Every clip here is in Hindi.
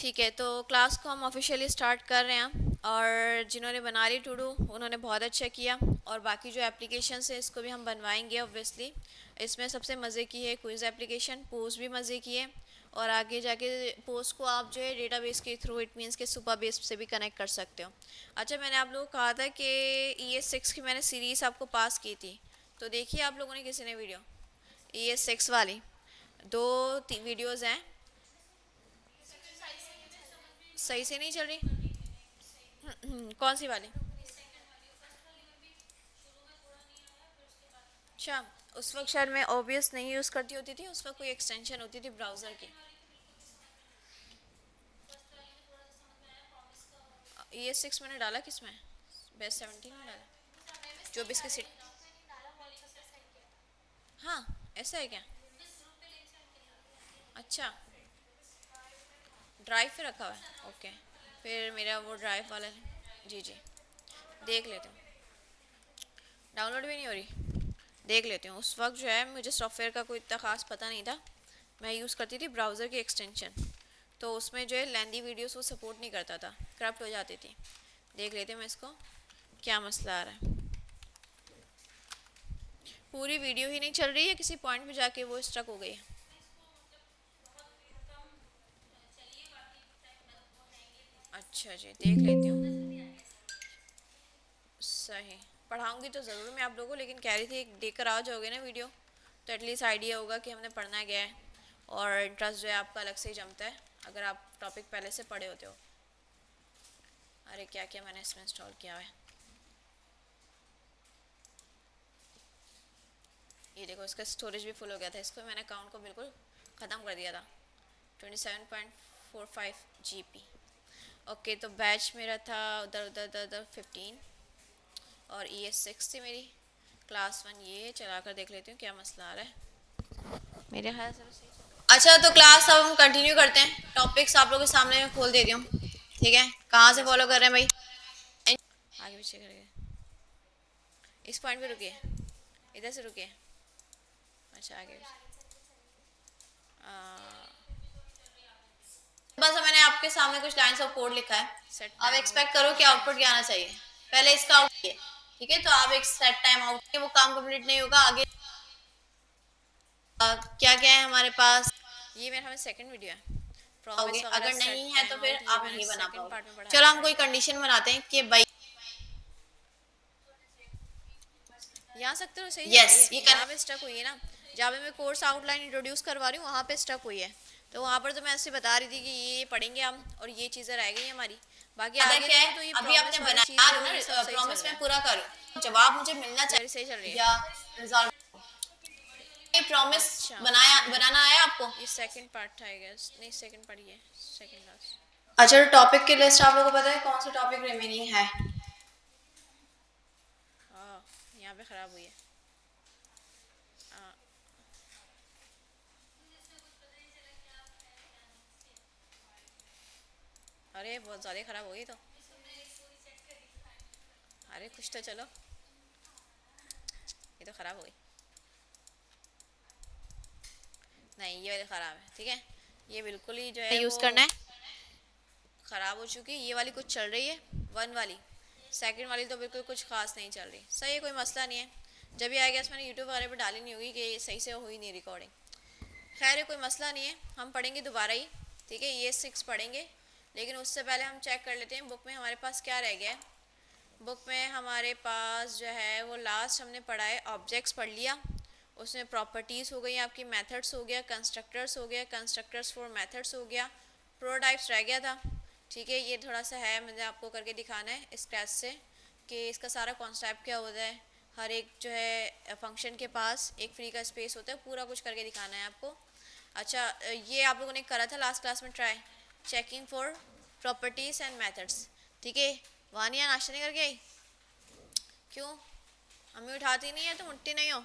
ठीक है, तो क्लास को हम ऑफिशियली स्टार्ट कर रहे हैं। और जिन्होंने बना ली टू डू उन्होंने बहुत अच्छा किया, और बाकी जो एप्लीकेशंस है इसको भी हम बनवाएंगे ऑब्वियसली। इसमें सबसे मज़े की है क्विज़ एप्लीकेशन, पोस्ट भी मज़े की है। और आगे जाके पोस्ट को आप जो है डेटाबेस के थ्रू, इट मीन्स के सुपर बेस से भी कनेक्ट कर सकते हो। अच्छा, मैंने आप लोगों को कहा था कि ES6 की मैंने सीरीज़ आपको पास की थी, तो देखिए आप लोगों ने किसी ने वीडियो ES6 वाली दो वीडियोज़ हैं। सही से नहीं चल रही? कौन सी वाली? अच्छा, उस वक्त शायद मैं ओबीएस नहीं यूज़ करती होती थी, उस वक्त कोई एक्सटेंशन होती थी ब्राउज़र की। ES6 मैंने डाला किस में? बेस 17 में डाला, जो भी इसकी सीट। हाँ, ऐसा है क्या? अच्छा, ड्राइव पे रखा हुआ है, ओके। फिर मेरा वो ड्राइव वाला है। जी जी, देख लेते हूँ। डाउनलोड भी नहीं हो रही? देख लेते हूँ। उस वक्त जो है मुझे सॉफ्टवेयर का कोई इतना ख़ास पता नहीं था, मैं यूज़ करती थी ब्राउज़र की एक्सटेंशन, तो उसमें जो है लेंदी वीडियोस वो सपोर्ट नहीं करता था, करप्ट हो जाती थी। देख लेते हैं मैं इसको क्या मसला आ रहा है। पूरी वीडियो ही नहीं चल रही है, किसी पॉइंट पे जाके वो स्ट्रक हो गई है। अच्छा जी, देख लेती हूँ। सही, पढ़ाऊँगी तो ज़रूर मैं आप लोगों को, लेकिन कह रही थी देखकर आ जाओगे ना वीडियो, तो एटलीस्ट आइडिया होगा कि हमने पढ़ना गया है। और इंटरेस्ट जो है आपका अलग से ही जमता है अगर आप टॉपिक पहले से पढ़े होते हो। अरे क्या क्या मैंने इसमें इंस्टॉल किया है, ये देखो, इसका स्टोरेज भी फुल हो गया था, इसको मैंने अकाउंट को बिल्कुल ख़त्म कर दिया था। 27.45 GB। ओके, तो बैच मेरा था उधर उधर उधर उधर 15, और ES6 थी मेरी क्लास 1। ये चला कर देख लेती हूँ क्या मसला आ रहा है। मेरे ख्याल से बस यही चल। अच्छा, तो क्लास अब हम कंटिन्यू करते हैं। टॉपिक्स आप लोगों के सामने मैं खोल देती हूँ, ठीक है? कहाँ से फॉलो कर रहे हैं भाई? आगे पीछे करके इस पॉइंट पे रुकिए, इधर से रुकिए। अच्छा, आगे बस मैंने आपके सामने कुछ लाइंस ऑफ कोड लिखा है, आप एक्सपेक्ट करो कि आउटपुट क्या आना चाहिए। पहले इसका आउटपुट, ठीक है? तो आप एक सेट टाइम आउट, वो काम कंप्लीट नहीं होगा आगे। क्या क्या है हमारे पास? ये मेरा हमें सेकंड वीडियो है। प्रॉमिस वगैरह अगर नहीं है तो फिर आप नहीं बना पाओगे। चलो हम कोई कंडीशन बनाते हैं कि भाई यहाँ सकते हो सही। यस, ये यहाँ पे स्टक हुई है ना, जहाँ पे मैं कोर्स आउटलाइन इंट्रोड्यूस करवा रही हूँ वहाँ पे स्टक हुई है। तो वहाँ पर तो मैं ऐसे बता रही थी कि ये पढ़ेंगे हम, और ये चीज़ें रह गई हमारी। बाकी आगे क्या है, तो ये अभी आपने बनाया ना, प्रॉमिस में पूरा करूँ, जवाब मुझे मिलना चाहिए, सही चल रही है या रिजॉल्व। ये प्रॉमिस अच्छा, बनाना आया आपको? ये सेकंड पार्ट था आई गेस, नहीं सेकंड पार्ट, ये सेकंड लास्ट। अच्छा, तो टॉपिक की लिस्ट आप लोगों को पता है कौन सा टॉपिक रिमेनिंग है? हाँ, यहाँ पे ख़राब हुई है। अरे बहुत ज़्यादा ख़राब हो गई तो। अरे कुछ तो चलो, ये तो ख़राब हो गई। नहीं, ये वाली ख़राब है, ठीक है? ये बिल्कुल ही जो है यूज़ करना है। ख़राब हो चुकी, ये वाली कुछ चल रही है, वन वाली। सेकंड वाली तो बिल्कुल कुछ खास नहीं चल रही। सही है, कोई मसला नहीं है। जब भी आएगा मैंने यूट्यूब वगैरह पर डाली नहीं होगी कि सही से हुई नहीं रिकॉर्डिंग। खैर है, कोई मसला नहीं है, हम पढ़ेंगे दोबारा ही, ठीक है? ये 6 पढ़ेंगे, लेकिन उससे पहले हम चेक कर लेते हैं बुक में हमारे पास क्या रह गया है। बुक में हमारे पास जो है वो लास्ट हमने पढ़ा है ऑब्जेक्ट्स पढ़ लिया, उसमें प्रॉपर्टीज़ हो गई आपकी, मेथड्स हो गया, कंस्ट्रक्टर्स हो गया, कंस्ट्रक्टर्स फॉर मेथड्स हो गया, प्रोटोटाइप्स रह गया था, ठीक है? ये थोड़ा सा है, मुझे आपको करके दिखाना है इस क्लास से कि इसका सारा कॉन्सेप्ट क्या होता है। हर एक जो है फंक्शन के पास एक फ्री का स्पेस होता है, पूरा कुछ करके दिखाना है आपको। अच्छा, ये आप लोगों ने करा था लास्ट क्लास में try, checking for properties and methods, ठीक है? वानिया नाश्ता नहीं करके आई? क्यों, अम्मी उठाती नहीं है, तुम उठती नहीं हो?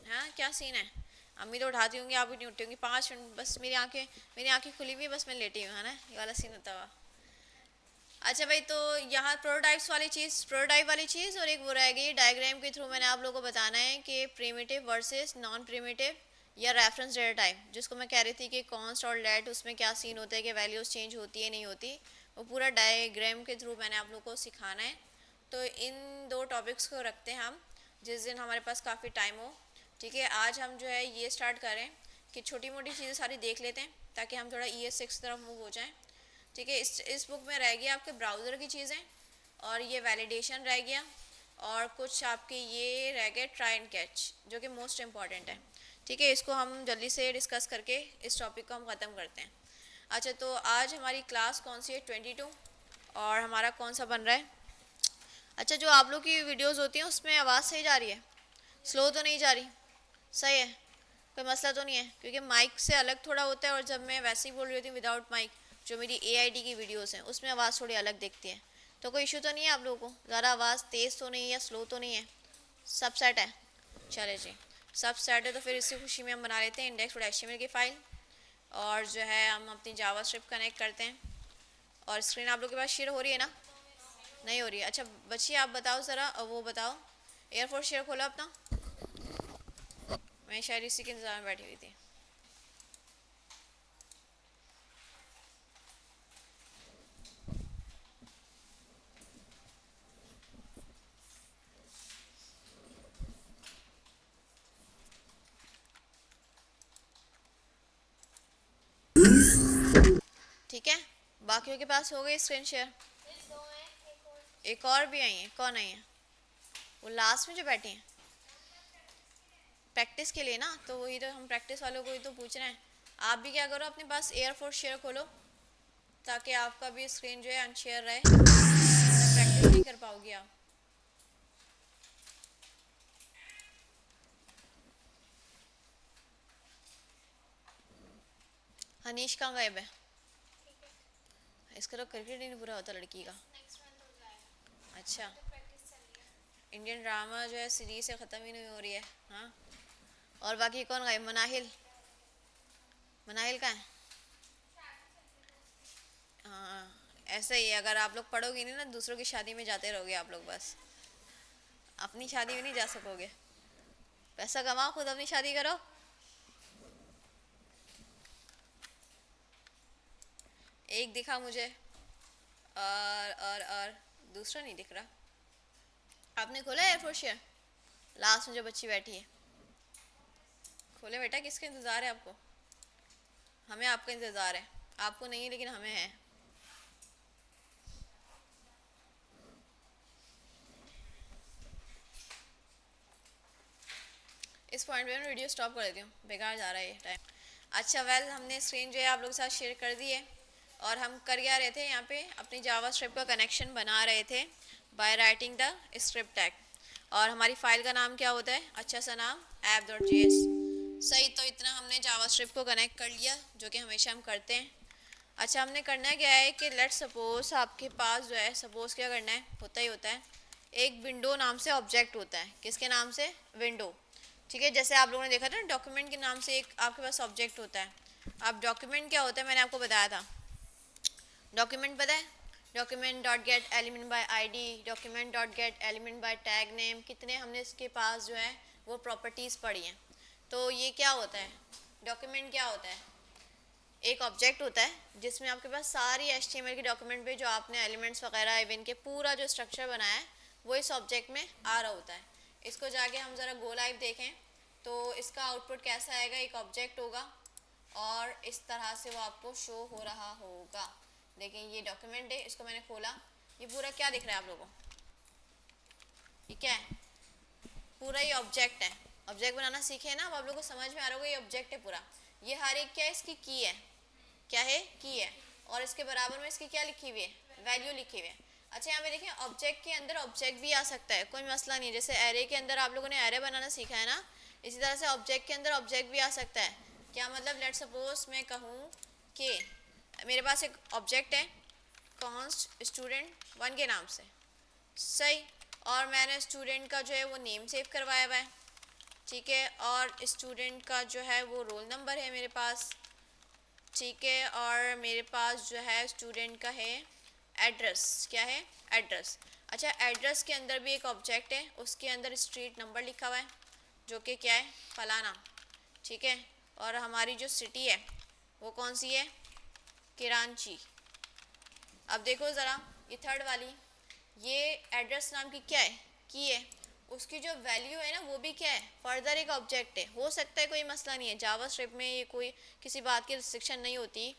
हाँ, क्या सीन है? अम्मी तो उठाती होंगी, आप भी नहीं उठती होंगी। 5 मिनट बस, मेरी आंखें खुली हुई, बस मैं लेटी हूँ, है ना? ये वाला सीन होता हुआ। अच्छा भाई, तो यहाँ प्रोटोटाइप्स वाली चीज़, प्रोटोटाइप वाली चीज़, और एक वो रह गई डायग्राम के थ्रू मैंने आप लोगों को बताना है कि प्रिमिटिव वर्सेस नॉन प्रिमिटिव या रेफरेंस डेटा टाइप, जिसको मैं कह रही थी कि कॉन्स्ट और लेट उसमें क्या सीन होता है कि वैल्यूज़ चेंज होती है नहीं होती, वो पूरा डायग्राम के थ्रू मैंने आप लोगों को सिखाना है। तो इन दो टॉपिक्स को रखते हैं हम जिस दिन हमारे पास काफ़ी टाइम हो। ठीक है, आज हम जो है ये स्टार्ट करें कि छोटी मोटी चीज़ें सारी देख लेते हैं ताकि हम थोड़ा ES6 तरफ मूव हो जाएं। ठीक है, इस बुक में रह गया आपके ब्राउज़र की चीज़ें और ये वैलिडेशन रह गया और कुछ आपके ये रह गए ट्राई एंड कैच जो कि मोस्ट इम्पॉर्टेंट है। ठीक है, इसको हम जल्दी से डिस्कस करके इस टॉपिक को हम ख़त्म करते हैं। अच्छा, तो आज हमारी क्लास कौन सी है? 22। और हमारा कौन सा बन रहा है? अच्छा, जो आप लोग की वीडियोस होती हैं उसमें आवाज़ सही जा रही है? स्लो तो नहीं जा रही? सही है, कोई मसला तो नहीं है? क्योंकि माइक से अलग थोड़ा होता है और जब मैं वैसे ही बोल रही होती हूँ विदाउट माइक, जो मेरी AID की वीडियोस हैं उसमें आवाज़ थोड़ी अलग दिखती है। तो कोई इशू तो नहीं है आप लोगों को? ज़्यादा आवाज़ तेज़ तो नहीं है या स्लो तो नहीं है? सब सेट है? चले जी, सब सेट है तो फिर इसी खुशी में हम बना लेते हैं index.html की फ़ाइल और जो है हम अपनी जावास्क्रिप्ट कनेक्ट करते हैं। और स्क्रीन आप लोग के पास शेयर हो रही है ना? नहीं हो रही है? अच्छा बच्ची आप बताओ ज़रा, वो बताओ एयरफोर्स शेयर खोला अपना। मैं शायद इसी के इंतज़ार में बैठी हुई थी। ठीक है, बाकियों के पास हो गई स्क्रीन शेयर? एक और भी आई है, कौन आई है? वो लास्ट में जो बैठी हैं प्रैक्टिस के लिए ना, तो वही तो हम प्रैक्टिस वालों को ही तो पूछ रहे हैं। आप भी क्या करो, अपने पास एयरफोर्स शेयर खोलो ताकि आपका भी स्क्रीन जो है अनशेयर रहे, वरना प्रैक्टिस नहीं कर पाओगी आप। हनीश कहाँ गायब है? इसका तो क्रिकेट ही नहीं पूरा होता लड़की का। अच्छा, इंडियन ड्रामा जो है सीरीज से ख़त्म ही नहीं हो रही है। हाँ, और बाकी कौन गायब? मनाहिल, मनाहिल कहाँ है? हाँ, ऐसा ही है, अगर आप लोग पढ़ोगे नहीं ना दूसरों की शादी में जाते रहोगे आप लोग, बस अपनी शादी में नहीं जा सकोगे। पैसा कमाओ, खुद अपनी शादी करो। एक दिखा मुझे और दूसरा नहीं दिख रहा। आपने खोला एयरफोर्स शेयर? लास्ट में जो बच्ची बैठी है खोले बेटा, किसका इंतज़ार है आपको? हमें आपका इंतज़ार है, आपको नहीं लेकिन हमें है। इस पॉइंट पे मैं वीडियो स्टॉप कर देती हूँ, बेकार जा रहा है ये टाइम। अच्छा वेल, हमने स्क्रीन जो है आप लोगों के साथ शेयर कर दी है और हम कर क्या रहे थे, यहाँ पे अपनी जावास्क्रिप्ट का कनेक्शन बना रहे थे by writing the script tag. और हमारी फाइल का नाम क्या होता है? अच्छा सा नाम app.js। सही, तो इतना हमने जावास्क्रिप्ट को कनेक्ट कर लिया जो कि हमेशा हम करते हैं। अच्छा, हमने करना क्या है कि लेट सपोज आपके पास जो है, सपोज क्या करना है, होता ही होता है, एक विंडो नाम से ऑब्जेक्ट होता है। किसके नाम से? विंडो। ठीक है, जैसे आप लोगों ने देखा था ना डॉक्यूमेंट के नाम से एक आपके पास ऑब्जेक्ट होता है। अब डॉक्यूमेंट क्या होता है मैंने आपको बताया था। डॉक्यूमेंट पता है? Document dot gate element by ID, document dot gate element by tag name, कितने हमने इसके पास जो है वो प्रॉपर्टीज़ पढ़ी हैं। तो ये क्या होता है? डॉक्यूमेंट क्या होता है? एक ऑब्जेक्ट होता है जिसमें आपके पास सारी HTML के डॉक्यूमेंट पे जो आपने एलिमेंट्स वगैरह इवन के पूरा जो स्ट्रक्चर बनाया है वो इस ऑब्जेक्ट में आ रहा होता है। इसको जाके हम ज़रा गो लाइव देखें तो इसका आउटपुट कैसा आएगा? एक ऑब्जेक्ट होगा और इस तरह से वो आपको शो हो रहा होगा। देखिए ये डॉक्यूमेंट है, इसको मैंने खोला, ये पूरा क्या दिख रहा है आप लोगों को? ये क्या है? पूरा ये ऑब्जेक्ट है। ऑब्जेक्ट बनाना सीखे हैं ना, अब आप लोगों को समझ में आ रहा होगा ये ऑब्जेक्ट है पूरा। ये हर एक क्या है? इसकी की है। क्या है? की है। और इसके बराबर में इसकी क्या लिखी हुई है? वैल्यू लिखी हुई है। अच्छा, यहाँ पे देखें ऑब्जेक्ट के अंदर ऑब्जेक्ट भी आ सकता है, कोई मसला नहीं है। जैसे एरे के अंदर आप लोगों ने एरे बनाना सीखा है ना, इसी तरह से ऑब्जेक्ट के अंदर ऑब्जेक्ट भी आ सकता है। क्या मतलब? लेट सपोज मैं कहूँ कि मेरे पास एक ऑब्जेक्ट है कॉन्स्ट student1 के नाम से, सही, और मैंने स्टूडेंट का जो है वो नेम सेव करवाया हुआ है। ठीक है, और स्टूडेंट का जो है वो रोल नंबर है मेरे पास। ठीक है, और मेरे पास जो है स्टूडेंट का है एड्रेस। क्या है? एड्रेस। अच्छा, एड्रेस के अंदर भी एक ऑब्जेक्ट है, उसके अंदर स्ट्रीट नंबर लिखा हुआ है जो कि क्या है? फलाना। ठीक है, और हमारी जो सिटी है वो कौन सी है, कराची। अब देखो ज़रा ये थर्ड वाली, ये एड्रेस नाम की क्या है, की है, उसकी जो वैल्यू है ना वो भी क्या है, फर्दर एक ऑब्जेक्ट है। हो सकता है कोई मसला नहीं है, जावास्क्रिप्ट में ये कोई किसी बात की रिस्ट्रिक्शन नहीं होती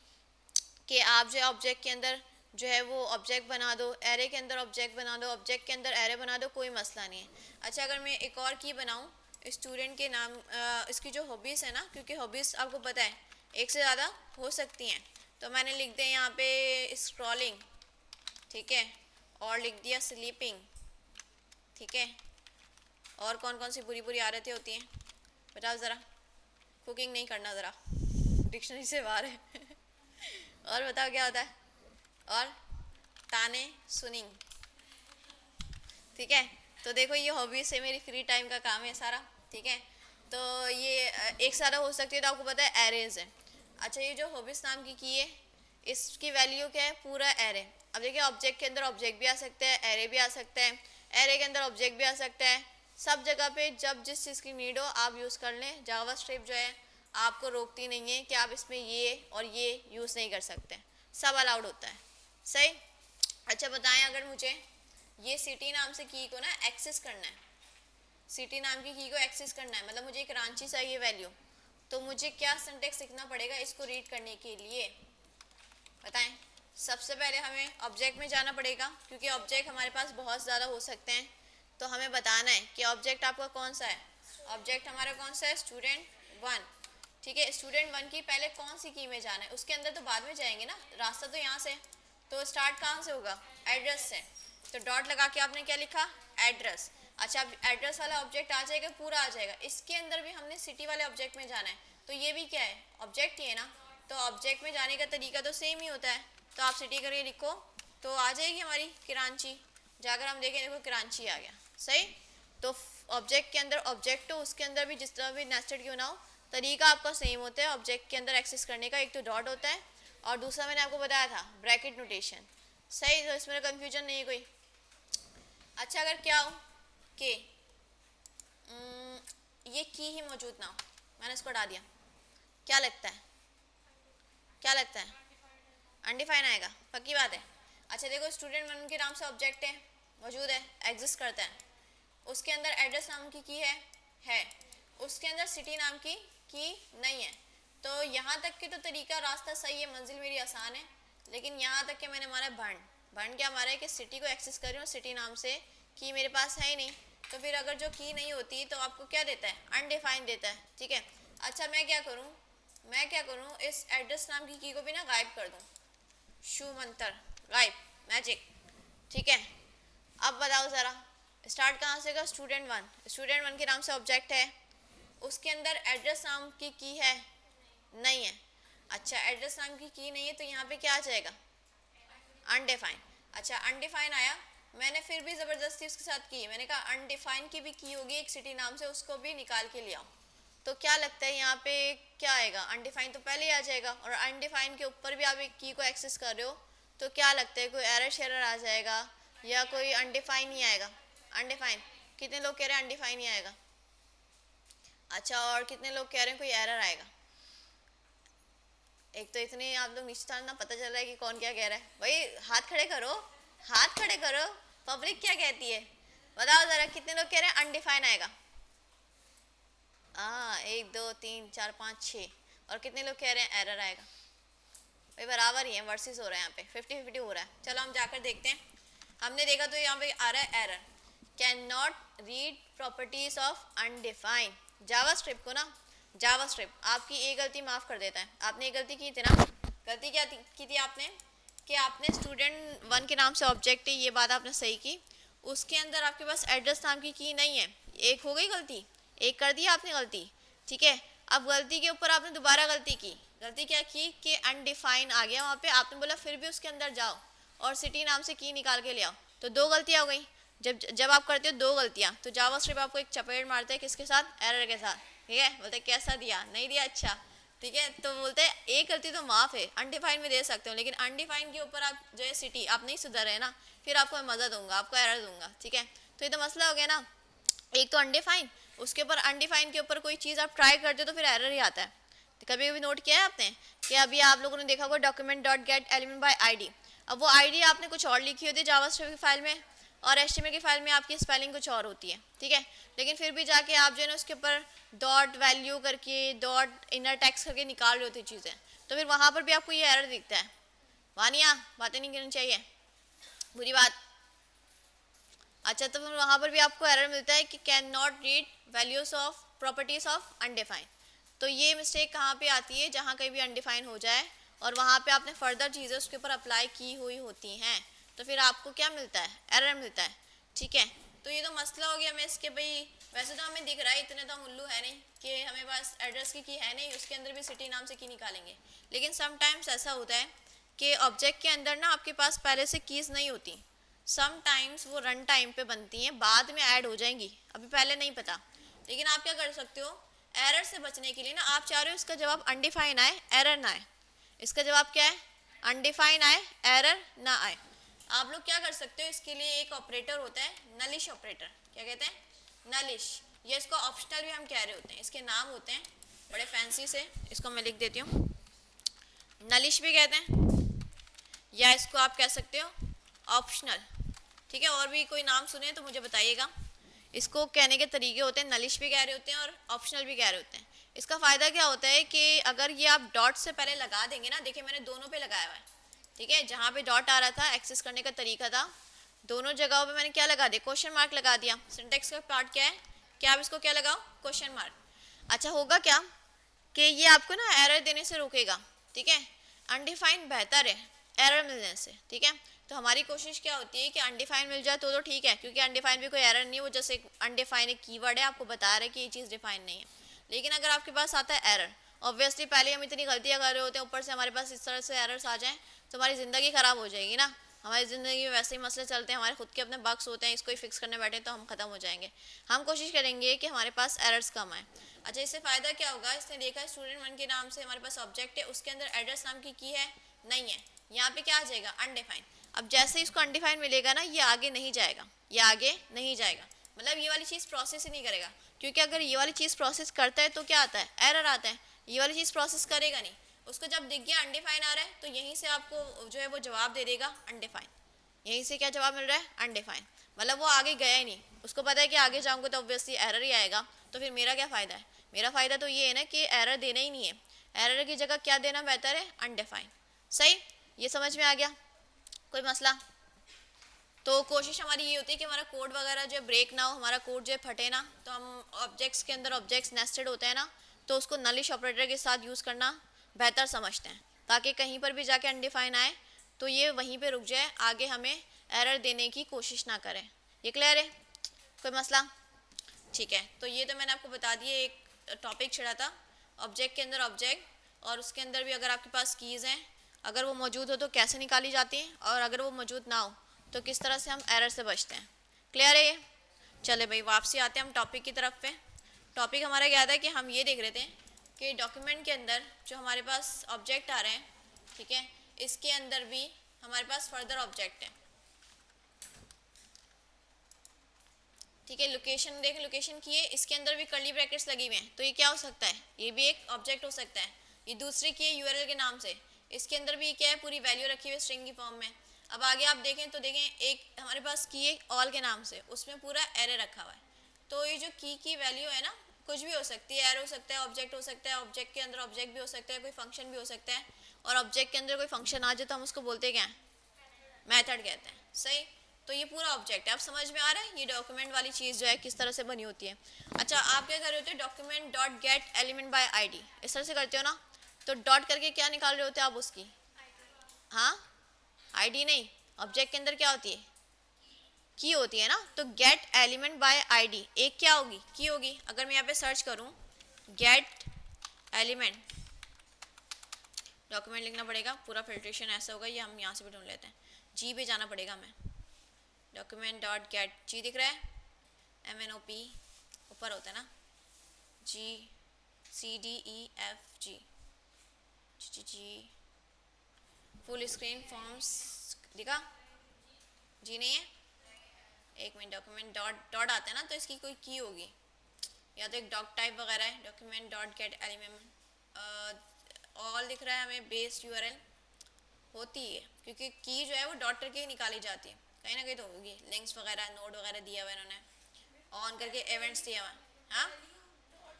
कि आप जो है ऑब्जेक्ट के अंदर जो है वो ऑब्जेक्ट बना दो, एरे के अंदर ऑब्जेक्ट बना दो, ऑब्जेक्ट के अंदर एरे बना दो, कोई मसला नहीं है। अच्छा अगर मैं एक और की बनाऊँ स्टूडेंट के नाम, इसकी जो हॉबीज़ है ना, क्योंकि हॉबीज़ आपको पता है एक से ज़्यादा हो सकती हैं, तो मैंने लिख दिया यहाँ पे स्क्रॉलिंग, ठीक है, और लिख दिया स्लीपिंग, ठीक है, और कौन कौन सी बुरी बुरी आदतें होती हैं बताओ ज़रा, कुकिंग नहीं करना ज़रा, डिक्शनरी से बाहर है और बताओ क्या होता है, और ताने सुनिंग, ठीक है। तो देखो ये हॉबीज से मेरी फ्री टाइम का काम है सारा, ठीक है। तो ये एक सारा हो सकती है, तो आपको पता है एरेज है। अच्छा ये जो हॉबीज नाम की है, इसकी वैल्यू क्या है, पूरा एरे। अब देखिए ऑब्जेक्ट के अंदर ऑब्जेक्ट भी आ सकता है, एरे भी आ सकता है, एरे के अंदर ऑब्जेक्ट भी आ सकता है, सब जगह पे जब जिस चीज़ की नीड हो आप यूज़ कर लें। जावास्क्रिप्ट जो है आपको रोकती नहीं है कि आप इसमें ये और ये यूज़ नहीं कर सकते, सब अलाउड होता है, सही। अच्छा बताएं अगर मुझे ये सिटी नाम से की को ना एक्सेस करना है, सिटी नाम की को एक्सेस करना है, मतलब मुझे कराची चाहिए वैल्यू, तो मुझे क्या सिंटेक्स लिखना पड़ेगा इसको रीड करने के लिए बताएं। सबसे पहले हमें ऑब्जेक्ट में जाना पड़ेगा, क्योंकि ऑब्जेक्ट हमारे पास बहुत ज़्यादा हो सकते हैं, तो हमें बताना है कि ऑब्जेक्ट आपका कौन सा है। ऑब्जेक्ट हमारा कौन सा है, स्टूडेंट वन, ठीक है। स्टूडेंट वन की पहले कौन सी की में जाना है, उसके अंदर तो बाद में जाएंगे ना, रास्ता तो यहाँ से, तो स्टार्ट कहाँ से होगा, एड्रेस से, तो डॉट लगा के आपने क्या लिखा, एड्रेस। अच्छा अब एड्रेस वाला ऑब्जेक्ट आ जाएगा, पूरा आ जाएगा, इसके अंदर भी हमने सिटी वाले ऑब्जेक्ट में जाना है, तो ये भी क्या है, ऑब्जेक्ट ही है ना, तो ऑब्जेक्ट में जाने का तरीका तो सेम ही होता है, तो आप सिटी करके लिखो तो आ जाएगी हमारी कराची। जाकर हम देखें, देखो कराची आ गया, सही। तो ऑब्जेक्ट के अंदर ऑब्जेक्ट हो, उसके अंदर भी जिस तरह भी नेस्टेड क्यों ना हो, तरीका आपका सेम होता है ऑब्जेक्ट के अंदर एक्सेस करने का। एक तो डॉट होता है और दूसरा मैंने आपको बताया था ब्रैकेट नोटेशन, सही। तो इसमें कंफ्यूजन नहीं है कोई। अच्छा अगर क्या हो कि ये की ही मौजूद ना हो, मैंने इसको हटा दिया, क्या लगता है, क्या लगता है, अनडिफाइन आएगा, पक्की बात है। अच्छा देखो स्टूडेंट वन के नाम से ऑब्जेक्ट है, मौजूद है, एग्जिस्ट करता है, उसके अंदर एड्रेस नाम की है, उसके अंदर सिटी नाम की नहीं है, तो यहाँ तक के तो तरीका रास्ता सही है, मंजिल मेरी आसान है, लेकिन यहाँ तक के मैंने मारा भंड क्या मारा है कि सिटी को एक्सेस कर रही हूँ, सिटी नाम से की मेरे पास है ही नहीं, तो फिर अगर जो की नहीं होती तो आपको क्या देता है, अनडिफाइंड देता है, ठीक है। अच्छा मैं क्या करूँ, इस एड्रेस नाम की को भी ना गायब कर दूँ, शू मंत्र गायब, मैजिक, ठीक है। अब बताओ ज़रा स्टार्ट कहाँ से का, स्टूडेंट वन के नाम से ऑब्जेक्ट है, उसके अंदर एड्रेस नाम की है नहीं है। अच्छा एड्रेस नाम की नहीं है, तो यहाँ पे क्या आ जाएगा, अनडिफाइन। अच्छा अनडिफाइन आया, मैंने फिर भी ज़बरदस्ती उसके साथ की, मैंने कहा अनडिफाइन की भी की होगी एक सिटी नाम से, उसको भी निकाल के लिया, तो क्या लगता है यहाँ पे क्या आएगा, अनडिफाइन तो पहले ही आ जाएगा, और अनडिफाइन के ऊपर भी आप एक की को एक्सेस कर रहे हो, तो क्या लगता है कोई एरर शेरर आ जाएगा या कोई अनडिफाइन ही आएगा, अनडिफाइन। कितने लोग कह रहे हैं अनडिफाइन ही आएगा, अच्छा और कितने लोग कह रहे हैं कोई एरर आएगा। एक तो इतने आप लोग नीचे ना पता चल रहा है कि कौन क्या कह रहा है, भाई हाथ खड़े करो, हाथ खड़े करो, पब्लिक क्या कहती है बताओ ज़रा, कितने लोग कह रहे हैं अनडिफाइन आएगा, हाँ 1 2 3 4 5 6, और कितने लोग कह रहे हैं एरर आएगा, भाई बराबर ही है, वर्सेस हो रहा है यहाँ पे 50-50 हो रहा है। चलो हम जाकर देखते हैं, हमने देखा तो यहाँ पे आ रहा है error, can not read properties of undefine. JavaScript को ना, जावास्क्रिप्ट आपकी एक गलती माफ़ कर देता है, आपने एक गलती की थी ना, गलती क्या की थी आपने कि आपने स्टूडेंट वन के नाम से ऑब्जेक्ट है, ये बात आपने सही की, उसके अंदर आपके पास एड्रेस नाम की नहीं है, एक हो गई गलती, एक कर दिया आपने गलती, ठीक है। अब गलती के ऊपर आपने दोबारा गलती की, गलती क्या की कि अनडिफाइन आ गया वहाँ पे, आपने बोला फिर भी उसके अंदर जाओ और सिटी नाम से की निकाल के ले आओ, तो दो गलतियाँ हो गई। जब आप करते हो दो गलतियाँ, तो जावास्क्रिप्ट आपको एक चपेट मारता है, किसके साथ, एरर के साथ, ठीक है। बोलते कैसा दिया, नहीं दिया, अच्छा ठीक है, तो बोलते हैं एक गलती तो माफ़ है, अनडिफाइन में दे सकते हो, लेकिन अनडिफाइन के ऊपर आप जो है सिटी आप नहीं सुधर रहे ना, फिर आपको मैं मज़ा दूंगा, आपको एरर दूंगा, ठीक है। तो ये तो मसला हो गया ना। एक तो अनडिफाइन, उसके ऊपर अनडिफाइन के ऊपर कोई चीज़ आप ट्राई करते हो तो फिर एरर ही आता है। तो कभी कभी नोट किया है आपने कि अभी आप लोगों ने देखा होगा document dot gate element by ID, अब वो आईडी आपने कुछ और लिखी होती है जावास्क्रिप्ट की फाइल में और एचटीएमएल की फाइल में आपकी स्पेलिंग कुछ और होती है, ठीक है, लेकिन फिर भी जाके आप जो है ना उसके ऊपर डॉट वैल्यू करके डॉट इनर टेक्स्ट करके निकाल रहे होते चीज़ें, तो फिर वहाँ पर भी आपको ये एरर दिखता है। वानिया बातें नहीं करनी चाहिए, बुरी बात। अच्छा, तो फिर वहाँ पर भी आपको एरर मिलता है कि can not read values of properties of undefined. तो ये मिस्टेक कहाँ पे आती है, जहाँ कहीं भी अनडिफाइन हो जाए और वहाँ पे आपने फर्दर चीज़ें उसके ऊपर अप्लाई की हुई होती हैं, तो फिर आपको क्या मिलता है, एरर मिलता है, ठीक है। तो ये तो मसला हो गया हमें इसके, भाई वैसे तो हमें दिख रहा है, इतने तो हम उल्लू है नहीं कि हमें पास एड्रेस की है नहीं, उसके अंदर भी सिटी नाम से की निकालेंगे, लेकिन समटाइम्स ऐसा होता है कि ऑब्जेक्ट के अंदर ना आपके पास पहले से कीज़ नहीं होती, समटाइम्स वो रन टाइम पे बनती हैं, बाद में ऐड हो जाएंगी, अभी पहले नहीं पता। लेकिन आप क्या कर सकते हो, एरर से बचने के लिए ना आप चाह रहे हो इसका जवाब अनडिफाइन आए, एरर ना आए, इसका जवाब क्या है, अनडिफाइन आए, एरर ना आए। आप लोग क्या कर सकते हो, इसके लिए एक ऑपरेटर होता है नलिश ऑपरेटर, क्या कहते हैं, नलिश, ये इसको ऑप्शनल भी हम कह रहे होते हैं, इसके नाम होते हैं बड़े फैंसी से, इसको मैं लिख देती हूँ, नलिश भी कहते हैं या इसको आप कह सकते हो ऑप्शनल, ठीक है, और भी कोई नाम सुने तो मुझे बताइएगा। इसको कहने के तरीके होते हैं, नलिश भी कह रहे होते हैं और ऑप्शनल भी कह रहे होते हैं। इसका फ़ायदा क्या होता है कि अगर ये आप डॉट से पहले लगा देंगे ना, देखिए मैंने दोनों पे लगाया हुआ है, ठीक है, जहाँ पे डॉट आ रहा था एक्सेस करने का तरीका था, दोनों जगहों पे मैंने क्या लगा दिया, क्वेश्चन मार्क लगा दिया। सिंटेक्स का पार्ट क्या है कि आप इसको क्या लगाओ, क्वेश्चन मार्क। अच्छा, होगा क्या कि ये आपको ना एरर देने से रोकेगा, ठीक है, अनडिफाइंड बेहतर है एरर मिलने से, ठीक है। तो हमारी कोशिश क्या होती है कि अनडिफाइन मिल जाए तो ठीक है, क्योंकि अनडिफाइन भी कोई एरर नहीं है, वो जैसे अनडिफाइन एक कीवर्ड है, आपको बता रहा है कि ये चीज़ डिफाइन नहीं है। लेकिन अगर आपके पास आता है एरर, ऑब्वियसली पहले हम इतनी गलतियाँ कर रहे होते हैं, ऊपर से हमारे पास इस तरह से एरर्स आ जाएँ तो हमारी ज़िंदगी ख़राब हो जाएगी ना। हमारी ज़िंदगी में वैसे ही मसले चलते हैं, हमारे खुद के अपने बग्स होते हैं, इसको ही फिक्स करने बैठे तो हम ख़त्म हो जाएंगे। हम कोशिश करेंगे कि हमारे पास एरर्स कम आए। अच्छा, इससे फ़ायदा क्या होगा, इसने देखा है स्टूडेंट वन के नाम से हमारे पास ऑब्जेक्ट है, उसके अंदर एड्रेस नाम की है नहीं है, यहाँ पे क्या आ जाएगा, अनडिफाइन। अब जैसे ही इसको अनडिफाइन मिलेगा ना, ये आगे नहीं जाएगा, ये आगे नहीं जाएगा, मतलब ये वाली चीज़ प्रोसेस ही नहीं करेगा, क्योंकि अगर ये वाली चीज़ प्रोसेस करता है तो क्या आता है, एरर आता है। ये वाली चीज़ प्रोसेस करेगा नहीं, उसको जब दिख गया अनडिफाइन आ रहा है तो यहीं से आपको जो है वो जवाब दे देगा अनडिफाइन, यहीं से क्या जवाब मिल रहा है, अनडिफाइन, मतलब वो आगे गया ही नहीं, उसको पता है कि आगे जाऊँगा तो ऑब्वियसली एरर ही आएगा, तो फिर मेरा क्या फ़ायदा है, मेरा फ़ायदा तो ये है ना कि एरर देना ही नहीं है, एरर की जगह क्या देना बेहतर है, अनडिफाइन। सही, ये समझ में आ गया, कोई मसला। तो कोशिश हमारी ये होती है कि हमारा कोड वगैरह जो है ब्रेक ना हो, हमारा कोड जो है फटे ना, तो हम ऑब्जेक्ट्स के अंदर ऑब्जेक्ट्स नेस्टेड होते हैं ना, तो उसको नलिश ऑपरेटर के साथ यूज़ करना बेहतर समझते हैं, ताकि कहीं पर भी जाके अनडिफाइन आए तो ये वहीं पे रुक जाए, आगे हमें एरर देने की कोशिश ना करें। ये क्लियर है, कोई मसला, ठीक है। तो ये तो मैंने आपको बता दिया, एक टॉपिक छिड़ा था ऑब्जेक्ट के अंदर ऑब्जेक्ट, और उसके अंदर भी अगर आपके पास कीज़ हैं, अगर वो मौजूद हो तो कैसे निकाली जाती हैं, और अगर वो मौजूद ना हो तो किस तरह से हम एरर से बचते हैं। क्लियर है ये, चले भाई वापसी आते हैं हम टॉपिक की तरफ पे। टॉपिक हमारा क्या था कि हम ये देख रहे थे कि डॉक्यूमेंट के अंदर जो हमारे पास ऑब्जेक्ट आ रहे हैं, ठीक है, इसके अंदर भी हमारे पास फर्दर ऑब्जेक्ट है, ठीक है। लोकेशन देखें, लोकेशन की है, इसके अंदर भी कर्ली ब्रैकेट्स लगी हुई हैं, तो ये क्या हो सकता है, ये भी एक ऑब्जेक्ट हो सकता है। ये दूसरी की है यूआरएल के नाम से, इसके अंदर भी क्या है, पूरी वैल्यू रखी हुई है स्ट्रिंग की फॉर्म में। अब आगे आप देखें तो देखें एक हमारे पास की है ऑल के नाम से, उसमें पूरा एरे रखा हुआ है। तो ये जो की वैल्यू है ना, कुछ भी हो सकती है, एरे हो सकता है, ऑब्जेक्ट हो सकता है, ऑब्जेक्ट के अंदर ऑब्जेक्ट भी हो सकता है, कोई फंक्शन भी हो सकता है, और ऑब्जेक्ट के अंदर कोई फंक्शन आ जाए तो हम उसको बोलते क्या हैं, मेथड कहते हैं। सही, तो ये पूरा ऑब्जेक्ट है, आप समझ में आ रहा है ये डॉक्यूमेंट वाली चीज़ जो है किस तरह से बनी होती है। अच्छा, आप क्या कर रहे होते हो, document dot gate element by ID इस तरह से करते हो ना, तो डॉट करके क्या निकाल रहे होते हो आप उसकी, हाँ, आईडी नहीं, ऑब्जेक्ट के अंदर क्या होती है, की होती है ना, तो गेट एलिमेंट बाय आईडी एक क्या होगी, की होगी। अगर मैं यहाँ पे सर्च करूँ गेट एलिमेंट, डॉक्यूमेंट लिखना पड़ेगा, पूरा फिल्ट्रेशन ऐसा होगा, ये हम यहाँ से भी ढूंढ लेते हैं, जी पे जाना पड़ेगा हमें, डॉक्यूमेंट डॉट गेट, जी दिख रहा है, MNOP ऊपर होता है ना, GCDEFG, जी फुल स्क्रीन फॉर्म्स दिखा, जी नहीं है, एक मिनट, डॉक्यूमेंट डॉट डॉट आता है ना, तो इसकी कोई की होगी, या तो एक डॉक टाइप वगैरह है। Document dot gate element all दिख रहा है हमें, बेस्ड यूआरएल होती है, क्योंकि की जो है वो डॉट करके ही निकाली जाती है, कहीं ना कहीं तो होगी। लिंक्स वगैरह नोड वगैरह दिया हुआ है इन्होंने, ऑन करके इवेंट्स दिया हुआ है। हाँ,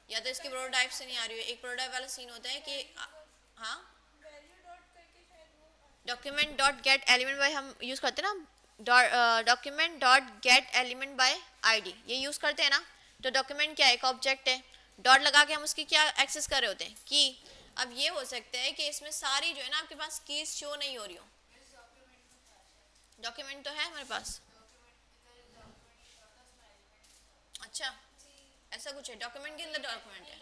या तो इसकी प्रोटोटाइप से नहीं आ रही है। एक प्रोटोटाइप वाला सीन होता है कि हाँ, document dot gate element by हम यूज़ करते हैं ना, document dot gate element by ID, ये यूज़ करते हैं ना। तो डॉक्यूमेंट क्या है, एक ऑब्जेक्ट है, डॉट लगा के हम उसकी क्या एक्सेस कर रहे होते हैं, की। अब ये हो सकता है कि इसमें सारी जो है ना आपके पास कीज शो नहीं हो रही हो। डॉक्यूमेंट तो है हमारे पास, अच्छा ऐसा कुछ है, डॉक्यूमेंट के अंदर डॉक्यूमेंट है।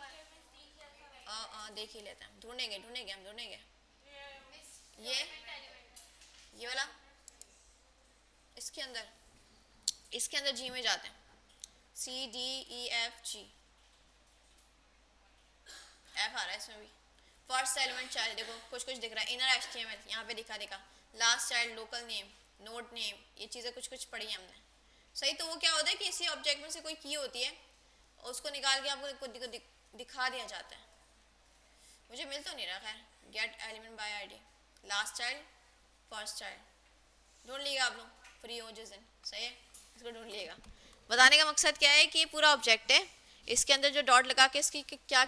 देख ही लेते हैं, ढूंढेंगे ढूंढेंगे हम ढूंढेंगे। ये वाला, इसके अंदर जी में जाते हैं, CDEFG, एफ आ रहा है इसमें भी। फर्स्ट एलिमेंट चाइल्ड, देखो कुछ कुछ दिख रहा है, इनर HTML यहाँ पे दिखा। Last child, local name, node name, ये चीज़ें कुछ कुछ पढ़ी हैं हमने। सही, तो वो क्या होता है कि इसी ऑब्जेक्ट में से कोई की होती है और उसको निकाल के आपको दिखा दिया जाता है। मुझे मिल तो नहीं रहा, खैर gate element by ID, last child, first child, ढूंढ लिएगा आप लोग फ्री हो जिस दिन, सही है, इसको ढूंढ लिएगा। बताने का मकसद क्या है कि ये पूरा ऑब्जेक्ट है, इसके अंदर जो डॉट लगा के इसकी क्या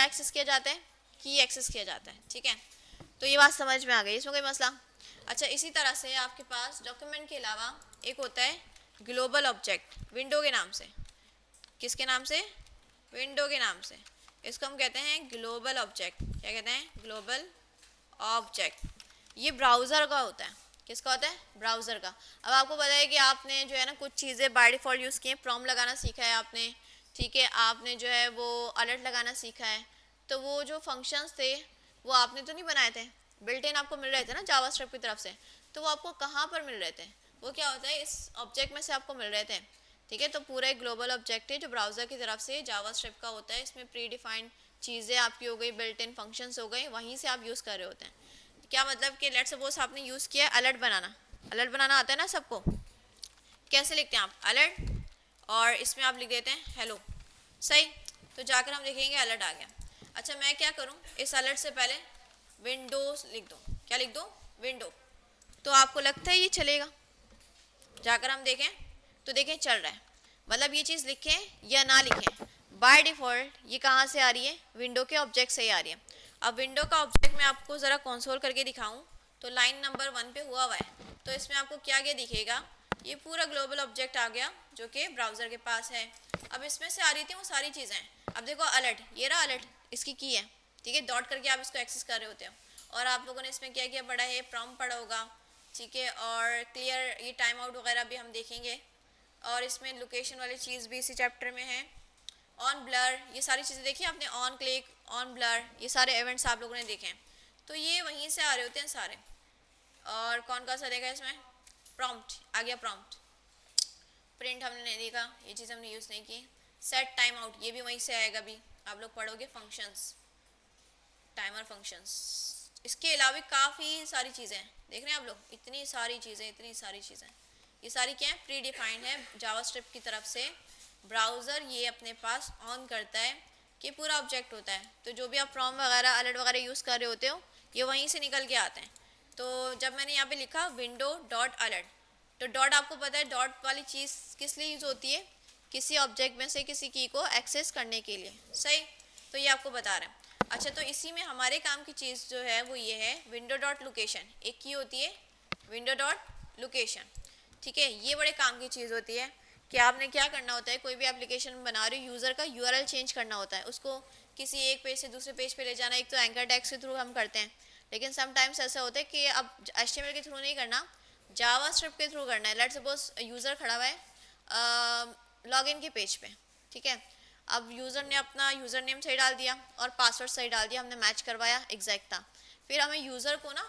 एक्सेस किया जाता है, की एक्सेस किया जाता है, ठीक है। तो ये बात समझ में आ गई, इसमें कोई मसला। अच्छा, इसी तरह से आपके पास डॉक्यूमेंट के अलावा एक होता है ग्लोबल ऑब्जेक्ट, विंडो के नाम से। किसके नाम से, विंडो के नाम से। इसको हम कहते हैं ग्लोबल ऑब्जेक्ट। क्या कहते हैं, ग्लोबल ऑब्जेक्ट। ये ब्राउज़र का होता है, किसका होता है, ब्राउज़र का। अब आपको पता है कि आपने जो है ना कुछ चीज़ें बाय डिफ़ॉल्ट यूज़ की हैं, प्रॉम लगाना सीखा है आपने, ठीक है, आपने जो है वो अलर्ट लगाना सीखा है। तो वो जो फंक्शंस थे वो आपने तो नहीं बनाए थे, बिल्ट इन आपको मिल रहे थे ना जावास्क्रिप्ट की तरफ से। तो वो आपको कहाँ पर मिल रहे थे, वो क्या होता है, इस ऑब्जेक्ट में से आपको मिल रहे थे, ठीक है। तो पूरा एक ग्लोबल ऑब्जेक्ट है जो ब्राउज़र की तरफ से जावास्क्रिप्ट का होता है। इसमें प्री डिफाइंड चीज़ें आपकी हो गई, बिल्ट इन फंक्शंस हो गए, वहीं से आप यूज़ कर रहे होते हैं। क्या मतलब कि लेट्स सपोज आपने यूज़ किया अलर्ट बनाना, अलर्ट बनाना आता है ना सबको। कैसे लिखते हैं आप, अलर्ट, और इसमें आप लिख देते हैं हेलो, सही। तो जाकर हम देखेंगे अलर्ट आ गया। अच्छा, मैं क्या करूं, इस अलर्ट से पहले विंडोज लिख दूं, क्या लिख दूं, विंडो। तो आपको लगता है ये चलेगा, जाकर हम देखें तो देखें चल रहा है। मतलब ये चीज़ लिखें या ना लिखें, बाय डिफ़ॉल्ट ये कहाँ से आ रही है, विंडो के ऑब्जेक्ट से ही आ रही है। अब विंडो का ऑब्जेक्ट मैं आपको ज़रा कंसोल करके दिखाऊं तो लाइन नंबर 1 पे हुआ है। तो इसमें आपको क्या क्या दिखेगा, ये पूरा ग्लोबल ऑब्जेक्ट आ गया जो कि ब्राउज़र के पास है। अब इसमें से आ रही थी वो सारी चीज़ें। अब देखो अलर्ट, ये रहा अलर्ट, इसकी की है, ठीक है, डॉट करके आप इसको एक्सेस कर रहे होते हो। और आप लोगों ने इसमें क्या क्या पढ़ा है, प्रॉम्प्ट पढ़ा होगा, ठीक है, और क्लियर, ये टाइम आउट वगैरह भी हम देखेंगे। और इसमें लोकेशन वाली चीज़ भी इसी चैप्टर में है। ऑन ब्लर, ये सारी चीज़ें देखी आपने, ऑन क्लिक, ऑन ब्लर, ये सारे इवेंट्स आप लोगों ने देखे हैं। तो ये वहीं से आ रहे होते हैं सारे। और कौन कौन सा देखा इसमें, प्रॉम्प्ट आ गया, प्रॉम्प्ट, प्रिंट हमने नहीं देखा, ये चीज़ हमने यूज़ नहीं की। सेट टाइम आउट, ये भी वहीं से आएगा, भी आप लोग पढ़ोगे फंक्शंस, टाइमर फंक्शंस। इसके अलावा भी काफ़ी सारी चीज़ें देख रहे हैं आप लोग, इतनी सारी चीज़ें, ये सारी क्या है, प्री डिफाइंड है जावास्क्रिप्ट की तरफ से। ब्राउज़र ये अपने पास ऑन करता है कि पूरा ऑब्जेक्ट होता है। तो जो भी आप फ्रॉम वगैरह, अलर्ट वगैरह यूज़ कर रहे होते हो, ये वहीं से निकल के आते हैं। तो जब मैंने यहाँ पे लिखा विंडो डॉट अलर्ट, तो डॉट आपको पता है डॉट वाली चीज़ किस लिए यूज़ होती है, किसी ऑब्जेक्ट में से किसी की को एक्सेस करने के लिए, सही। तो ये आपको बता रहा है। अच्छा, तो इसी में हमारे काम की चीज़ जो है वो ये है विंडो डॉट लोकेशन, एक की होती है विंडो डॉट लोकेशन, ठीक है। ये बड़े काम की चीज़ होती है कि आपने क्या करना होता है, कोई भी एप्लीकेशन बना रहे हो, यूज़र का यूआरएल चेंज करना होता है, उसको किसी एक पेज से दूसरे पेज पे ले जाना। एक तो एंकर टैग्स के थ्रू हम करते हैं, लेकिन समटाइम्स ऐसा होता है कि अब HTML के थ्रू नहीं करना, जावास्क्रिप्ट के थ्रू करना है। लेट्स सपोज यूज़र खड़ा हुआ है लॉगिन के पेज पे, ठीक है। अब यूज़र ने अपना यूज़र नेम सही डाल दिया और पासवर्ड सही डाल दिया, हमने मैच करवाया, एग्जैक्ट था। फिर हमें यूज़र को ना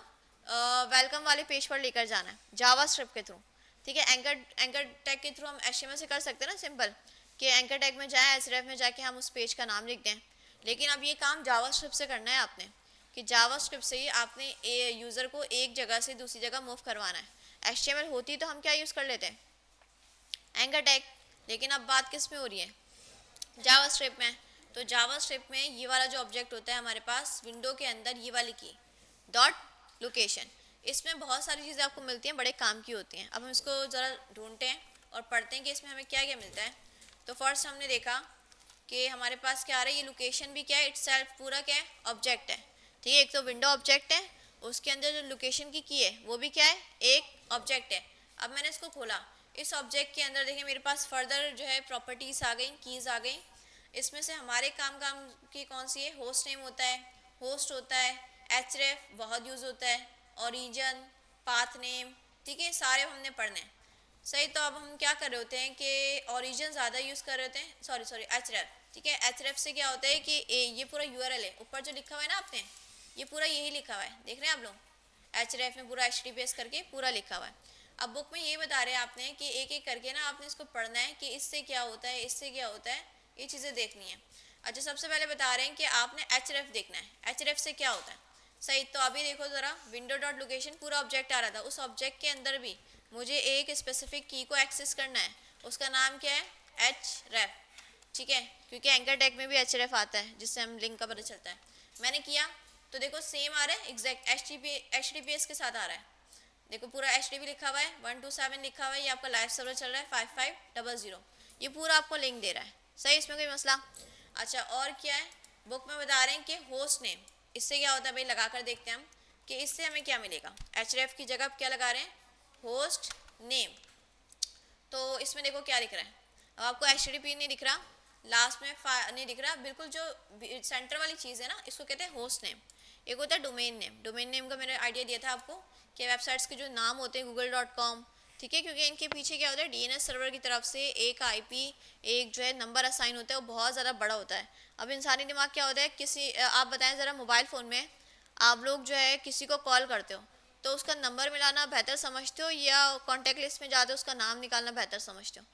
वेलकम वाले पेज पर लेकर जाना है जावास्क्रिप्ट के थ्रू, ठीक है। एंकर टैग के थ्रू हम HTML से कर सकते हैं ना, सिंपल, कि एंकर टैग में जाए, एसरेफ में जाके हम उस पेज का नाम लिख दें। लेकिन अब ये काम जावास्क्रिप्ट से करना है आपने, कि जावास्क्रिप्ट से ही आपने यूज़र को एक जगह से दूसरी जगह मूव करवाना है। HTML होती तो हम क्या यूज़ कर लेते हैं, एंकर टैग। लेकिन अब बात किस में हो रही है, जावास्क्रिप्ट में। तो जावास्क्रिप्ट में ये वाला जो ऑब्जेक्ट होता है हमारे पास विंडो के अंदर, ये वाली की डॉट लोकेशन, इसमें बहुत सारी चीज़ें आपको मिलती हैं, बड़े काम की होती हैं। अब हम इसको ज़रा ढूंढते हैं और पढ़ते हैं कि इसमें हमें क्या क्या मिलता है। तो फर्स्ट हमने देखा कि हमारे पास क्या आ रहा है, ये लोकेशन भी क्या है, इट्सेल्फ पूरा क्या है, ऑब्जेक्ट है। ठीक है, एक तो विंडो ऑब्जेक्ट है, उसके अंदर जो लोकेशन की है वो भी क्या है, एक ऑब्जेक्ट है। अब मैंने इसको खोला, इस ऑब्जेक्ट के अंदर देखिए मेरे पास फर्दर जो है प्रॉपर्टीज़ आ गई, कीज़ आ गई। इसमें से हमारे काम की कौन सी है, होस्ट नेम होता है, होस्ट होता है, एचरेफ बहुत यूज़ होता है, ओरिजिन, पाथ नेम। ठीक है, सारे हमने पढ़ने हैं। सही, तो अब हम क्या कर रहे होते हैं कि ओरिजिन ज़्यादा यूज़ कर रहे होते हैं, सॉरी एचरेफ। ठीक है, एचरेफ से क्या होता है कि ये पूरा यूआरएल है, ऊपर जो लिखा हुआ है ना आपने, ये पूरा यही लिखा हुआ है, देख रहे हैं आप लोग, एचरेफ में पूरा HTTPS करके पूरा लिखा हुआ है। अब बुक में ये बता रहे हैं आपने कि एक एक करके ना आपने इसको पढ़ना है कि इससे क्या होता है, इससे क्या होता है, ये चीज़ें देखनी है। अच्छा, सबसे पहले बता रहे हैं कि आपने एचरेफ देखना है, एचरेफ से क्या होता है। सही, तो अभी देखो ज़रा, विंडो डॉट लोकेशन पूरा ऑब्जेक्ट आ रहा था, उस ऑब्जेक्ट के अंदर भी मुझे एक स्पेसिफिक की को एक्सेस करना है, उसका नाम क्या है, एचरेफ। ठीक है, क्योंकि एंकर टैग में भी एचरेफ आता है जिससे हम लिंक का पता चलता है। मैंने किया तो देखो सेम आ रहा है, एग्जैक्ट HTTPS के साथ आ रहा है। देखो पूरा HTTP लिखा हुआ है, 127 लिखा हुआ है, ये आपका लाइव सर्वर चल रहा है 5500, ये पूरा आपको लिंक दे रहा है। सही, इसमें कोई मसला। अच्छा, और क्या है, बुक में बता रहे हैं कि होस्ट नेम, इससे क्या होता है भाई, लगा कर देखते हैं हम कि इससे हमें क्या मिलेगा। एचरेफ की जगह क्या लगा रहे हैं, होस्ट नेम। तो इसमें देखो क्या लिख रहा है, अब आपको HTTP नहीं दिख रहा, लास्ट में नहीं दिख रहा, बिल्कुल जो सेंटर वाली चीज़ है ना, इसको कहते हैं होस्ट नेम। एक होता है डोमेन नेम, डोमेन नेम का मैंने आइडिया दिया था आपको कि वेबसाइट्स के जो नाम होते हैं google.com, ठीक है, क्योंकि इनके पीछे क्या होता है, DNS सर्वर की तरफ से एक IP, एक जो है नंबर असाइन होता है, वो बहुत ज़्यादा बड़ा होता है। अब इंसानी दिमाग क्या होता है, किसी आप बताएं ज़रा, मोबाइल फ़ोन में आप लोग जो है किसी को कॉल करते हो तो उसका नंबर मिलाना बेहतर समझते हो या कॉन्टैक्ट लिस्ट में जाते हो उसका नाम निकालना बेहतर समझते हो?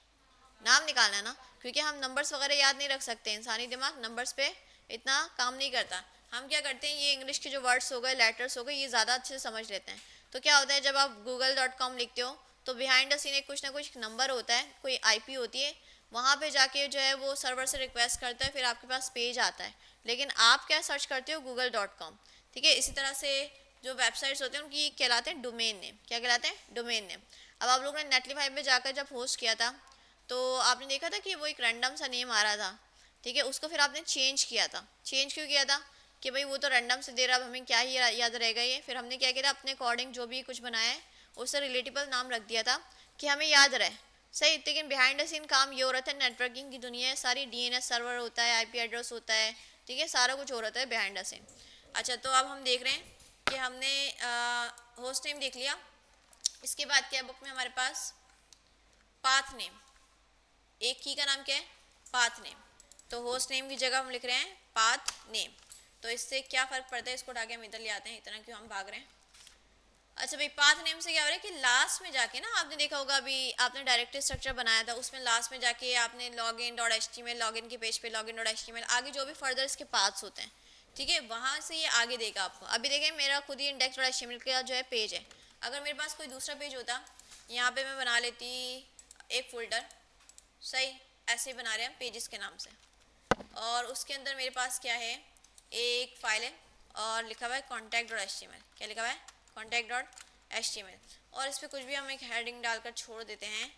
नाम निकालना है ना, क्योंकि हम नंबर्स वगैरह याद नहीं रख सकते, इंसानी दिमाग नंबर्स पे इतना काम नहीं करता। हम क्या करते हैं, ये इंग्लिश के जो वर्ड्स हो गए, लेटर्स हो गए, ये ज़्यादा अच्छे से समझ लेते हैं। तो क्या होता है, जब आप google.com लिखते हो तो बिहाइंड द सीन एक कुछ ना कुछ नंबर होता है, कोई IP होती है, वहाँ पे जाके जो है वो सर्वर से रिक्वेस्ट करता है, फिर आपके पास पेज आता है। लेकिन आप क्या सर्च करते हो, google.com। ठीक है, इसी तरह से जो वेबसाइट्स होते हैं उनकी कहलाते हैं डोमेन नेम। क्या कहलाते हैं, डोमेन नेम। अब आप लोगों ने नेटलीफाई में जाकर जब होस्ट किया था तो आपने देखा था कि वो एक रैंडम सा नेम आ रहा था। ठीक है, उसको फिर आपने चेंज किया था। चेंज क्यों किया था कि भाई वो तो रैंडम से दे रहा, अब हमें क्या ही याद रहेगा ये। फिर हमने क्या किया था, अपने अकॉर्डिंग जो भी कुछ बनाया है उससे रिलेटेबल नाम रख दिया था कि हमें याद रहे। सही, लेकिन बिहाइंड द सीन काम ये हो रहा था, नेटवर्किंग की दुनिया है सारी, DNS सर्वर होता है, IP एड्रेस होता है, ठीक है, सारा कुछ हो रहा है बिहाइंड द सीन। अच्छा, तो अब हम देख रहे हैं कि हमने होस्ट नेम देख लिया, इसके बाद क्या बुक में हमारे पास, पाथ नेम। एक की का नाम क्या है, पाथ नेम। तो होस्ट नेम की जगह हम लिख रहे हैं पाथ नेम। तो इससे क्या फ़र्क पड़ता है, इसको उठा के हम इधर ले आते हैं, इतना क्यों हम भाग रहे हैं। अच्छा भाई, पाथ नेम से क्या हो रहा है कि लास्ट में जाके ना, आपने देखा होगा अभी आपने डायरेक्टरी स्ट्रक्चर बनाया था, उसमें लास्ट में जाके आपने login.html, लॉगिन के पेज पे login.html, आगे जो भी फर्दर इसके पाथ्स होते हैं, ठीक है, वहाँ से ये आगे देगा आपको। अभी देखें मेरा खुद ही index.html का जो है पेज है, अगर मेरे पास कोई दूसरा पेज होता, यहाँ पे मैं बना लेती एक फोल्डर, सही, ऐसे ही बना रहे हैं हम पेजेस के नाम से, और उसके अंदर मेरे पास क्या है, एक फाइल है और लिखा हुआ है contact.html। क्या लिखा हुआ है, contact.html, और इस पर कुछ भी हम एक हेडिंग डालकर छोड़ देते हैं,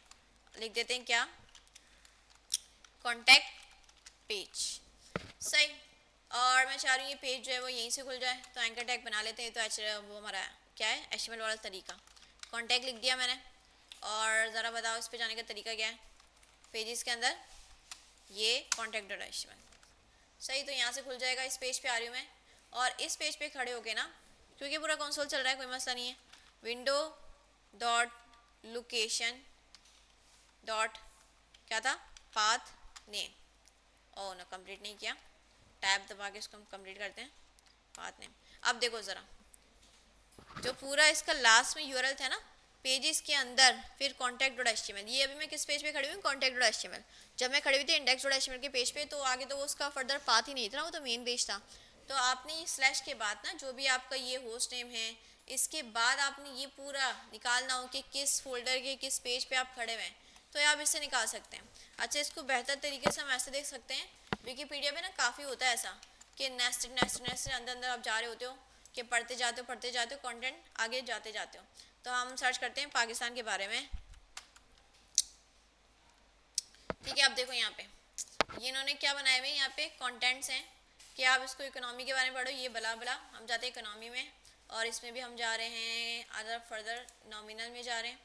लिख देते हैं क्या, कॉन्टैक्ट पेज। सही, और मैं चाह रही हूँ ये पेज जो है वो यहीं से खुल जाए, तो एंकर टैग बना लेते हैं। तो वो हमारा क्या है, HTML वाला तरीका, कॉन्टैक्ट लिख दिया मैंने, और ज़रा बताओ इस पे जाने का तरीका क्या है, पेजेस के अंदर ये contact.html। सही, तो यहाँ से खुल जाएगा, इस पेज पे आ रही हूँ मैं, और इस पेज पे खड़े होके ना, क्योंकि पूरा कंसोल चल रहा है, कोई मसला नहीं है, विंडो डॉट लोकेशन डॉट क्या था, पाथ नेम। ओ ना, कंप्लीट नहीं किया, टैब दबा के इसको हम कंप्लीट करते हैं, पाथ नेम। अब देखो ज़रा, जो पूरा इसका लास्ट में यूआरएल था ना पेजेस के अंदर, फिर contact.html, ये अभी मैं किस पेज पे खड़ी हुई, contact.html। जब मैं खड़ी हुई थी index.html के पेज पे, तो आगे तो वो उसका फर्दर पाथ ही नहीं था, वो तो मेन पेज था। तो आपने स्लैश के बाद ना, जो भी आपका ये होस्ट नेम है, इसके बाद आपने ये पूरा निकालना हो कि किस फोल्डर के किस पेज पे आप खड़े हुए हैं। तो ये आप इससे निकाल सकते हैं। अच्छा, इसको बेहतर तरीके से हम ऐसे देख सकते हैं, विकीपीडिया में ना काफ़ी होता है ऐसा कि नेस्टेड नेस्टेड नेस्टेड अंदर अंदर आप जा रहे होते हो कि पढ़ते जाते हो कंटेंट आगे जाते जाते हो। तो हम सर्च करते हैं पाकिस्तान के बारे में, ठीक है। अब देखो यहाँ पे ये इन्होंने क्या बनाए हुए हैं, यहाँ पे कंटेंट्स हैं कि आप इसको इकोनॉमी के बारे में पढ़ो, ये बला बला। हम जाते हैं इकोनॉमी में और इसमें भी हम जा रहे हैं अदर फर्दर नॉमिनल में जा रहे हैं,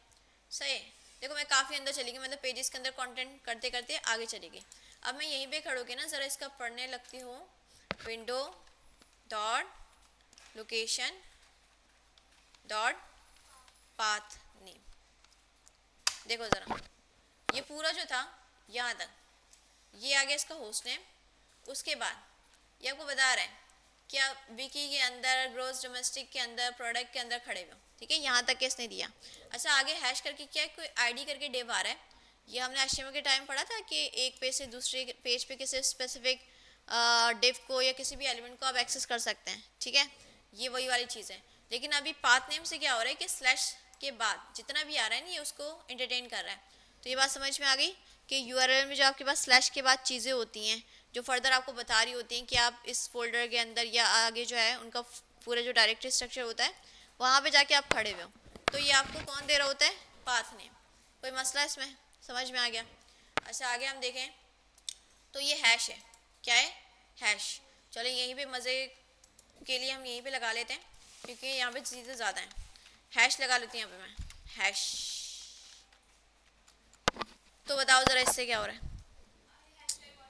सही। देखो मैं काफ़ी अंदर चली गई, मतलब पेजेस के अंदर कंटेंट करते करते आगे चली गई। अब मैं यहीं पे खड़ो के ना ज़रा इसका पढ़ने लगती हूँ, window dot location dot path name. देखो ज़रा ये पूरा जो था यहाँ तक ये आ गया इसका होस्ट नेम। उसके बाद ये आपको बता रहा है कि आप विकी के अंदर, ग्रोस डोमेस्टिक के अंदर, प्रोडक्ट के अंदर खड़े हुए हो, ठीक है। यहाँ तक के इसने दिया। अच्छा आगे हैश करके क्या है, कोई आईडी करके डिव आ रहा है। ये हमने एचटीएमएल के टाइम पढ़ा था कि एक पेज से दूसरे पेज पे किसी स्पेसिफिक डिव को या किसी भी एलिमेंट को आप एक्सेस कर सकते हैं, ठीक है। ये वही वाली चीज़ है। लेकिन अभी पाथ नेम से क्या हो रहा है कि स्लैश के बाद जितना भी आ रहा है ना ये उसको एंटरटेन कर रहा है। तो ये बात समझ में आ गई कि यूआरएल में जो आपके पास स्लैश के बाद चीज़ें होती हैं जो फर्दर आपको बता रही होती हैं कि आप इस फोल्डर के अंदर या आगे जो है उनका पूरा जो डायरेक्टरी स्ट्रक्चर होता है वहाँ पे जाके आप खड़े हुए हो, तो ये आपको कौन दे रहा होता है, पाथ नेम। कोई मसला इसमें, समझ में आ गया। अच्छा आगे हम देखें तो ये हैश है, क्या है, हैश। चलो यहीं पे मज़े के लिए हम यहीं पे लगा लेते हैं क्योंकि यहाँ पे चीज़ें ज़्यादा हैं। हैश लगा लेती हूँ यहाँ पे मैं, हैश। तो बताओ ज़रा इससे क्या हो रहा है।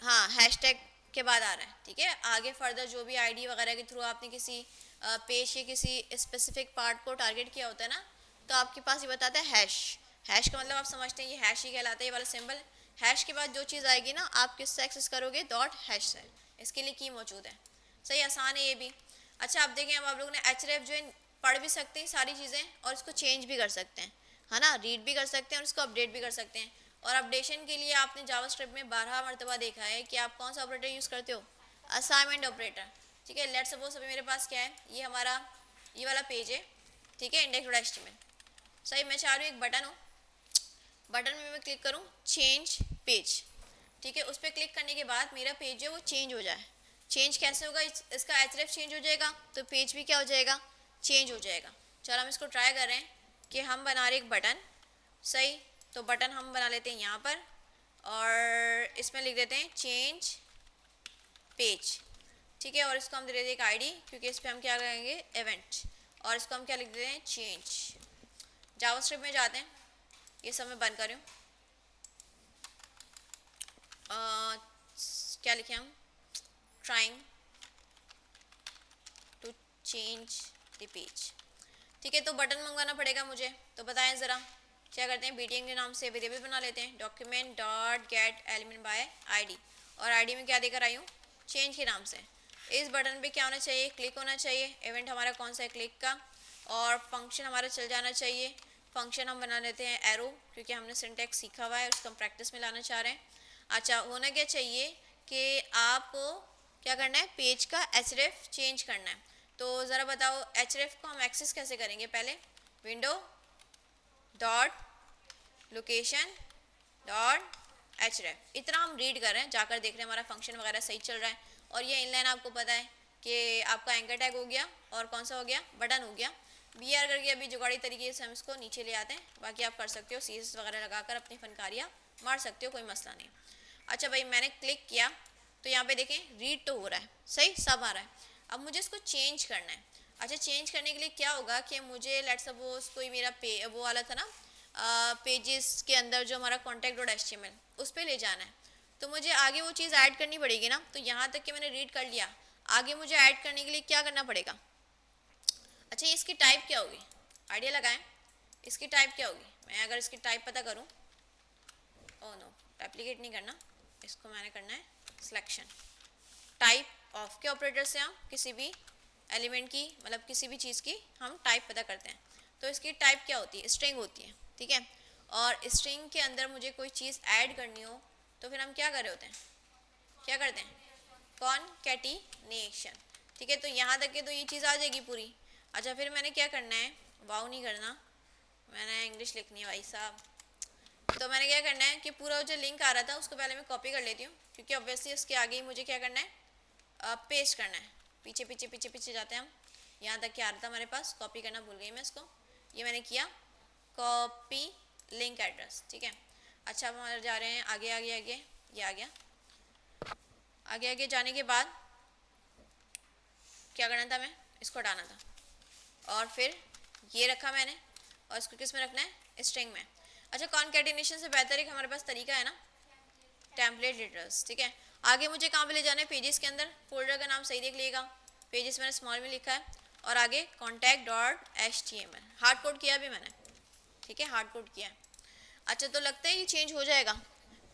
हाँ हैशटैग के बाद आ रहा है, ठीक है। आगे फर्दर जो भी आईडी वगैरह के थ्रू आपने किसी पेज के किसी स्पेसिफिक पार्ट को टारगेट किया होता है ना, तो आपके पास ये बताता है हैश। हैश का मतलब आप समझते हैं ये हैश ही कहलाता है, ये वाला सिंबल। हैश के बाद जो चीज़ आएगी ना आप किससे एक्सेस करोगे, डॉट हैश से। इसके लिए की मौजूद है, सही, आसान है ये भी। अच्छा अब देखें, अब आप लोगों ने एचरेफ जो है पढ़ भी सकते हैं सारी चीज़ें और इसको चेंज भी कर सकते हैं, है ना, रीड भी कर सकते हैं और इसको अपडेट भी कर सकते हैं। और अपडेशन के लिए आपने जावास्क्रिप्ट में 12 मरतबा देखा है कि आप कौन सा ऑपरेटर यूज़ करते हो, असाइनमेंट ऑपरेटर, ठीक है। लेट्स सपोज अभी मेरे पास क्या है, ये हमारा ये वाला पेज है, ठीक है, index.html, सही। मैं चाह रही हूँ एक बटन हो, बटन में मैं क्लिक करूँ चेंज पेज, ठीक है। उस पर क्लिक करने के बाद मेरा पेज जो है वो चेंज हो जाए। चेंज कैसे होगा, इसका एचरेफ चेंज हो जाएगा तो पेज भी क्या हो जाएगा, चेंज हो जाएगा। चलो हम इसको ट्राई कर रहे हैं कि हम बना रहे एक बटन, सही। तो बटन हम बना लेते हैं यहाँ पर और इसमें लिख देते हैं चेंज पेज, ठीक है। और इसको हम दे देते हैं एक आईडी क्योंकि इस पर हम क्या करेंगे, इवेंट। और इसको हम क्या लिख देते हैं, चेंज। जावास्क्रिप्ट में जाते हैं, ये सब मैं बंद कर रही हूँ। क्या लिखे हम, trying to change the page, ठीक है। तो बटन मंगवाना पड़ेगा मुझे, तो बताएं ज़रा क्या करते हैं, बीटीएन के नाम से वेरिएबल बना लेते हैं, document dot gate element by ID. और आईडी में क्या देकर आई हूँ, चेंज के नाम से। इस बटन पे क्या होना चाहिए, क्लिक होना चाहिए। इवेंट हमारा कौन सा है, क्लिक का। और फंक्शन हमारा चल जाना चाहिए। फंक्शन हम बना लेते हैं एरो क्योंकि हमने सिंटैक्स सीखा हुआ है, उसको हम प्रैक्टिस में लाना चाह रहे हैं। अच्छा होना क्या चाहिए कि आपको क्या करना है, पेज का एचरेफ चेंज करना है। तो ज़रा बताओ एचरेफ को हम एक्सेस कैसे करेंगे, पहले विंडो डॉट लोकेशन डॉट एचरेफ, इतना हम रीड कर रहे हैं, जाकर देख रहे हैं हमारा फंक्शन वगैरह सही चल रहा है। और ये इनलाइन आपको पता है कि आपका एंकर टैग हो गया और कौन सा हो गया, बटन हो गया। बीआर करके अभी जुगाड़ी तरीके से हम इसको नीचे ले आते हैं, बाकी आप कर सकते हो सीएसएस वगैरह लगाकर अपनी फनकारियाँ मार सकते हो, कोई मसला नहीं। अच्छा भाई मैंने क्लिक किया तो यहाँ पे देखें रीड तो हो रहा है, सही सब आ रहा है। अब मुझे इसको चेंज करना है। अच्छा चेंज करने के लिए क्या होगा कि मुझे लेट सपोज कोई मेरा वो वाला था ना पेजेस के अंदर जो हमारा contact.html उस पर ले जाना है, तो मुझे आगे वो चीज़ ऐड करनी पड़ेगी ना। तो यहाँ तक कि मैंने रीड कर लिया, आगे मुझे ऐड करने के लिए क्या करना पड़ेगा। अच्छा इसकी टाइप क्या होगी, आइडिया लगाएं, इसकी टाइप क्या होगी। मैं अगर इसकी टाइप पता करूँ, ओह नो रेप्लिकेट नहीं करना, इसको मैंने करना है सिलेक्शन। टाइप ऑफ के ऑपरेटर से हम किसी भी एलिमेंट की, मतलब किसी भी चीज़ की हम टाइप पता करते हैं। तो इसकी टाइप क्या होती है, स्ट्रिंग होती है, ठीक है। और स्ट्रिंग के अंदर मुझे कोई चीज़ ऐड करनी हो तो फिर हम क्या कर रहे होते हैं, क्या करते हैं, कॉनकैटिनेशन, ठीक है। तो यहाँ तक के तो ये चीज़ आ जाएगी पूरी। अच्छा फिर मैंने क्या करना है, वाव नहीं करना, मैंने इंग्लिश लिखनी है भाई साहब, तो मैंने क्या करना है कि पूरा जो लिंक आ रहा था उसको पहले मैं कॉपी कर लेती हूँ, क्योंकि ऑब्वियसली उसके आगे ही मुझे क्या करना है, पेस्ट करना है। पीछे पीछे पीछे पीछे जाते हैं हम, यहाँ तक क्या आ रहा था हमारे पास, कॉपी करना भूल गई मैं इसको, ये मैंने किया कॉपी लिंक एड्रेस, ठीक है। अच्छा अब हमारे जा रहे हैं आगे आगे आगे, ये आ गया। आगे आगे जाने के बाद क्या करना था, मैं इसको हटाना था, और फिर ये रखा मैंने, और इसको किस में रखना है, स्ट्रिंग में। अच्छा कॉन्कैटिनेशन से बेहतर एक हमारे पास तरीका है ना, टेम्पलेट एड्रेस, ठीक है। आगे मुझे कहाँ पे ले जाना है, पेजेस के अंदर, फोल्डर का नाम सही देख लीजिएगा, पेजेस मैंने स्मॉल में लिखा है, और आगे contact.html हार्ड कोड किया भी मैंने, ठीक है, हार्ड कोड किया है। अच्छा तो लगता है ये चेंज हो जाएगा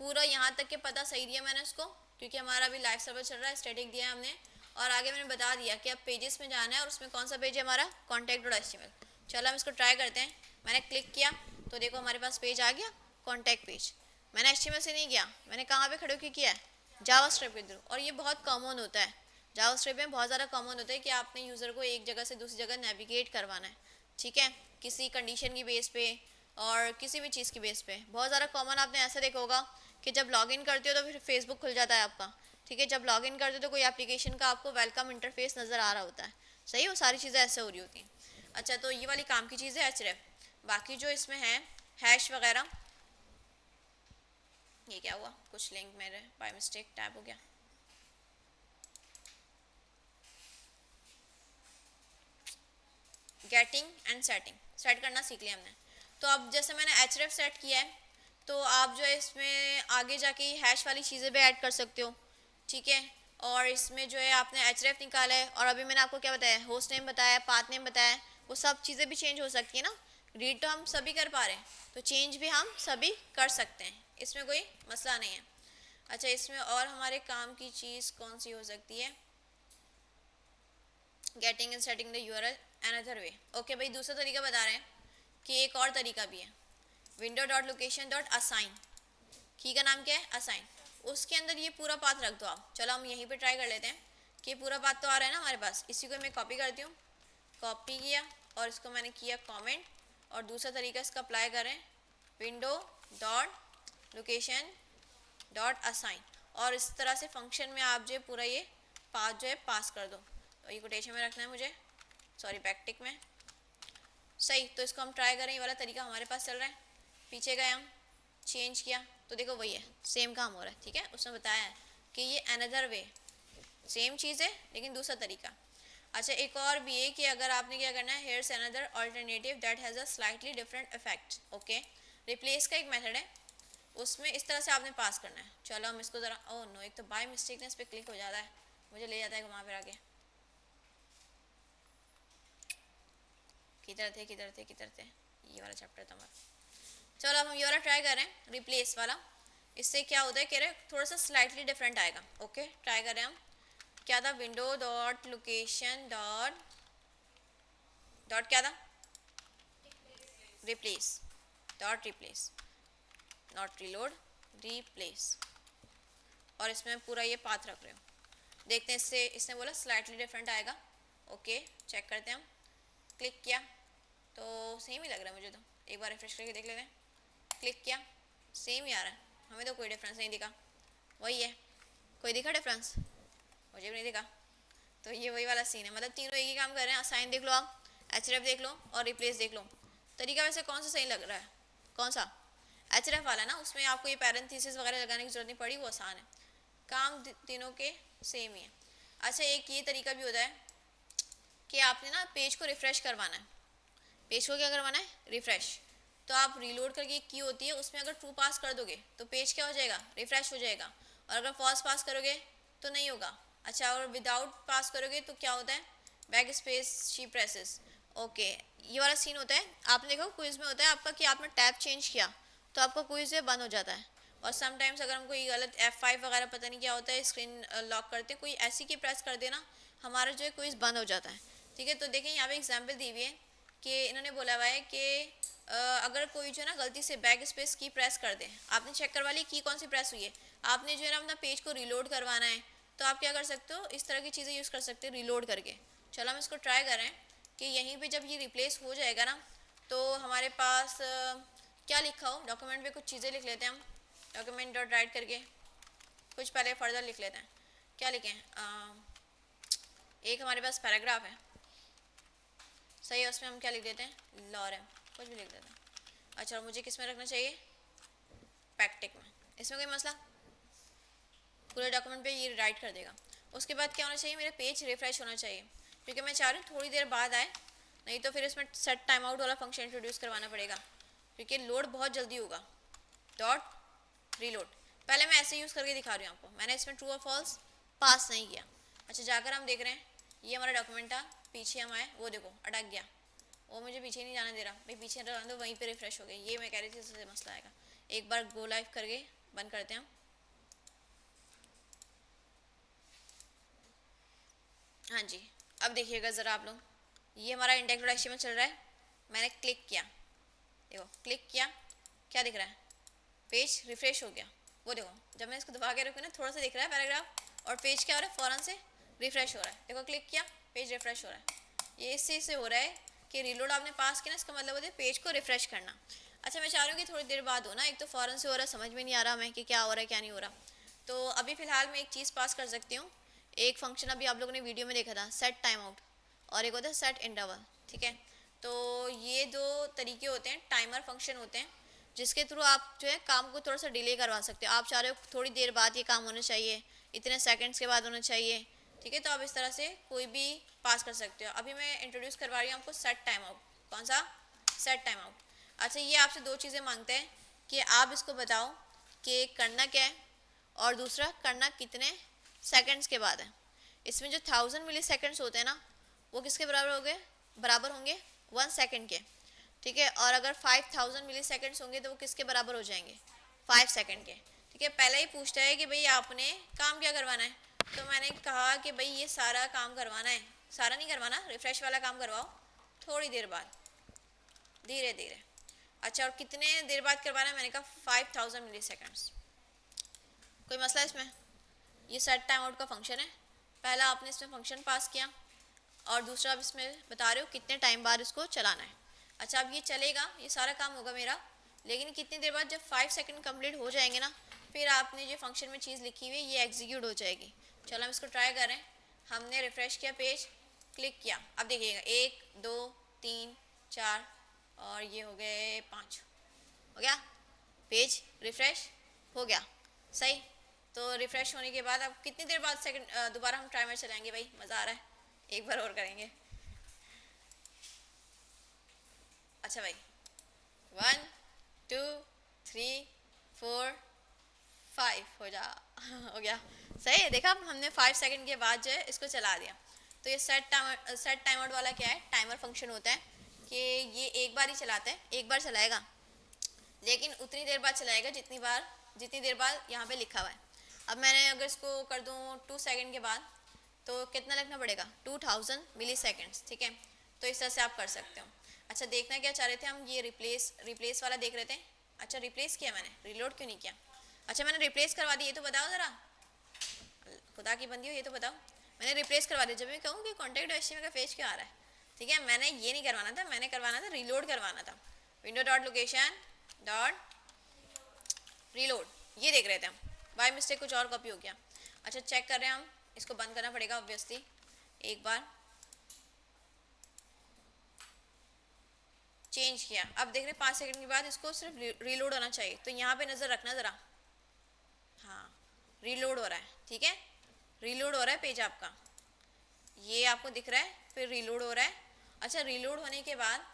पूरा, यहाँ तक के पता सही दिया मैंने उसको, क्योंकि हमारा अभी लाइव सर्वर चल रहा है, स्टैटिक दिया है हमने, और आगे मैंने बता दिया कि अब पेजेस में जाना है, और उसमें कौन सा पेज है हमारा, contact.html। चलो हम इसको ट्राई करते हैं। मैंने क्लिक किया तो देखो हमारे पास पेज आ गया, कॉन्टैक्ट पेज। मैंने HTML से नहीं किया, मैंने कहाँ पे खड़े होकर किया है, जावास्क्रिप्ट के थ्रू, और ये बहुत कॉमन होता है जावास्क्रिप्ट में, बहुत ज़्यादा कॉमन होता है कि आपने यूज़र को एक जगह से दूसरी जगह नेविगेट करवाना है, ठीक है, किसी कंडीशन की बेस पे और किसी भी चीज़ की बेस पे। बहुत ज़्यादा कॉमन आपने ऐसा देखा होगा कि जब लॉगिन करते हो तो फिर फेसबुक खुल जाता है आपका, ठीक है, जब लॉगिन करते हो तो कोई एप्लीकेशन का आपको वेलकम इंटरफेस नज़र आ रहा होता है, सही, वो सारी चीज़ें ऐसे हो रही होती हैं। अच्छा तो ये वाली काम की चीज़ है href। बाकी जो इसमें है हैश वगैरह, ये क्या हुआ, कुछ लिंक मेरे बाय मिस्टेक टैप हो गया, गेटिंग एंड सेटिंग, सेट करना सीख लिया हमने। तो अब जैसे मैंने href सेट किया है, तो आप जो है इसमें आगे जाके हैश वाली चीज़ें भी ऐड कर सकते हो, ठीक है। और इसमें जो है आपने href निकाला है, और अभी मैंने आपको क्या बताया, होस्ट नेम बताया, पाथ नेम बताया, वो सब चीज़ें भी चेंज हो सकती है ना। रीड तो हम सभी कर पा रहे हैं, तो चेंज भी हम सभी कर सकते हैं, इसमें कोई मसला नहीं है। अच्छा इसमें और हमारे काम की चीज़ कौन सी हो सकती है, getting and setting the URL another way. Okay भाई दूसरा तरीका बता रहे हैं कि एक और तरीका भी है, window dot location dot assign, की का नाम क्या है, असाइन, उसके अंदर ये पूरा पाथ रख दो आप। चलो हम यहीं पे ट्राई कर लेते हैं कि पूरा पाथ तो आ रहा है ना हमारे पास, इसी को मैं कॉपी करती हूँ, कॉपी किया और इसको मैंने किया कमेंट, और दूसरा तरीका इसका अप्लाई करें, window dot location dot assign, और इस तरह से फंक्शन में आप जो है पूरा ये पाथ जो है पास कर दो। तो ये कोटेशन में रखना है मुझे, सॉरी बैकटिक में, सही। तो इसको हम ट्राई करें, ये वाला तरीका हमारे पास चल रहा है, पीछे गए हम, चेंज किया तो देखो वही है, सेम काम हो रहा है, ठीक है। उसने बताया है कि ये अनदर वे, सेम चीज़ है लेकिन दूसरा तरीका। अच्छा एक और भी है कि अगर आपने क्या करना है, hairs another alternative that has a slightly different effect, okay, replace का एक मेथड है, उसमें इस तरह से आपने पास करना है। चलो हम इसको ज़रा, ओह नो, एक तो बाय मिस्टेक इस पर क्लिक हो जाता है, मुझे ले जाता है घुमा फिरा के, किधर थे, ये वाला चैप्टर था हमारा। चलो अब हम ये वाला ट्राई कर रहे हैं, रिप्लेस वाला, इससे क्या होता है, कह रहे थोड़ा सा स्लाइटली डिफरेंट आएगा, ओके ट्राई करें हम। क्या था, window dot location dot dot क्या था, replace dot replace, not reload, replace, और इसमें पूरा ये पाथ रख रहे हो, देखते हैं इससे, इसने बोला स्लाइटली डिफरेंट आएगा, ओके चेक करते हैं हम। क्लिक किया तो सेम ही लग रहा है मुझे, तो एक बार रिफ्रेश करके देख लेते हैं। क्लिक किया सेम ही आ रहा है, हमें तो कोई डिफरेंस नहीं दिखा, वही है, कोई दिखा डिफरेंस, मुझे भी नहीं दिखा। तो ये वही वाला सीन है, मतलब तीनों एक ही काम कर रहे हैं, असाइन देख लो आप, href देख लो और रिप्लेस देख लो। तरीका वैसे कौन सा सही लग रहा है, कौन सा, href वाला ना, उसमें आपको ये पैरेंथेसिस वगैरह लगाने की जरूरत नहीं पड़ी, वो आसान है, काम तीनों के सेम ही है। अच्छा एक ये तरीका भी होता है कि आपने ना पेज को रिफ़्रेश करवाना है, पेज को क्या करवाना है, रिफ़्रेश, तो आप रीलोड करके एक की होती है, उसमें अगर ट्रू पास कर दोगे तो पेज क्या हो जाएगा, रिफ़्रेश हो जाएगा, और अगर फॉल्स पास करोगे तो नहीं होगा। अच्छा और विदाउट पास करोगे तो क्या होता है, back space she presses, okay ये वाला सीन होता है। आपने देखो क्विज में होता है आपका कि आपने टैब चेंज किया तो आपका क्विज बंद हो जाता है, और समटाइम्स अगर हमको ये गलत F5 वगैरह पता नहीं क्या होता है, स्क्रीन लॉक करते कोई ऐसी की प्रेस कर देना, हमारा जो है क्विज बंद हो जाता है, ठीक है। तो देखें यहाँ पे एग्जाम्पल दी हुई है कि इन्होंने बोला हुआ है कि अगर कोई जो है ना गलती से बैक स्पेस की प्रेस कर दे, आपने चेक करवा ली की कौन सी प्रेस हुई है, आपने जो है ना अपना पेज को रीलोड करवाना है, तो आप क्या कर सकते हो, इस तरह की चीज़ें यूज़ कर सकते हो रीलोड करके। चलो हम इसको ट्राई करें कि यहीं पे जब ये रिप्लेस हो जाएगा ना, तो हमारे पास क्या लिखा हो डॉक्यूमेंट पे कुछ चीज़ें लिख लेते हैं हम, डॉक्यूमेंट डॉट राइट करके कुछ पहले फर्दर लिख लेते हैं। क्या लिखें? एक हमारे पास पैराग्राफ है, सही है, उसमें हम क्या लिख देते हैं? लॉरेम, कुछ भी लिख देते हैं। अच्छा, मुझे किस में रखना चाहिए? पैक्टिक में। इसमें कोई मसला? पूरे डॉक्यूमेंट पे ये राइट कर देगा। उसके बाद क्या होना चाहिए? मेरा पेज रिफ्रेश होना चाहिए, क्योंकि मैं चाह रही हूँ थोड़ी देर बाद आए, नहीं तो फिर इसमें सेट टाइम आउट वाला फंक्शन इंट्रोड्यूस करवाना पड़ेगा, क्योंकि लोड बहुत जल्दी होगा। डॉट रीलोड, पहले मैं ऐसे यूज़ करके दिखा रही हूँ आपको, मैंने इसमें ट्रू और फॉल्स पास नहीं किया। अच्छा, जाकर हम देख रहे हैं ये हमारा डॉक्यूमेंट था, पीछे हम आए, वो देखो अटक गया, वो मुझे पीछे नहीं जाने दे रहा भाई, पीछे रहने दो, वहीं पे रिफ्रेश हो गया। ये मैं कह रही थी इससे मसला आएगा। एक बार गो लाइव करके बंद करते हैं हम। हाँ जी, अब देखिएगा ज़रा आप लोग, ये हमारा इंडेक्स डॉट एचटीएमएल चल रहा है, मैंने क्लिक किया, देखो क्लिक किया, क्या दिख रहा है? पेज रिफ्रेश हो गया। वो देखो जब मैं इसको दबा के रखूँ ना, थोड़ा सा दिख रहा है पैराग्राफ, और पेज क्या हो रहा है? फ़ौरन से रिफ्रेश हो रहा है। देखो क्लिक किया, पेज रिफ्रेश हो रहा है। ये इससे इससे हो रहा है कि रीलोड आपने पास किया ना, इसका मतलब होता है पेज को रिफ्रेश करना। अच्छा, मैं चाह रही हूँ कि थोड़ी देर बाद हो ना, एक तो फ़ौरन से हो रहा है, समझ में नहीं आ रहा हमें कि क्या हो रहा है क्या नहीं हो रहा। तो अभी फ़िलहाल मैं एक चीज़ पास कर सकती हूँ, एक फंक्शन अभी आप लोगों ने वीडियो में देखा था, सेट टाइम आउट, और एक होता है सेट इंटरवल, ठीक है। तो ये दो तरीके होते हैं, टाइमर फंक्शन होते हैं, जिसके थ्रू आप जो है काम को थोड़ा सा डिले करवा सकते हो। आप चाह रहे हो थोड़ी देर बाद ये काम होना चाहिए, इतने सेकंड्स के बाद होना चाहिए, ठीक है, तो आप इस तरह से कोई भी पास कर सकते हो। अभी मैं इंट्रोड्यूस करवा रही हूँ आपको सेट टाइम आउट। कौन सा? Set time out. अच्छा, ये आपसे दो चीज़ें मांगते हैं कि आप इसको बताओ कि करना क्या है, और दूसरा करना कितने सेकंड्स के बाद है। इसमें जो 1000 मिली सेकेंड्स होते हैं ना, वो किसके बराबर हो गए? बराबर होंगे 1 सेकंड के, ठीक है। और अगर 5000 मिली सेकेंड्स होंगे तो वो किसके बराबर हो जाएंगे? 5 सेकंड के, ठीक है। पहले ही पूछता है कि भाई आपने काम क्या करवाना है, तो मैंने कहा कि भाई ये सारा काम करवाना है, सारा नहीं करवाना, रिफ्रेश वाला काम करवाओ थोड़ी देर बाद, धीरे धीरे। अच्छा, और कितने देर बाद करवाना है? मैंने कहा 5000 मिली सेकेंड्स। कोई मसला इसमें? ये सेट टाइम आउट का फंक्शन है, पहला आपने इसमें फंक्शन पास किया, और दूसरा अब इसमें बता रहे हो कितने टाइम बाद इसको चलाना है। अच्छा, अब ये चलेगा, ये सारा काम होगा मेरा, लेकिन कितनी देर बाद? जब 5 सेकंड कंप्लीट हो जाएंगे ना, फिर आपने जो फंक्शन में चीज़ लिखी हुई है ये एग्जीक्यूट हो जाएगी। चलो हम इसको ट्राई करें। हमने रिफ़्रेश किया पेज, क्लिक किया, अब देखिएगा 1 2 3 4 और ये हो गए 5, हो गया, पेज रिफ़्रेश हो गया, सही। तो रिफ़्रेश होने के बाद अब कितनी देर बाद सेकंड दोबारा हम टाइमर चलाएंगे? भाई मज़ा आ रहा है, एक बार और करेंगे। अच्छा भाई, 1 2 3 4 5 हो जा हो गया, सही है। देखा, हमने 5 सेकंड के बाद जो है इसको चला दिया। तो ये सेट टाइम आउट वाला क्या है? टाइमर फंक्शन होता है कि ये एक बार ही चलाता है, एक बार चलाएगा, लेकिन उतनी देर बाद चलाएगा जितनी देर बाद यहाँ पे लिखा हुआ है। अब मैंने अगर इसको कर दूँ 2 सेकंड के बाद, तो कितना लिखना पड़ेगा? 2000 मिली सेकेंड्स, ठीक है। तो इस तरह से आप कर सकते हो। अच्छा, देखना क्या चाह रहे थे हम? ये रिप्लेस वाला देख रहे थे। अच्छा, रिप्लेस किया मैंने, रिलोड क्यों नहीं किया? अच्छा, मैंने रिप्लेस करवा दी, ये तो बताओ ज़रा, खुदा की बंदी हो, ये तो बताओ। मैंने रिप्लेस करवा दिया। जब मैं कहूँ कि कॉन्टैक्ट एचटीएमएल का पेज क्यों आ रहा है, ठीक है, मैंने ये नहीं करवाना था, मैंने करवाना था रिलोड करवाना था। Window dot location dot reload, ये देख रहे थे हम, बाय मिस्टेक कुछ और कॉपी हो गया। अच्छा, चेक कर रहे हैं हम, इसको बंद करना पड़ेगा ऑब्वियसली। एक बार चेंज किया, अब देख रहे हैं 5 सेकंड के बाद इसको सिर्फ रीलोड होना चाहिए, तो यहाँ पे नज़र रखना ज़रा। हाँ, रीलोड हो रहा है, ठीक है, रीलोड हो रहा है पेज आपका, ये आपको दिख रहा है, फिर रीलोड हो रहा है। अच्छा, रीलोड होने के बाद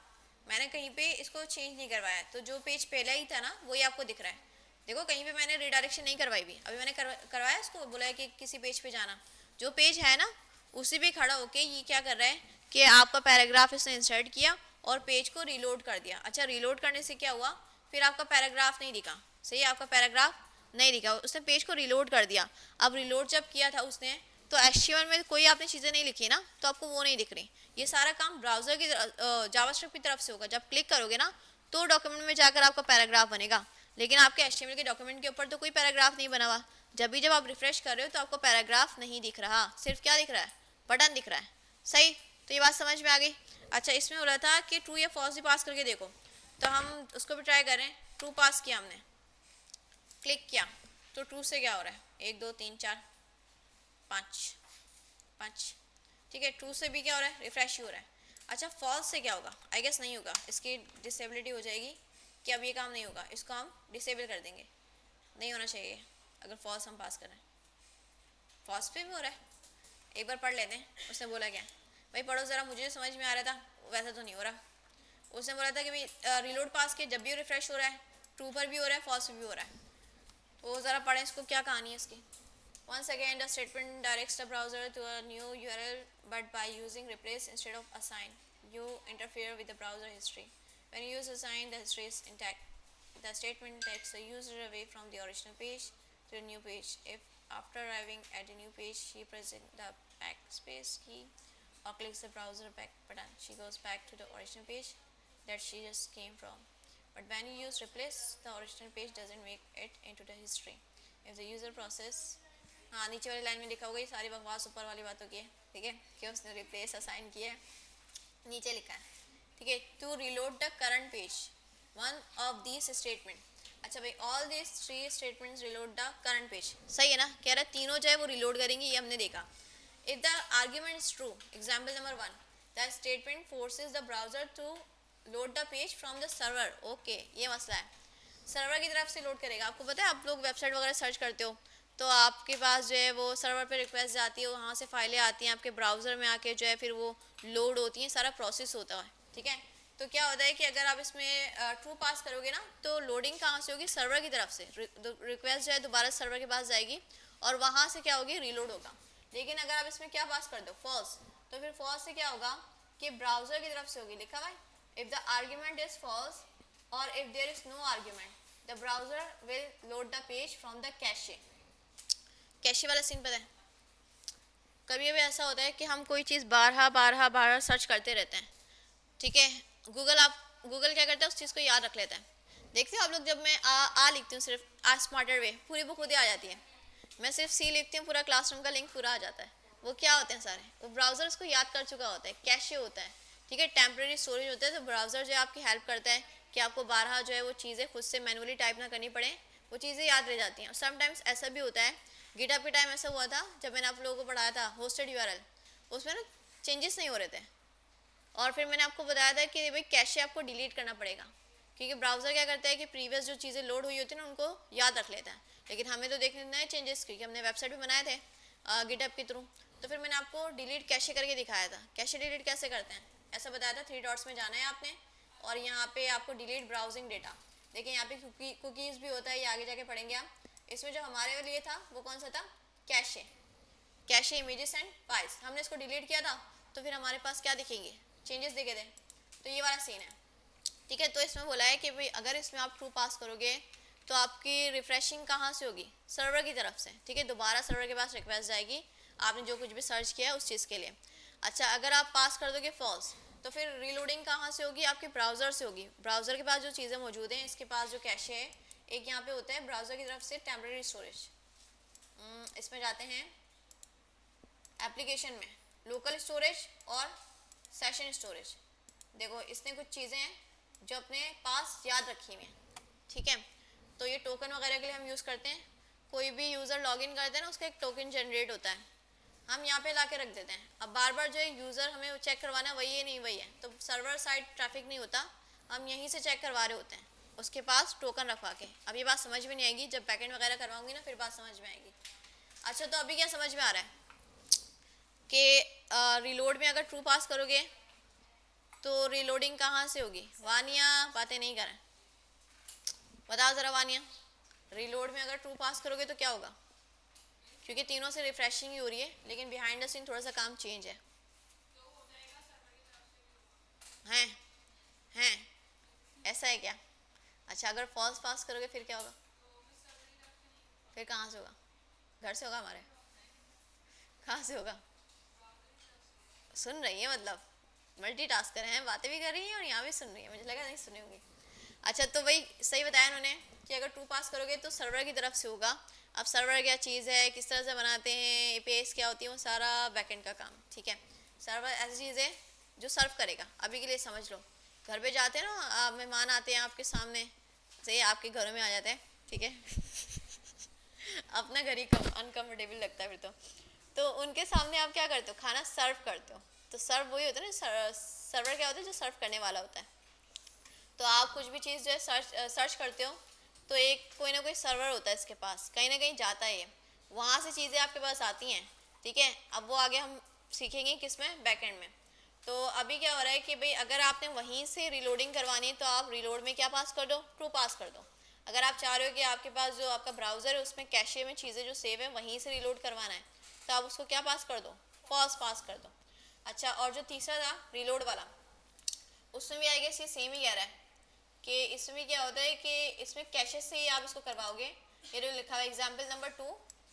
मैंने कहीं पे इसको चेंज नहीं करवाया, तो जो पेज पहले ही था ना वही आपको दिख रहा है। देखो, कहीं पे मैंने रिडायरेक्शन नहीं करवाई भी, अभी मैंने करवाया, इसको बोला है कि किसी पेज पे जाना, जो पेज है ना उसी पे खड़ा होके ये क्या कर रहा है कि आपका पैराग्राफ इसने इंसर्ट किया और पेज को रीलोड कर दिया। अच्छा, रीलोड करने से क्या हुआ? फिर आपका पैराग्राफ नहीं दिखा, सही, आपका पैराग्राफ नहीं दिखा, उसने पेज को रीलोड कर दिया। अब रीलोड जब किया था उसने, तो एचटीएमएल में कोई आपने चीज़ें नहीं लिखी ना, तो आपको वो नहीं दिख रही। ये सारा काम ब्राउज़र की जावास्क्रिप्ट की तरफ से होगा। जब क्लिक करोगे ना तो डॉक्यूमेंट में जाकर आपका पैराग्राफ बनेगा, लेकिन आपके एचटीएमएल के डॉक्यूमेंट के ऊपर तो कोई पैराग्राफ नहीं बना हुआ। जब आप रिफ्रेश कर रहे हो तो आपको पैराग्राफ नहीं दिख रहा, सिर्फ क्या दिख रहा है? बटन दिख रहा है, सही। तो ये बात समझ में आ गई। अच्छा, इसमें हो रहा था कि ट्रू या फॉल्स भी पास करके देखो, तो हम उसको भी ट्राई करें। ट्रू पास किया हमने, क्लिक किया, तो ट्रू से क्या हो रहा है, 1 2 3 4 5 5, ठीक है। ट्रू से भी क्या हो रहा है, रिफ्रेश ही हो रहा है। अच्छा फॉल्स से क्या होगा, आई गेस नहीं होगा, इसकी डिसेबिलिटी हो जाएगी कि अब ये काम नहीं होगा, इसको हम डिसेबल कर देंगे, नहीं होना चाहिए अगर फॉल्स हम पास करें। फॉल्स पे भी हो रहा है, एक बार पढ़ लेते हैं उसने बोला क्या। भाई पढ़ो ज़रा, मुझे समझ में आ रहा था, वैसा तो नहीं हो रहा। उसने बोला था कि भाई रिलोड पास के जब भी रिफ्रेश हो रहा है, ट्रू पर भी हो रहा है, फॉल्स पे भी हो रहा है। तो ज़रा पढ़ें इसको, क्या कहानी है इसकी। Once again, the statement directs the browser to a new URL, but by using replace instead of assign, you interfere with the browser history. When you use assign, the history is intact. The statement takes the user away from the original page to a new page. If after arriving at a new page, she presses the backspace key or clicks the browser back button, she goes back to the original page that she just came from. But when you use replace, the original page doesn't make it into the history. If the user process, हाँ नीचे वाली लाइन में लिखा होगा, ये सारी बकवास ऊपर वाली बातों की है, ठीक है, कि उसने रिप्लेस असाइन किया है, नीचे लिखा है, ठीक है, to reload the current page one of this statement. अच्छा भाई all this 3 statements reload the current page, सही है ना, कह रहा है तीनों जो है वो रिलोड करेंगे, ये हमने देखा। If the argument is true, example number 1, the statement forces the browser to load the page from the server. Okay, ये मसला है, सर्वर की तरफ से लोड करेगा। आपको पता है, आप लोग वेबसाइट वगैरह सर्च करते हो तो आपके पास जो है वो सर्वर पे रिक्वेस्ट जाती है, वहाँ से फाइलें आती हैं आपके ब्राउज़र में आके जो है फिर वो लोड होती हैं, सारा प्रोसेस होता है, ठीक है। तो क्या होता है कि अगर आप इसमें ट्रू पास करोगे ना, तो लोडिंग कहाँ से होगी, सर्वर की तरफ से, रिक्वेस्ट जो है दोबारा सर्वर के पास जाएगी और वहाँ से क्या होगी, रीलोड होगा। लेकिन अगर आप इसमें क्या पास कर दो, फॉल्स, तो फिर फॉल्स से क्या होगा कि ब्राउज़र की तरफ से होगी, लिखा हुआ है if the argument is false और if there is no argument the browser will load the page from the cache. Cache वाला सीन पता है, कभी कभी ऐसा होता है कि हम कोई चीज़ बारहा सर्च करते रहते हैं, ठीक है। गूगल क्या करता है, उस चीज़ को याद रख लेता है। देखते हो आप लोग, जब मैं आ लिखती हूँ सिर्फ आ स्मार्टर वे, पूरी बुक खुद ही आ जाती है। मैं सिर्फ सी लिखती हूँ, पूरा क्लासरूम का लिंक पूरा आ जाता है। वो क्या होते हैं सारे, वो ब्राउज़र उसको याद कर चुका होता है, कैशे होता है, ठीक है, टेम्प्रेरी स्टोरेज होता है। तो ब्राउज़र जो है आपकी हेल्प करता है कि आपको बारहा जो है वो चीज़ें खुद से मैनुअली टाइप ना करनी पड़े, वो चीज़ें याद रह जाती हैं। और समटाइम्स ऐसा भी होता है, गिटहब के टाइम ऐसा हुआ था जब मैंने आप लोगों को पढ़ाया था होस्टेड यूआरएल, उसमें ना चेंजेस नहीं हो रहे थे, और फिर मैंने आपको बताया था कि भाई कैशे आपको डिलीट करना पड़ेगा, क्योंकि ब्राउज़र क्या करता है कि प्रीवियस जो चीज़ें लोड हुई होती है ना उनको याद रख लेता है। लेकिन हमें तो देखने नए चेंजेस, क्योंकि हमने वेबसाइट भी बनाए थे गिटहब के थ्रू, तो फिर मैंने आपको डिलीट कैशे करके दिखाया था। कैशे डिलीट कैसे करते हैं ऐसा बताया था, 3 डॉट्स में जाना है आपने और यहाँ पे आपको डिलीट ब्राउजिंग डेटा, देखिए यहाँ पे कुकीज़ भी होता है, ये आगे जाके पढ़ेंगे आप। इसमें जो हमारे लिए था वो कौन सा था, cache, cache images and files. हमने इसको डिलीट किया था तो फिर हमारे पास क्या दिखेंगे, चेंजेस दिखे थे। तो ये वाला सीन है, ठीक है। तो इसमें बोला है कि भाई अगर इसमें आप ट्रू पास करोगे तो आपकी रिफ्रेशिंग कहाँ से होगी, सर्वर की तरफ से, ठीक है, दोबारा सर्वर के पास रिक्वेस्ट जाएगी आपने जो कुछ भी सर्च किया है उस चीज़ के लिए। अच्छा अगर आप पास कर दोगे फॉल्स, तो फिर रीलोडिंग कहाँ से होगी, आपके ब्राउज़र से होगी। ब्राउज़र के पास जो चीज़ें मौजूद हैं, इसके पास जो कैशे है, एक यहाँ पे होता है ब्राउज़र की तरफ से टेम्परेरी स्टोरेज, इसमें जाते हैं एप्लीकेशन में लोकल स्टोरेज और सेशन स्टोरेज। देखो इसने कुछ चीज़ें हैं जो अपने पास याद रखी हुई हैं, ठीक है। तो ये टोकन वगैरह के लिए हम यूज़ करते हैं, कोई भी यूज़र लॉगिन करते हैं ना उसका एक टोकन जनरेट होता है, हम यहाँ पे ला के रख देते हैं। अब बार बार जो है यूज़र हमें चेक करवाना वही है नहीं वही है, तो सर्वर साइड ट्रैफिक नहीं होता, हम यहीं से चेक करवा रहे होते हैं उसके पास टोकन रखवा के। अब ये बात समझ में नहीं आएगी, जब बैकेंड वगैरह करवाऊंगी ना फिर बात समझ में आएगी। अच्छा तो अभी क्या समझ में आ रहा है कि रिलोड में अगर ट्रू पास करोगे तो रिलोडिंग कहाँ से होगी। वानिया बातें नहीं करें, बताओ ज़रा वानिया, रिलोड में अगर ट्रू पास करोगे तो क्या होगा, क्योंकि तीनों से रिफ्रेशिंग ही हो रही है लेकिन बिहाइंड द सीन थोड़ा सा काम चेंज है। हैं ऐसा है क्या। अच्छा अगर फॉल्स पास करोगे फिर क्या होगा, फिर कहाँ से होगा, घर से होगा, हमारे कहाँ से होगा। सुन रही है मतलब मल्टीटास्कर हैं, बातें भी कर रही हैं और यहाँ भी सुन रही है, मुझे लगा नहीं सुनी होंगी। अच्छा तो वही सही बताया उन्होंने कि अगर ट्रू पास करोगे तो सर्वर की तरफ से होगा। अब सर्वर क्या चीज़ है, किस तरह से बनाते हैं, एपीआईज़ क्या होती है, वो सारा बैकएंड का काम, ठीक है। सर्वर ऐसी चीज़ है जो सर्व करेगा, अभी के लिए समझ लो घर पे जाते हैं ना, मेहमान आते हैं आपके सामने, सही आपके घरों में आ जाते हैं, ठीक है अपना घर ही अनकम्फर्टेबल लगता है फिर तो उनके सामने आप क्या करते हो, खाना सर्व करते हो। तो सर्व वही होता है ना, सर्वर क्या होता है, जो सर्व करने वाला होता है। तो आप कुछ भी चीज़ जो है सर्च करते हो, तो एक कोई ना कोई सर्वर होता है इसके पास, कहीं ना कहीं जाता है ये, वहाँ से चीज़ें आपके पास आती हैं, ठीक है। अब वो आगे हम सीखेंगे किस में, बैकएंड में। तो अभी क्या हो रहा है कि भाई अगर आपने वहीं से रिलोडिंग करवानी है तो आप रिलोड में क्या पास कर दो, ट्रू पास कर दो। अगर आप चाह रहे हो कि आपके पास जो आपका ब्राउज़र है उसमें कैशे में चीज़ें जो सेव है वहीं से रिलोड करवाना है, तो आप उसको क्या पास कर दो, फॉल्स पास कर दो। अच्छा, और जो तीसरा था रिलोड वाला, उसमें भी आई गेस ये सेम ही कह रहा है कि इसमें क्या होता है कि इसमें कैशे से ही आप इसको करवाओगे। ये जो लिखा हुआ है एग्जाम्पल नंबर 2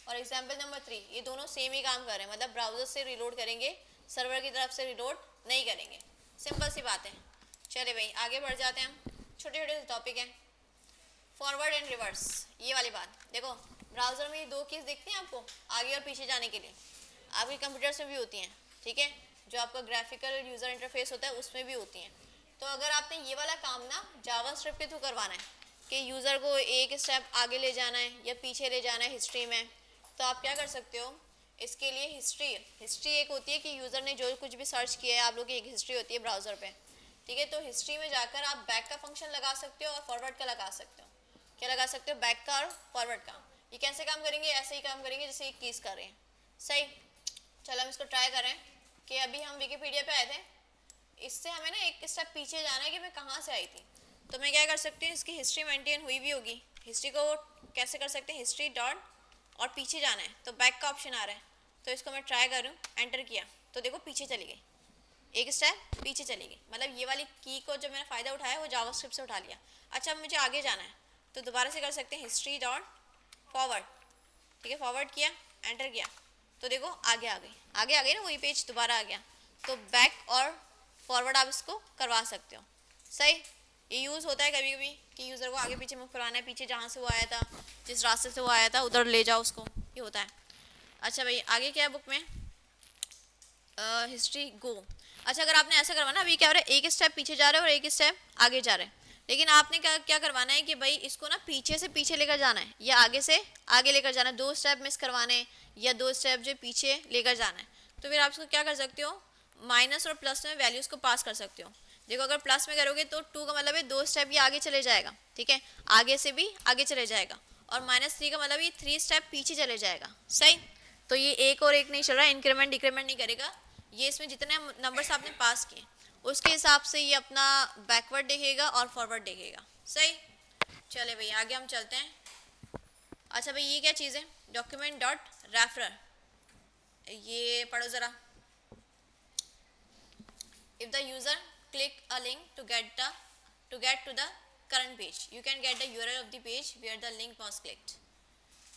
और एग्जाम्पल नंबर 3, ये दोनों सेम ही काम कर रहे हैं, मतलब ब्राउज़र से रिलोड करेंगे, सर्वर की तरफ से रिलोड नहीं करेंगे। सिंपल सी बात है। चले भाई आगे बढ़ जाते हैं हम, छोटे छोटे टॉपिक हैं। फॉरवर्ड एंड रिवर्स, ये वाली बात देखो, ब्राउज़र में ये दो कीज़ दिखती हैं आपको आगे और पीछे जाने के लिए, आपके कंप्यूटर्स में भी होती हैं, ठीक है। जो आपका ग्राफिकल यूज़र इंटरफेस होता है उसमें भी होती हैं। तो अगर आपने ये वाला काम ना जावास्क्रिप्ट के थ्रू करवाना है कि यूज़र को एक स्टेप आगे ले जाना है या पीछे ले जाना है हिस्ट्री में, तो आप क्या कर सकते हो, इसके लिए हिस्ट्री एक होती है कि यूज़र ने जो कुछ भी सर्च किया है, आप लोग की एक हिस्ट्री होती है ब्राउज़र पे, ठीक है। तो हिस्ट्री में जाकर आप बैक का फंक्शन लगा सकते हो और फॉरवर्ड का लगा सकते हो। क्या लगा सकते हो, बैक का और फॉरवर्ड का। ये कैसे काम करेंगे, ऐसे ही काम करेंगे जैसे एक कीज़ कर रहे हैं, सही। चलो हम इसको ट्राई करें कि अभी हम विकीपीडिया पे आए थे, इससे हमें ना एक स्टेप पीछे जाना है कि मैं कहाँ से आई थी। तो मैं क्या कर सकती हूँ, इसकी हिस्ट्री मेंटेन हुई भी होगी, हिस्ट्री को कैसे कर सकते हैं, हिस्ट्री डॉट और पीछे जाना है तो बैक का ऑप्शन आ रहा है। तो इसको मैं ट्राई करूँ, एंटर किया तो देखो पीछे चली गई, एक स्टेप पीछे चली गई, मतलब ये वाली की को जो मैंने फ़ायदा उठाया वो जावास्क्रिप्ट से उठा लिया। अच्छा, अब मुझे आगे जाना है तो दोबारा से कर सकते हैं, हिस्ट्री डॉट फॉरवर्ड, ठीक है। फॉरवर्ड किया, एंटर किया तो देखो आगे आ गई, आगे आ गई ना, वही पेज दोबारा आ गया। तो बैक और फॉरवर्ड आप इसको करवा सकते हो, सही। ये यूज़ होता है कभी कभी कि यूज़र को आगे पीछे मूव करवाना है, पीछे जहाँ से वो आया था, जिस रास्ते से वो आया था उधर ले जाओ उसको, ये होता है। अच्छा भाई आगे क्या है बुक में, हिस्ट्री गो। अच्छा, अगर आपने ऐसा करवाना, अभी क्या हो रहा है, एक स्टेप पीछे जा रहे हैं और एक स्टेप आगे जा रहे हैं, लेकिन आपने क्या क्या करवाना है कि भाई इसको ना पीछे से पीछे लेकर जाना है या आगे से आगे लेकर जाना है, दो स्टेप मिस करवाने हैं या दो स्टेप जो पीछे लेकर जाना है। तो फिर आप इसको क्या कर सकते हो, माइनस और प्लस में वैल्यूज़ को पास कर सकते हो। देखो अगर प्लस में करोगे तो 2 का मतलब है 2 स्टेप ये आगे चले जाएगा, ठीक है, आगे से भी आगे चले जाएगा। और -3 का मतलब ये 3 स्टेप पीछे चले जाएगा, सही। तो ये एक और एक नहीं चल रहा है, इंक्रीमेंट डिक्रीमेंट नहीं करेगा, ये इसमें जितने नंबर्स आपने पास किए उसके हिसाब से ये अपना बैकवर्ड देखेगा और फॉरवर्ड देखेगा, सही। चले भाई आगे हम चलते हैं। अच्छा भाई ये क्या चीज़ है, डॉक्यूमेंट डॉट रेफरर, ये पढ़ो ज़रा। If the user click a link to get to the current page, you can get the URL of the page where the link was clicked.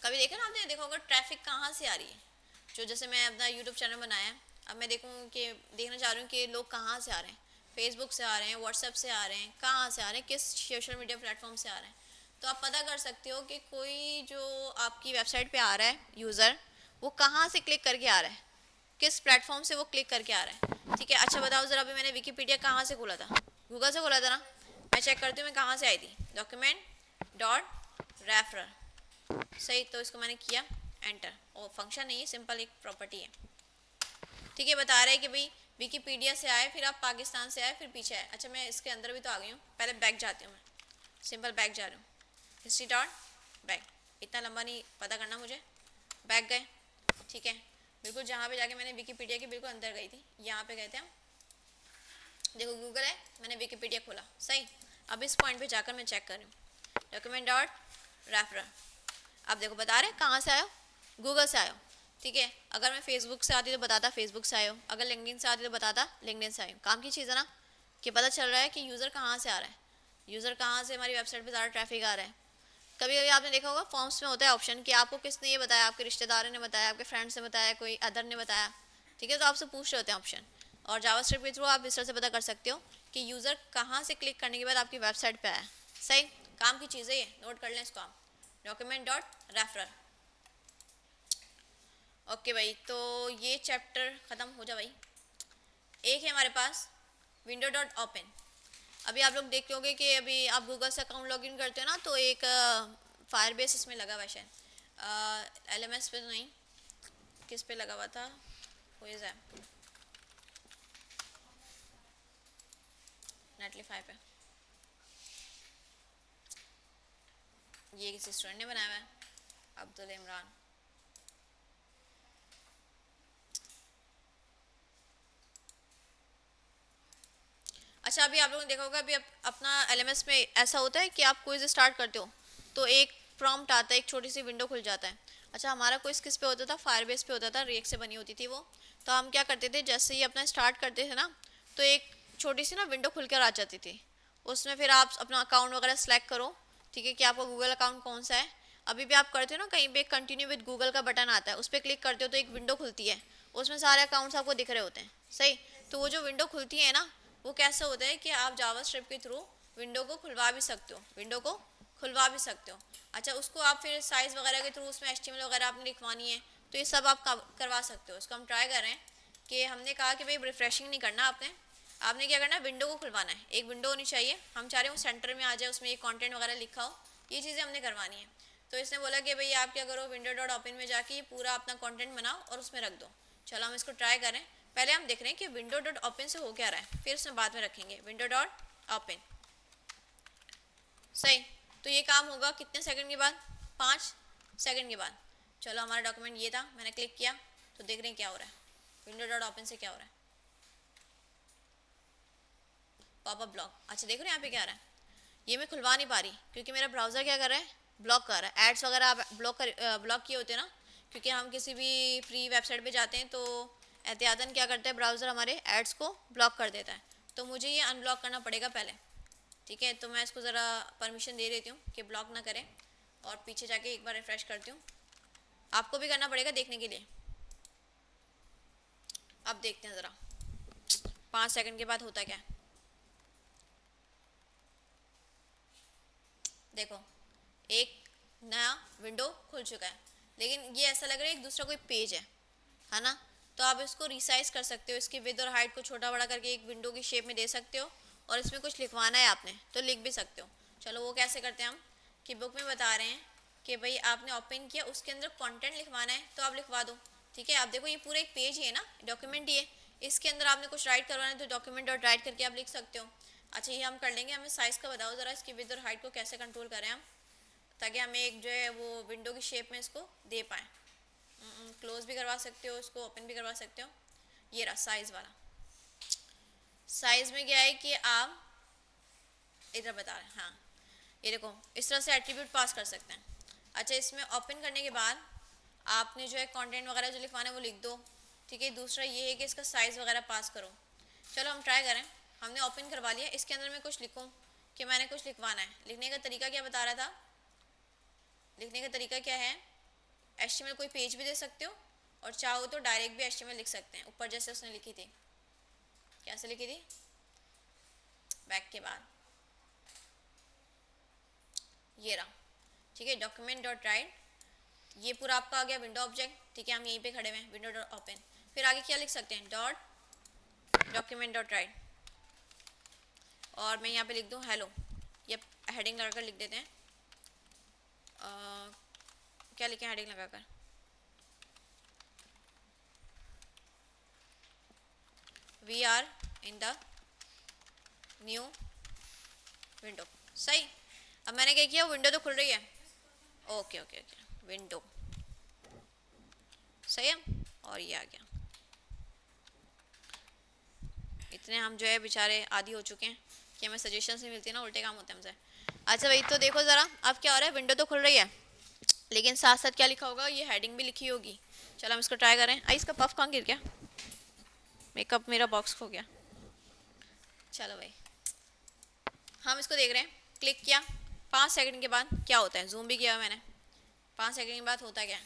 कभी देखा ना आपने, देखा होगा ट्रैफिक कहाँ से आ रही है, जो जैसे मैं अपना यूट्यूब चैनल बनाया है, अब मैं देखूँ कि देखना चाह रही हूँ कि लोग कहाँ से आ रहे हैं, फेसबुक से आ रहे हैं, व्हाट्सएप से आ रहे हैं, कहाँ से आ रहे हैं, किस सोशल मीडिया प्लेटफॉर्म से आ रहे हैं। तो आप पता कर सकते हो कि कोई जो आपकी वेबसाइट पे आ रहा है यूज़र, वो कहाँ से क्लिक करके आ रहा है, किस प्लेटफॉर्म से वो क्लिक करके आ रहा है, ठीक है। अच्छा बताओ ज़रा, अभी मैंने विकीपीडिया कहाँ से खोला था, गूगल से खोला था ना। मैं चेक करती हूँ मैं कहाँ से आई थी, डॉक्यूमेंट डॉट रेफरर, सही। तो इसको मैंने किया एंटर, और फंक्शन नहीं है, सिंपल एक प्रॉपर्टी है, ठीक है। बता रहे हैं कि भाई विकीपीडिया से आए, फिर आप पाकिस्तान से आए, फिर पीछे आए। अच्छा मैं इसके अंदर भी तो आ गई हूँ, पहले बैक जाती हूँ, मैं सिंपल बैक जा रही हूँ, हिस्ट्री डॉट बैक, इतना लंबा नहीं पता करना मुझे, बैक गए, ठीक है। बिल्कुल जहाँ पे जाके मैंने विकीपीडिया के बिल्कुल अंदर गई थी, यहाँ पे गए थे हम, देखो गूगल है, मैंने विकीपीडिया खोला, सही। अब इस पॉइंट पे जाकर मैं चेक कर रही हूँ, डॉक्यूमेंट डॉट रेफरर, अब देखो बता रहे कहाँ से आयो, गूगल से आयो, ठीक है। अगर मैं फेसबुक से आती तो बताता फेसबुक से आयो, अगर लिंक्डइन से आती तो बताता लिंक्डइन से आयो। काम की चीज़ है ना, कि पता चल रहा है कि यूज़र कहाँ से आ रहा है, यूज़र कहाँ से हमारी वेबसाइट पर ज़्यादा ट्रैफिक आ रहा है। कभी कभी आपने देखा होगा फॉर्म्स में होता है ऑप्शन कि आपको किसने ये बताया, आपके रिश्तेदारों ने बताया, आपके फ्रेंड्स ने बताया, कोई अदर ने बताया, ठीक है। तो आपसे पूछ रहे होते हैं ऑप्शन, और जावास्क्रिप्ट के थ्रू आप इस तरह से पता कर सकते हो कि यूज़र कहाँ से क्लिक करने के बाद आपकी वेबसाइट पे आया, सही। काम की चीज़ है ये, नोट कर लें इसको आप, डॉक्यूमेंट डॉट रेफरर। ओके भाई, तो ये चैप्टर ख़त्म हो जा भाई। एक है हमारे पास विंडो डॉट ओपन, अभी आप लोग देखते होंगे कि अभी आप गूगल से अकाउंट लॉगिन करते हो ना, तो एक फायरबेस इसमें लगा हुआ है शायद, LMS पे तो नहीं, किस पे लगा हुआ था, कोई है नेटलीफाई पे, ये किसी स्टूडेंट ने बनाया हुआ है, अब्दुल इमरान। अच्छा, अभी आप लोगों ने देखा होगा, अभी अपना LMS में ऐसा होता है कि आप क्विज स्टार्ट करते हो तो एक प्रॉम्प्ट आता है, एक छोटी सी विंडो खुल जाता है। अच्छा, हमारा क्विज किस पे होता था, फायरबेस पे होता था, रिएक्ट से बनी होती थी वो। तो हम क्या करते थे, जैसे ही अपना स्टार्ट करते थे ना, तो एक छोटी सी ना विंडो खुल कर आ जाती थी, उसमें फिर आप अपना अकाउंट वगैरह सेलेक्ट करो, ठीक है, कि आपका गूगल अकाउंट कौन सा है। अभी भी आप करते हो ना, कहीं पे कंटिन्यू विद गूगल का बटन आता है, उस पर क्लिक करते हो तो एक विंडो खुलती है, उसमें सारे अकाउंट्स आपको दिख रहे होते हैं, सही। तो वो जो विंडो खुलती है ना, वो कैसा होता है कि आप जावास्क्रिप्ट के थ्रू विंडो को खुलवा भी सकते हो, विंडो को खुलवा भी सकते हो। अच्छा, उसको आप फिर साइज़ वगैरह के थ्रू उसमें HTML वगैरह आपने लिखवानी है, तो ये सब आप करवा सकते हो। इसको हम ट्राई कर रहे हैं कि हमने कहा कि भाई रिफ्रेशिंग नहीं करना आपने, आपने क्या करना है, विंडो को खुलवाना है, एक विंडो होनी चाहिए, हम चाह रहे हो सेंटर में आ जाए, उसमें एक कंटेंट वगैरह लिखा हो, ये चीज़ें हमने करवानी है। तो इसने बोला कि भाई आप क्या करो, विंडो डॉट ओपन में जाके पूरा अपना कंटेंट बनाओ और उसमें रख दो। चलो हम इसको ट्राई करें, पहले हम देख रहे हैं कि विंडो डॉट ओपन से हो क्या रहा है, फिर उसमें बाद में रखेंगे विंडो डॉट ओपन, सही। तो ये काम होगा कितने सेकंड के बाद, 5 सेकंड के बाद। चलो, हमारा डॉक्यूमेंट ये था, मैंने क्लिक किया तो देख रहे हैं क्या हो रहा है, विंडो डॉट ओपन से क्या हो रहा है, पॉपअप ब्लॉक। अच्छा, देख रहे हैं यहाँ पे क्या आ रहा है, ये मैं खुलवा नहीं पा रही क्योंकि मेरा ब्राउज़र क्या कर रहा है, ब्लॉक कर रहा है। एड्स वगैरह आप ब्लॉक किए होते हैं ना, क्योंकि हम किसी भी फ्री वेबसाइट पे जाते हैं तो एहतियातन क्या करता है, ब्राउज़र हमारे एड्स को ब्लॉक कर देता है, तो मुझे ये अनब्लॉक करना पड़ेगा पहले, ठीक है। तो मैं इसको ज़रा परमिशन दे देती हूँ कि ब्लॉक ना करें, और पीछे जाके एक बार रिफ्रेश करती हूँ, आपको भी करना पड़ेगा देखने के लिए। अब देखते हैं ज़रा 5 सेकंड के बाद होता क्या है। देखो, एक नया विंडो खुल चुका है, लेकिन ये ऐसा लग रहा है एक दूसरा कोई पेज है ना। तो आप इसको रिसाइज कर सकते हो, इसकी विड्थ और हाइट को छोटा बड़ा करके एक विंडो की शेप में दे सकते हो, और इसमें कुछ लिखवाना है आपने तो लिख भी सकते हो। चलो, वो कैसे करते हैं हम, कि बुक में बता रहे हैं कि भाई आपने ओपन किया, उसके अंदर कंटेंट लिखवाना है तो आप लिखवा दो, ठीक है। आप देखो, ये पूरा एक पेज ही है ना, डॉक्यूमेंट ही है, इसके अंदर आपने कुछ राइट करवाना है तो डॉक्यूमेंट डॉट राइट करके आप लिख सकते हो। अच्छा, ये हम कर लेंगे, हमें साइज़ का बताओ ज़रा, इसकी विड्थ और हाइट को कैसे कंट्रोल करें हम, ताकि हमें एक जो है वो विंडो की शेप में इसको दे पाएँ। क्लोज भी करवा सकते हो, इसको ओपन भी करवा सकते हो। ये रहा साइज़ वाला, साइज़ में क्या है कि आप इधर बता रहे हैं, हाँ, ये देखो, इस तरह से एट्रीब्यूट पास कर सकते हैं। अच्छा, इसमें ओपन करने के बाद आपने जो है कंटेंट वगैरह जो लिखवाना है वो लिख दो, ठीक है। दूसरा ये है कि इसका साइज़ वगैरह पास करो। चलो, हम ट्राई करें, हमने ओपन करवा लिया, इसके अंदर मैं कुछ लिखूँ कि मैंने कुछ लिखवाना है, लिखने का तरीका क्या बता रहा था, लिखने का तरीका क्या है, HTML कोई पेज भी दे सकते हो, और चाहो तो डायरेक्ट भी HTML लिख सकते हैं, ऊपर जैसे उसने लिखी थी, कैसे लिखी थी, बैक के बाद ये रहा, ठीक है, डॉक्यूमेंट डॉट राइट, ये पूरा आपका आ गया विंडो ऑब्जेक्ट, ठीक है। हम यहीं पे खड़े हुए हैं, विंडो डॉट ओपन, फिर आगे क्या लिख सकते हैं, डॉट डॉक्यूमेंट डॉट राइट, और मैं यहाँ पे लिख दूँ हेलो, ये हेडिंग लगाकर लिख देते हैं, क्या लिखें हेडिंग लगाकर, we are in the new window, सही। अब मैंने क्या किया, विंडो तो खुल रही है, ओके ओके ओके, विंडो सही है, और ये आ गया। इतने हम जो है बेचारे आदि हो चुके हैं कि हमें सजेशन नहीं मिलती ना, उल्टे काम होते हैं हमसे। अच्छा भाई, तो देखो ज़रा अब क्या हो रहा है, विंडो तो खुल रही है, लेकिन साथ साथ क्या लिखा होगा, ये हेडिंग भी लिखी होगी। चलो, हम इसको ट्राई करें। आई, इसका पफ कहाँ गिर गया, मेकअप मेरा बॉक्स खो गया। चलो भाई, हम इसको देख रहे हैं, क्लिक किया, 5 सेकंड के बाद क्या होता है, जूम भी किया मैंने, 5 सेकंड के बाद होता क्या है,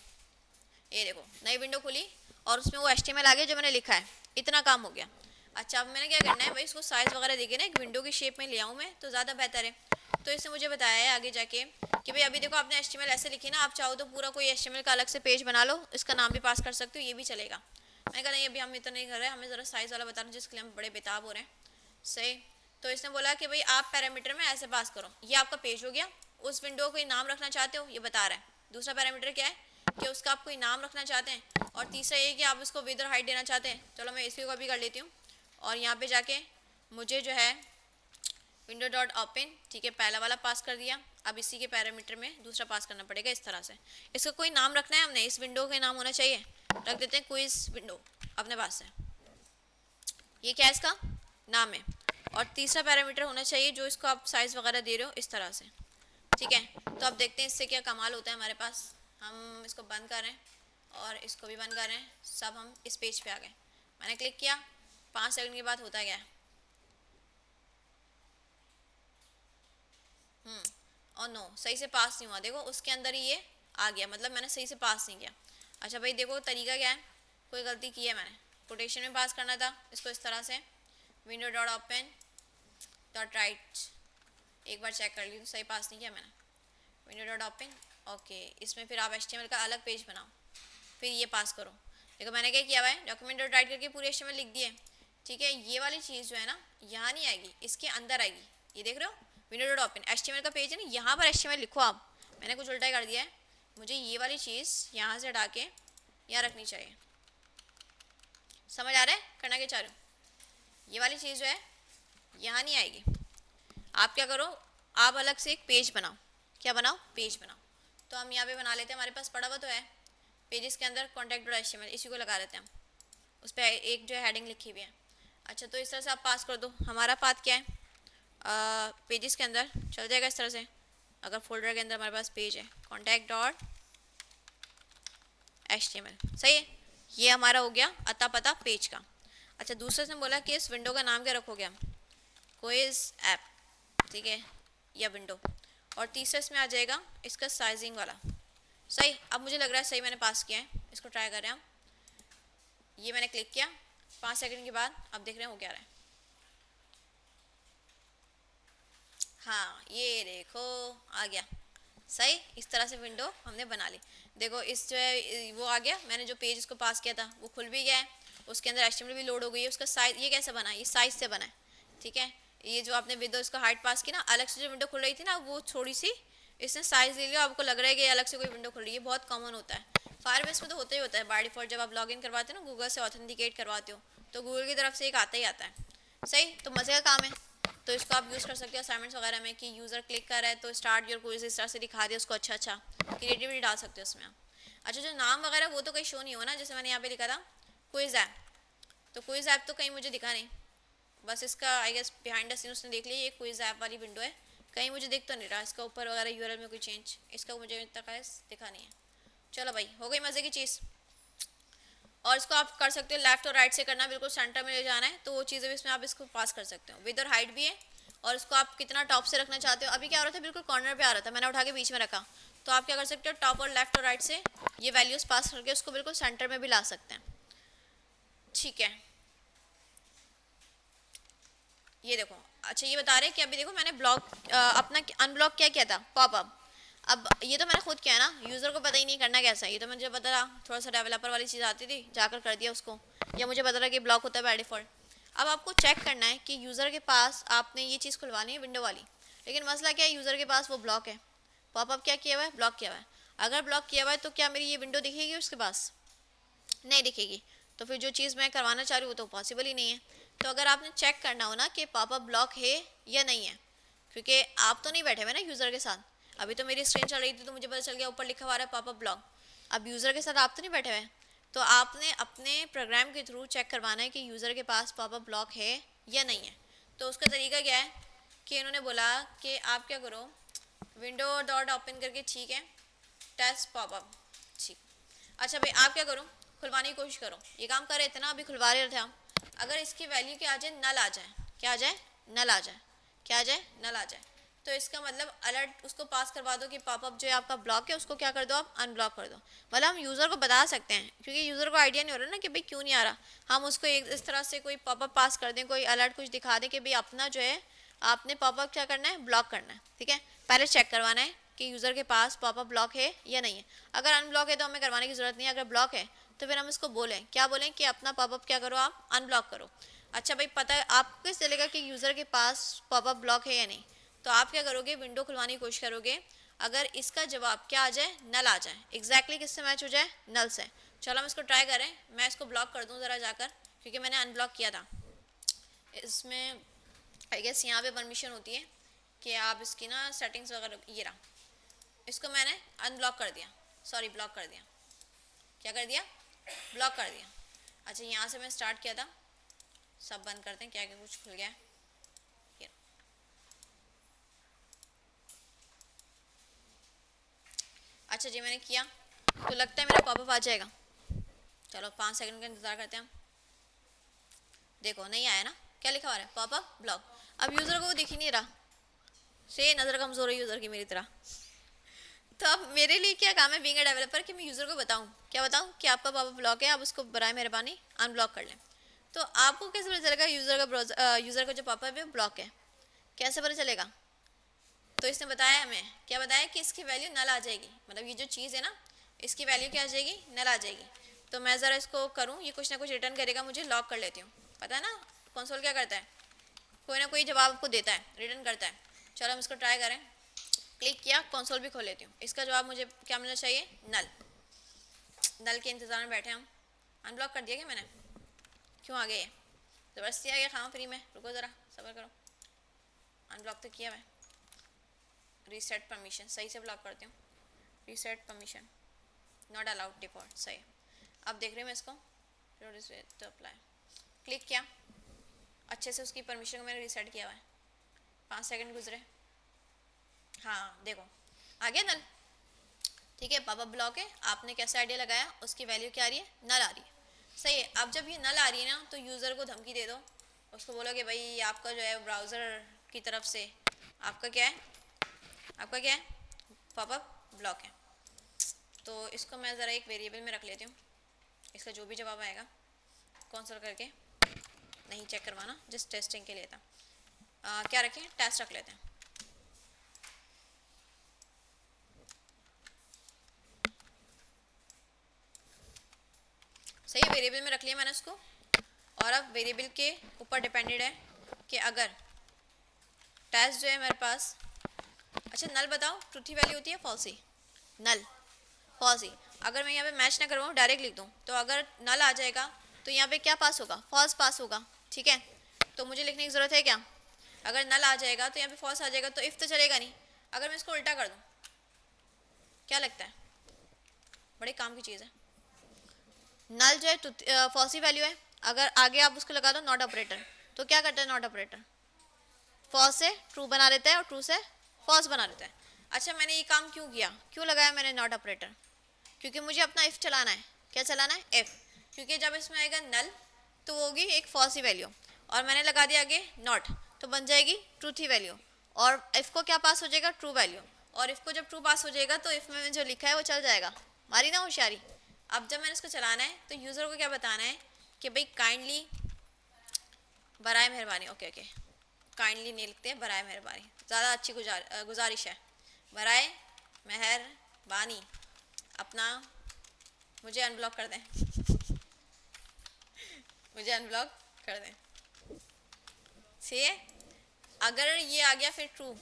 ये देखो, नई विंडो खुली और उसमें वो HTML आ गया जो मैंने लिखा है, इतना काम हो गया। अच्छा, अब मैंने क्या करना है भाई, इसको साइज़ वगैरह देके ना एक विंडो की शेप में ले आऊँ मैं तो ज़्यादा बेहतर है। तो इसने मुझे बताया है आगे जाके कि भाई अभी देखो, आपने HTML ऐसे लिखी ना, आप चाहो तो पूरा कोई HTML का अलग से पेज बना लो, इसका नाम भी पास कर सकते हो, ये भी चलेगा। मैंने कहा नहीं, अभी हम इतना नहीं कर रहे हैं, हमें ज़रा साइज़ वाला बता रहे हैं जिसके लिए हम बड़े बेताब हो रहे हैं, सही। तो इसने बोला कि भाई आप पैरामीटर में ऐसे पास करो, ये आपका पेज हो गया। उस विंडो को नाम रखना चाहते हो, ये बता रहा है। दूसरा पैरामीटर क्या है कि उसका आप कोई नाम रखना चाहते हैं, और तीसरा ये कि आप उसको विद और हाइट देना चाहते हैं। चलो मैं इसी को भी कर लेती हूँ, और यहाँ पे जाके मुझे जो है विंडो डॉट ओपन, ठीक है, पहला वाला पास कर दिया। अब इसी के पैरामीटर में दूसरा पास करना पड़ेगा इस तरह से। इसका कोई नाम रखना है हमने, इस विंडो का नाम होना चाहिए, रख देते हैं क्विज विंडो अपने पास है। ये क्या है, इसका नाम है। और तीसरा पैरामीटर होना चाहिए जो इसको आप साइज़ वगैरह दे रहे हो इस तरह से, ठीक है। तो अब देखते हैं इससे क्या कमाल होता है हमारे पास। हम इसको बंद कर रहे हैं और इसको भी बंद कर रहे हैं, सब हम इस पेज पे आ गए। मैंने क्लिक किया, 5 सेकंड के बाद होता गया और नो, सही से पास नहीं हुआ। देखो उसके अंदर ही ये आ गया, मतलब मैंने सही से पास नहीं किया। अच्छा भाई देखो तरीका क्या है, कोई गलती की है मैंने, कोटेशन में पास करना था इसको इस तरह से, window dot open dot right, एक बार चेक कर ली तो सही पास नहीं किया मैंने, विंडो डॉट ओपन ओके। इसमें फिर आप HTML का अलग पेज बनाओ, फिर ये पास करो। देखो मैंने क्या किया हुआ है, डॉक्यूमेंट डॉट राइट करके पूरे HTML लिख दिए, ठीक है। ये वाली चीज़ जो है ना यहाँ नहीं आएगी, इसके अंदर आएगी, ये देख रहे हो, विंडो डॉट ओपन HTML का पेज है ना, यहाँ पर HTML लिखो आप। मैंने कुछ उल्टा ही कर दिया है, मुझे ये वाली चीज़ यहाँ से हटा के यहाँ रखनी चाहिए। समझ आ रहा है करना क्या चाह रहे हो? ये वाली चीज़ जो है यहाँ नहीं आएगी। आप क्या करो, आप अलग से एक पेज बनाओ। क्या बनाओ? पेज बनाओ। तो हम यहाँ पे बना लेते हैं, हमारे पास पड़ा हुआ तो है पेजेस के अंदर कॉन्टैक्ट डॉट HTML, इसी को लगा लेते हैं हम, उस पर एक जो है हेडिंग लिखी हुई है। अच्छा तो इस तरह से आप पास कर दो। हमारा पाथ क्या है, पेजेस के अंदर चल जाएगा इस तरह से। अगर फोल्डर के अंदर हमारे पास पेज है कॉन्टैक्ट डॉट HTML, सही है, ये हमारा हो गया अता पता पेज का। अच्छा दूसरे से बोला कि इस विंडो का नाम क्या रखोगे हम, क्विज ऐप, ठीक है, या विंडो। और तीसरा इसमें आ जाएगा इसका साइजिंग वाला, सही। अब मुझे लग रहा है सही मैंने पास किया है, इसको ट्राई कर रहे हैं हम। ये मैंने क्लिक किया, 5 सेकंड के बाद अब देख रहे हैं हो क्या रहा है। हाँ ये देखो आ गया, सही। इस तरह से विंडो हमने बना ली। देखो इस जो है वो आ गया, मैंने जो पेज इसको पास किया था वो खुल भी गया है, उसके अंदर HTML भी लोड हो गई है। उसका साइज ये कैसे बना है, ये साइज से बना है, ठीक है। ये जो आपने विंडो इसका हाइट पास की ना, अलग से जो विंडो खुल रही थी ना वो थोड़ी सी इसने साइज ले लिया, आपको लग रहा है कि अलग से कोई विंडो खुल रही है। बहुत कॉमन होता है, फायरबेस में तो होता ही होता है बाय डिफॉल्ट। जब आप लॉगिन करवाते हो ना गूगल से ऑथेंटिकेट करवाते हो तो गूगल की तरफ से एक आता ही आता है, सही। तो मज़े का काम है, तो इसको आप यूज़ कर सकते हो असाइनमेंट्स वगैरह में कि यूज़र क्लिक कर रहा है तो स्टार्ट योर क्विज इस तरह से दिखा दिया उसको, अच्छा अच्छा क्रिएटिविटी डाल सकते हो उसमें आप। अच्छा जो नाम वगैरह वो तो कहीं शो नहीं हो ना, जैसे मैंने यहाँ पे लिखा था क्विज ऐप, तो क्विज ऐप तो कहीं मुझे दिखा नहीं, बस इसका I guess behind the scene उसने देख लिया ये क्विज ऐप वाली विंडो है, कहीं मुझे दिख तो नहीं रहा इसका ऊपर वगैरह URL में कोई चेंज, इसका मुझे तक दिखा नहीं है। चलो भाई हो गई मज़े की चीज़। और इसको आप कर सकते हो लेफ्ट और राइट से करना, बिल्कुल सेंटर में ले जाना है, तो वो चीज़ें भी इसमें आप इसको पास कर सकते हो। विद और हाइट भी है, और इसको आप कितना टॉप से रखना चाहते हो। अभी क्या हो रहा था, बिल्कुल कॉर्नर पे आ रहा था, मैंने उठा के बीच में रखा, तो आप क्या कर सकते हो टॉप और लेफ्ट और राइट से ये वैल्यूज़ पास करके उसको बिल्कुल सेंटर में भी ला सकते हैं, ठीक है। ये देखो, अच्छा ये बता रहे हैं कि अभी देखो मैंने ब्लॉक अपना अनब्लॉक क्या किया था, पॉपअप। अब ये तो मैंने खुद किया ना, यूज़र को पता ही नहीं करना कैसा है, ये तो मुझे पता था, थोड़ा सा डेवलपर वाली चीज़ आती थी, जाकर कर दिया उसको, या मुझे पता था कि ब्लॉक होता है बाय डिफ़ॉल्ट। अब आपको चेक करना है कि यूज़र के पास आपने ये चीज़ खुलवानी है विंडो वाली, लेकिन मसला क्या है, यूज़र के पास वो ब्लॉक है, पॉपअप क्या किया हुआ है, ब्लॉक किया हुआ है। अगर ब्लॉक किया हुआ है तो क्या मेरी ये विंडो दिखेगी उसके पास, नहीं दिखेगी, तो फिर जो चीज़ मैं करवाना चाह रही हूँ वो तो पॉसिबल ही नहीं है। तो अगर आपने चेक करना हो ना कि पॉपअप ब्लॉक है या नहीं है, क्योंकि आप तो नहीं बैठे हुए ना यूज़र के साथ, अभी तो मेरी स्क्रीन चल रही थी तो मुझे पता चल गया ऊपर लिखा हुआ है पॉपअप ब्लॉक, अब यूज़र के साथ आप तो नहीं बैठे हुए, तो आपने अपने प्रोग्राम के थ्रू चेक करवाना है कि यूज़र के पास पॉपअप ब्लॉक है या नहीं है। तो उसका तरीका क्या है कि इन्होंने बोला कि आप क्या करो, विंडो डॉट ओपन करके, ठीक है, टेस्ट पॉपअप, ठीक। अच्छा भाई आप क्या करो, खुलवाने की कोशिश करो, ये काम कर रहे थे ना अभी, खुलवा रहे थे हम। अगर इसकी वैल्यू क्या आ जाए, नल आ जाए, क्या आ जाए, नल आ जाए, क्या आ जाए, नल आ जाए, तो इसका मतलब अलर्ट उसको पास करवा दो कि पॉपअप जो है आपका ब्लॉक है, उसको क्या कर दो आप, अनब्लॉक कर दो। मतलब हम यूज़र को बता सकते हैं, क्योंकि यूज़र को आइडिया नहीं हो रहा ना कि भाई क्यों नहीं आ रहा, हम उसको एक इस तरह से कोई पॉपअप पास कर दें, कोई अलर्ट कुछ दिखा दें कि भाई अपना जो है आपने पॉपअप क्या करना है, ब्लॉक करना है, ठीक है। पहले चेक करवाना है कि यूज़र के पास पॉपअप ब्लॉक है या नहीं है। अगर अनब्लॉक है तो हमें करवाने की ज़रूरत नहीं है, अगर ब्लॉक है तो फिर हम इसको बोलें, क्या बोलें कि अपना पॉपअप क्या करो, आप अनब्लॉक करो। अच्छा भाई, पता है आपको कैसे चलेगा कि यूज़र के पास पॉपअप ब्लॉक है या नहीं? तो आप क्या करोगे, विंडो खुलवाने की कोशिश करोगे, अगर इसका जवाब क्या आ जाए, नल आ जाए, एग्जैक्टली किससे मैच हो जाए, नल से। चलो हम इसको ट्राई करें, मैं इसको ब्लॉक कर दूं ज़रा जाकर, क्योंकि मैंने अनब्लॉक किया था। इसमें आई गेस यहाँ पे परमिशन होती है कि आप इसकी ना सेटिंग्स वगैरह, ये रहा, इसको मैंने अनब्लॉक कर दिया, सॉरी ब्लॉक कर दिया। क्या कर दिया, ब्लॉक कर दिया। अच्छा यहाँ से मैं स्टार्ट किया था, सब बंद करते हैं, क्या क्या कुछ खुल गया है। अच्छा जी मैंने किया, तो लगता है मेरा पॉपअप आ जाएगा। चलो 5 सेकंड का इंतज़ार करते हैं हम। देखो नहीं आया ना, क्या लिखा हुआ है, पॉपअप ब्लॉक। अब यूज़र को वो दिख ही नहीं रहा, से नज़र कमज़ोर है यूज़र की मेरी तरह। तो अब मेरे लिए क्या काम है बीइंग अ डेवलपर कि मैं यूज़र को बताऊं, क्या बताऊं कि आपका पॉपअप ब्लॉक है, आप उसको बराए मेहरबानी अनब्लॉक कर लें। तो आपको कैसे पता चलेगा यूज़र का ब्राउज़र, यूज़र का जो पॉपअप है ब्लॉक है, कैसे पता चलेगा? तो इसने बताया हमें, क्या बताया कि इसकी वैल्यू नल आ जाएगी, मतलब ये जो चीज़ है ना, इसकी वैल्यू क्या आ जाएगी, नल आ जाएगी। तो मैं ज़रा इसको करूँ, ये कुछ ना कुछ रिटर्न करेगा, मुझे लॉक कर लेती हूँ। पता है ना कंसोल क्या करता है, कोई ना कोई जवाब आपको देता है, रिटर्न करता है। चलो हम इसको ट्राई करें, क्लिक किया, कंसोल भी खोल लेती हूँ। इसका जवाब मुझे क्या मिलना चाहिए, नल। नल के इंतज़ार में बैठे हम। अनब्लॉक कर दिया क्या मैंने, क्यों आ गया ये, ज़बरदस्ती आ गया खाओ फ्री में, रुको ज़रा सब्र करो। अनब्लॉक तो किया मैं, रीसेट परमिशन, सही से ब्लॉक करती हूँ, reset permission not allowed default, सही। अब देख रही हूँ मैं इसको, तो अप्लाई, क्लिक किया, अच्छे से उसकी परमिशन को मैंने रीसेट किया हुआ है। 5 सेकंड गुजरे, हाँ देखो आ गया नल। ठीक है, पॉपअप ब्लॉक है, आपने कैसे आइडिया लगाया, उसकी वैल्यू क्या आ रही है, नल आ रही है, सही है। अब जब ये नल आ रही है ना, तो यूज़र को धमकी दे दो, उसको बोलो कि भाई आपका जो है ब्राउज़र की तरफ से आपका क्या है, आपका क्या है, पॉपअप ब्लॉक है। तो इसको मैं ज़रा एक वेरिएबल में रख लेती हूँ, इसका जो भी जवाब आएगा कंसोल करके, नहीं चेक करवाना, जस्ट टेस्टिंग के लिए था। क्या रखें, टेस्ट रख लेते हैं। सही है, वेरिएबल में रख लिया मैंने उसको। और अब वेरिएबल के ऊपर डिपेंडेड है कि अगर टेस्ट जो है मेरे पास, अच्छा नल बताओ, ट्रूथी वैल्यू होती है फॉल्सी, नल फॉल्सी। अगर मैं यहाँ पे मैच ना करवाऊँ, डायरेक्ट लिख दूँ, तो अगर नल आ जाएगा तो यहाँ पे क्या पास होगा, फॉल्स पास होगा। ठीक है, तो मुझे लिखने की ज़रूरत है क्या, अगर नल आ जाएगा तो यहाँ पे फॉल्स आ जाएगा, तो इफ़ तो चलेगा नहीं। अगर मैं इसको उल्टा कर दूँ, क्या लगता है, बड़े काम की चीज़ है। नल जो है फॉल्सी वैल्यू है, अगर आगे आप उसको लगा दो नॉट ऑपरेटर, तो क्या करता है नॉट ऑपरेटर, फॉल्स से ट्रू बना देता है और ट्रू से फॉल्स बना देता है। अच्छा मैंने ये काम क्यों किया, क्यों लगाया मैंने नॉट ऑपरेटर, क्योंकि मुझे अपना इफ़ चलाना है। क्या चलाना है, इफ़, क्योंकि जब इसमें आएगा नल तो वो होगी एक फॉल्सी वैल्यू, और मैंने लगा दिया आगे नॉट, तो बन जाएगी ट्रूथी वैल्यू, और इफ़ को क्या पास हो जाएगा, ट्रू वैल्यू। और इफ़ को जब ट्रू पास हो जाएगा तो इफ़ में जो लिखा है वो चल जाएगा, मारी ना होशियारी। अब जब मैंने इसको चलाना है तो यूज़र को क्या बताना है कि भाई काइंडली, बराए मेहरबानी, ओके ओके, काइंडली नहीं लिखते हैं, बराए मेहरबानी, ज़्यादा अच्छी गुजारिश है, बराए मेहरबानी अपना मुझे अनब्लॉक कर दें मुझे अनब्लॉक कर दें। सही है, अगर ये आ गया फिर ट्रू।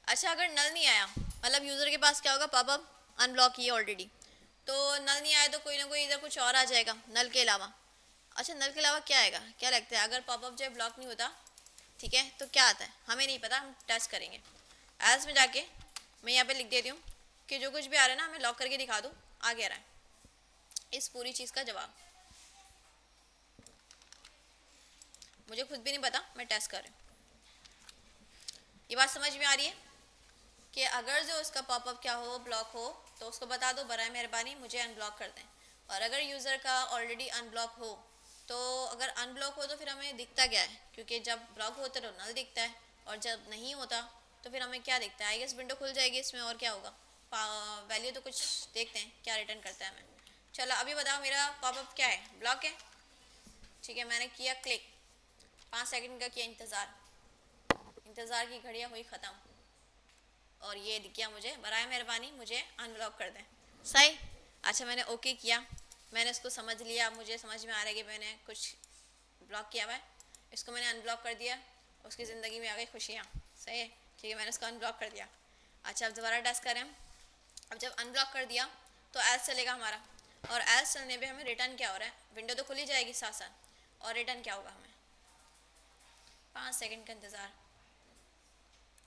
अच्छा अगर नल नहीं आया, मतलब यूज़र के पास क्या होगा, पॉपअप अनब्लॉक किया ऑलरेडी, तो नल नहीं आया तो कोई ना कोई इधर कुछ और आ जाएगा नल के अलावा। अच्छा नल के अलावा क्या आएगा, क्या लगता है, अगर पॉपअप जो है ब्लॉक नहीं होता, ठीक है, तो क्या आता है हमें नहीं पता, हम टेस्ट करेंगे। एल्स में जाके मैं यहाँ पे लिख देती हूँ कि जो कुछ भी आ रहा है ना हमें लॉक करके दिखा दो, आ गया रहा है इस पूरी चीज़ का जवाब। मुझे खुद भी नहीं पता, मैं टेस्ट कर रही हूँ। ये बात समझ में आ रही है कि अगर जो उसका पॉपअप क्या हो, ब्लॉक हो, तो उसको बता दो बराए मेहरबानी मुझे अनब्लॉक कर दें। और अगर यूज़र का ऑलरेडी अनब्लॉक हो, तो अगर अनब्लॉक हो तो फिर हमें दिखता क्या है, क्योंकि जब ब्लॉक होता है तो नल दिखता है, और जब नहीं होता तो फिर हमें क्या दिखता है, आई गेस विंडो खुल जाएगी इसमें, और क्या होगा, वैल्यू तो कुछ देखते हैं क्या रिटर्न करता है हमें। चलो अभी बताओ मेरा पॉपअप क्या है, ब्लॉक है। ठीक है, मैंने किया क्लिक, 5 सेकंड का किया इंतज़ार, इंतज़ार की घड़ियाँ हुई ख़त्म, और ये दिख गया मुझे बराए मेहरबानी मुझे अनब्लॉक कर दें, सही। अच्छा मैंने ओके किया, मैंने इसको समझ लिया, मुझे समझ में आ रहा है कि मैंने कुछ ब्लॉक किया हुआ है, इसको मैंने अनब्लॉक कर दिया, उसकी ज़िंदगी में आ गई खुशियाँ। सही है, ठीक है, मैंने उसको अनब्लॉक कर दिया। अच्छा, अब दोबारा टेस्ट करें हम। अब जब अनब्लॉक कर दिया तो एल्स चलेगा हमारा, और एल्स चलने पे हमें रिटर्न क्या हो रहा है, विंडो तो खुली जाएगी साथ साथ, और रिटर्न क्या होगा हमें, 5 सेकंड का इंतज़ार।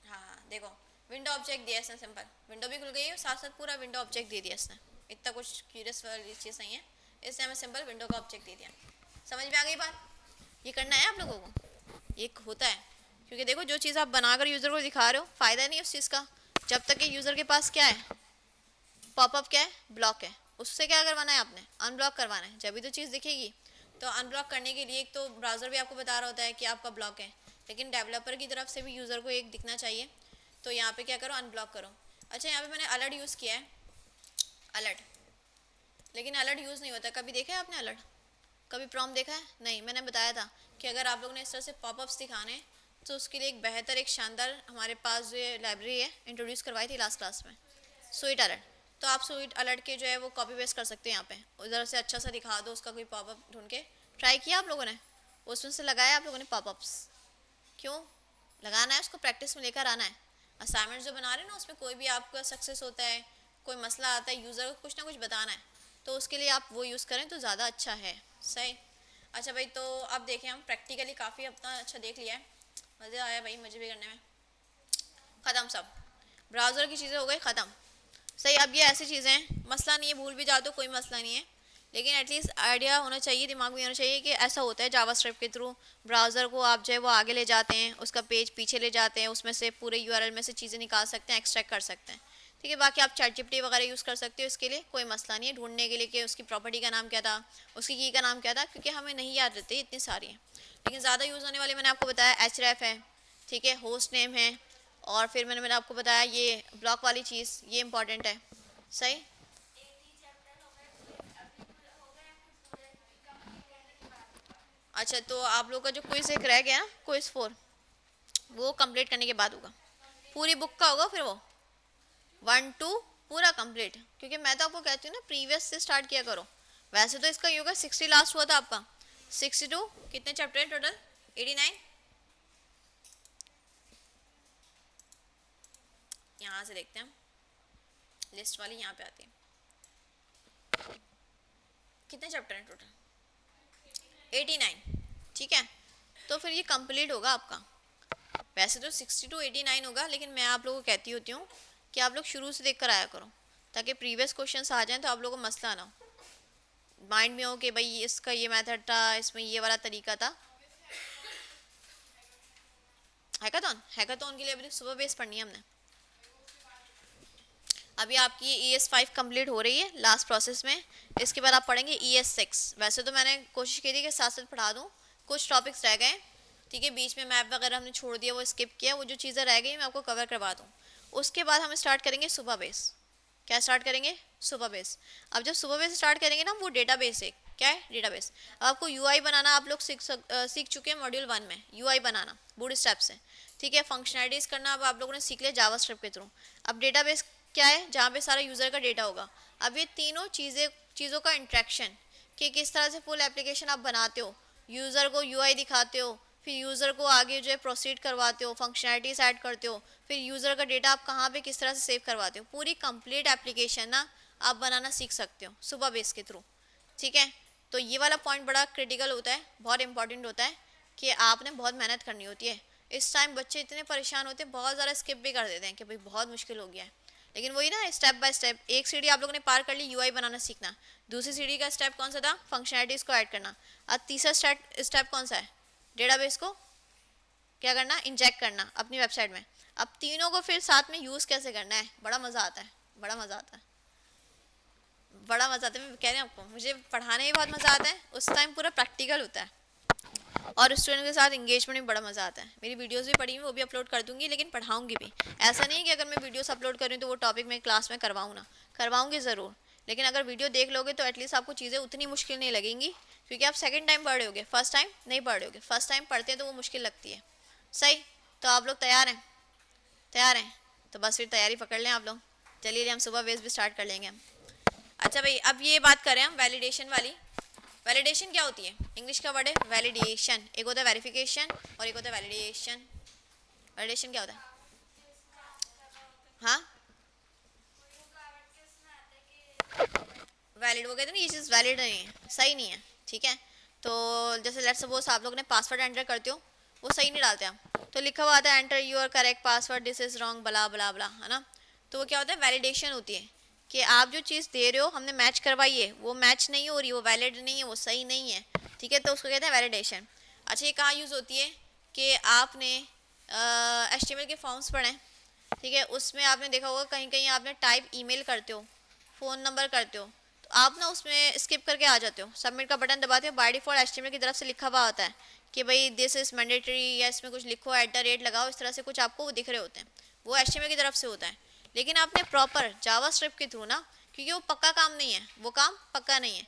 हाँ देखो, विंडो ऑब्जेक्ट दिया इसने, सिंपल विंडो भी खुल गई है, साथ साथ पूरा विंडो ऑब्जेक्ट दे दिया इसने। इतना कुछ क्यूरियस वाली चीज़ नहीं है, इसने हमें सिंपल विंडो का ऑब्जेक्ट दे दिया। समझ में आ गई बात? ये करना है आप लोगों को, ये होता है, क्योंकि देखो जो चीज़ आप बनाकर यूज़र को दिखा रहे हो, फ़ायदा नहीं है उस चीज़ का जब तक कि यूज़र के पास क्या है, पॉपअप क्या है, ब्लॉक है। उससे क्या करवाना है आपने, अनब्लॉक करवाना है, जब भी तो चीज़ दिखेगी। तो अनब्लॉक करने के लिए एक तो ब्राउज़र भी आपको बता रहा होता है कि आपका ब्लॉक है, लेकिन डेवलपर की तरफ से भी यूज़र को एक दिखना चाहिए। तो यहाँ पे क्या करो, अनब्लॉक करो। अच्छा, यहाँ पे मैंने अलर्ट यूज़ किया है, अलर्ट, लेकिन अलर्ट यूज़ नहीं होता। कभी देखा है आपने अलर्ट, कभी प्रॉम्प्ट देखा है? नहीं। मैंने बताया था कि अगर आप लोगों ने इस तरह से पॉपअप्स दिखाने हैं तो उसके लिए एक बेहतर, एक शानदार हमारे पास जो ये लाइब्रेरी है, इंट्रोड्यूस करवाई थी लास्ट क्लास में, स्वीट अलर्ट। तो आप स्वीट अलर्ट के जो है वो कॉपी पेस्ट कर सकते हैं यहाँ पे, उधर से अच्छा सा दिखा दो उसका कोई पॉपअप ढूंढ के। ट्राई किया आप लोगों ने, उसमें से लगाया आप लोगों ने पॉपअप्स? क्यों लगाना है, उसको प्रैक्टिस में लेकर आना है। असाइनमेंट जो बना रहे हैं ना, उसमें कोई भी आपका सक्सेस होता है, कोई मसला आता है, यूज़र को कुछ ना कुछ बताना है, तो उसके लिए आप वो यूज़ करें तो ज़्यादा अच्छा है। सही। अच्छा भाई, तो अब देखें हम प्रैक्टिकली काफ़ी अपना अच्छा देख लिया है, मज़ा आया भाई, मुझे भी करने में। ख़त्म सब, ब्राउज़र की चीज़ें हो गई ख़त्म। सही, अब ये ऐसी चीज़ें हैं, मसला नहीं है, भूल भी जाते हो कोई मसला नहीं है, लेकिन एटलीस्ट आइडिया होना चाहिए, दिमाग में होना चाहिए कि ऐसा होता है जावास्क्रिप्ट के थ्रू ब्राउज़र को आप जो है वो आगे ले जाते हैं, उसका पेज पीछे ले जाते हैं, उसमें से पूरे यूआरएल में से चीज़ें निकाल सकते हैं, एक्सट्रैक्ट कर सकते हैं। ठीक है, बाकी आप चैटजीपीटी वगैरह यूज़ कर सकते हो, इसके लिए कोई मसला नहीं है, ढूंढने के लिए कि उसकी प्रॉपर्टी का नाम क्या था, उसकी की का नाम क्या था, क्योंकि हमें नहीं याद रहती, इतनी सारी हैं। लेकिन ज़्यादा यूज़ होने वाले मैंने आपको बताया href है, ठीक है, होस्ट नेम है, और फिर मैंने आपको बताया ये ब्लॉक वाली चीज़, ये इंपॉर्टेंट है। सही। अच्छा, तो आप लोग का जो क्विज एक रह गया ना, क्विज 4, वो कंप्लीट करने के बाद होगा, पूरी बुक का होगा फिर वो 1 2 पूरा कंप्लीट, क्योंकि मैं तो आपको कहती हूँ ना प्रीवियस से स्टार्ट किया करो। वैसे तो इसका योगा 60 लास्ट हुआ था आपका, 62 कितने चैप्टर है टोटल, 89। यहाँ से देखते हैं हम, लिस्ट वाली यहाँ पे आती है, कितने चैप्टर हैं टोटल, 89। ठीक है, तो फिर ये कंप्लीट होगा आपका। वैसे तो 60 to 89 होगा, लेकिन मैं आप लोगों को कहती होती हूँ कि आप लोग शुरू से देख कर आया करो, ताकि प्रीवियस क्वेश्चन आ जाएं तो आप लोगों को मसला ना हो, माइंड में हो कि भाई इसका ये मेथड था, इसमें ये वाला तरीका था। हैकाथॉन, हैकाथॉन के लिए अभी सुबह बेस पढ़नी है हमने। अभी आपकी ES5 कंप्लीट हो रही है लास्ट प्रोसेस में, इसके बाद आप पढ़ेंगे ES6। वैसे तो मैंने कोशिश की थी कि साथ साथ पढ़ा दूँ, कुछ टॉपिक्स रह गए, ठीक है, बीच में मैप वगैरह हमने छोड़ दिया, वो स्किप किया, वो जो चीज़ें रह गई मैं आपको कवर करवा दूँ। उसके बाद हम स्टार्ट करेंगे सुबह बेस। क्या स्टार्ट करेंगे, सुबह बेस। अब जब सुबह बेस स्टार्ट करेंगे ना, वो डेटा बेस है, क्या है, डेटा बेस। अब आपको UI बनाना आप लोग सीख चुके हैं मॉड्यूल 1 में, UI बनाना बूट स्टेप से, ठीक है। फंक्शनलिटीज़ करना अब आप लोगों ने सीख लिया जावास्क्रिप्ट के थ्रू। अब डेटाबेस क्या है, जहाँ पे सारा यूज़र का डेटा होगा। अब ये तीनों चीज़ों का इंट्रैक्शन, कि किस तरह से फुल एप्लीकेशन आप बनाते हो, यूज़र को UI दिखाते हो, फिर यूज़र को आगे जो है प्रोसीड करवाते हो, फंक्शनलिटीज़ ऐड करते हो, फिर यूज़र का डेटा आप कहाँ पे किस तरह से सेव करवाते हो, पूरी कंप्लीट एप्लीकेशन ना आप बनाना सीख सकते हो सुबह बेस के थ्रू। ठीक है, तो ये वाला पॉइंट बड़ा क्रिटिकल होता है, बहुत इंपॉर्टेंट होता है, कि आपने बहुत मेहनत करनी होती है। इस टाइम बच्चे इतने परेशान होते हैं, बहुत ज़्यादा स्किप भी कर देते हैं कि भाई बहुत मुश्किल हो गया है, लेकिन वही ना, स्टेप बाय स्टेप। एक सीढ़ी आप लोगों ने पार कर ली, UI बनाना सीखना, दूसरी सीढ़ी का स्टेप कौन सा था, फंक्शनलिटीज़ को ऐड करना। अब तीसरा स्टेप कौन सा है, डेटाबेस को क्या करना, इंजेक्ट करना अपनी वेबसाइट में। अब तीनों को फिर साथ में यूज़ कैसे करना है, बड़ा मज़ा आता है, बड़ा मज़ा आता है, बड़ा मज़ा आता है। मैं कह रही हूँ आपको, मुझे पढ़ाने में बहुत मज़ा आता है, उस टाइम पूरा प्रैक्टिकल होता है, और स्टूडेंट के साथ इंगेजमेंट में बड़ा मज़ा आता है। मेरी वीडियोस भी पढ़ी हुई, वो भी अपलोड कर दूंगी, लेकिन पढ़ाऊंगी भी। ऐसा नहीं कि अगर मैं वीडियोस अपलोड कर रही हूँ तो वो टॉपिक मैं क्लास में करवाऊँ ना, करवाऊंगी ज़रूर, लेकिन अगर वीडियो देख लोगे तो एटलीस्ट आपको चीज़ें उतनी मुश्किल नहीं लगेंगी, क्योंकि आप सेकेंड टाइम पढ़ रहे होगे, फर्स्ट टाइम नहीं पढ़ रहे होगे। फर्स्ट टाइम पढ़ते हैं तो वो मुश्किल लगती है। सही, तो आप लोग तैयार हैं, तैयार हैं, तो बस फिर तैयारी पकड़ लें आप लोग। चलिए हम सुबह बेस भी स्टार्ट कर लेंगे हम। अच्छा भाई, अब ये बात करें हम वैलिडेशन वाली। वैलिडेशन क्या होती है? इंग्लिश का वर्ड है वैलिडेशन, एक होता है वेरिफिकेशन और एक होता है वैलिडेशन। वैलिडेशन क्या होता है? हाँ, वैलिड, वो कहते हैं ना ये चीज़ वैलिड नहीं है, सही नहीं है, ठीक है। तो जैसे लेट्स सपोज आप लोग ने पासवर्ड एंटर करते हो, वो सही नहीं डालते आप, तो लिखा हुआ आता है enter your correct password, this is wrong, बला बला बला, है ना। तो वो क्या होता है? वैलिडेशन होती है कि आप जो चीज़ दे रहे हो, हमने मैच करवाई है, वो मैच नहीं हो रही, वो वैलिड नहीं है, वो सही नहीं है, ठीक है, तो उसको कहते हैं वैलिडेशन। अच्छा, ये कहाँ यूज़ होती है? कि आपने HTML के फॉर्म्स पढ़े, ठीक है, उसमें आपने देखा होगा कहीं कहीं आपने टाइप ईमेल करते हो, फ़ोन नंबर करते हो, तो आप ना उसमें स्किप करके आ जाते हो, सबमिट का बटन दबाते हो, बाय डिफ़ॉल्ट HTML की तरफ से लिखा हुआ होता है कि भाई दिस इज़ मैंडेटरी, या इसमें कुछ लिखो, @ लगाओ, इस तरह से कुछ आपको वो दिख रहे होते हैं, वो HTML की तरफ से होता है। लेकिन आपने प्रॉपर जावास्क्रिप्ट के थ्रू ना, क्योंकि वो पक्का काम नहीं है, वो काम पक्का नहीं है,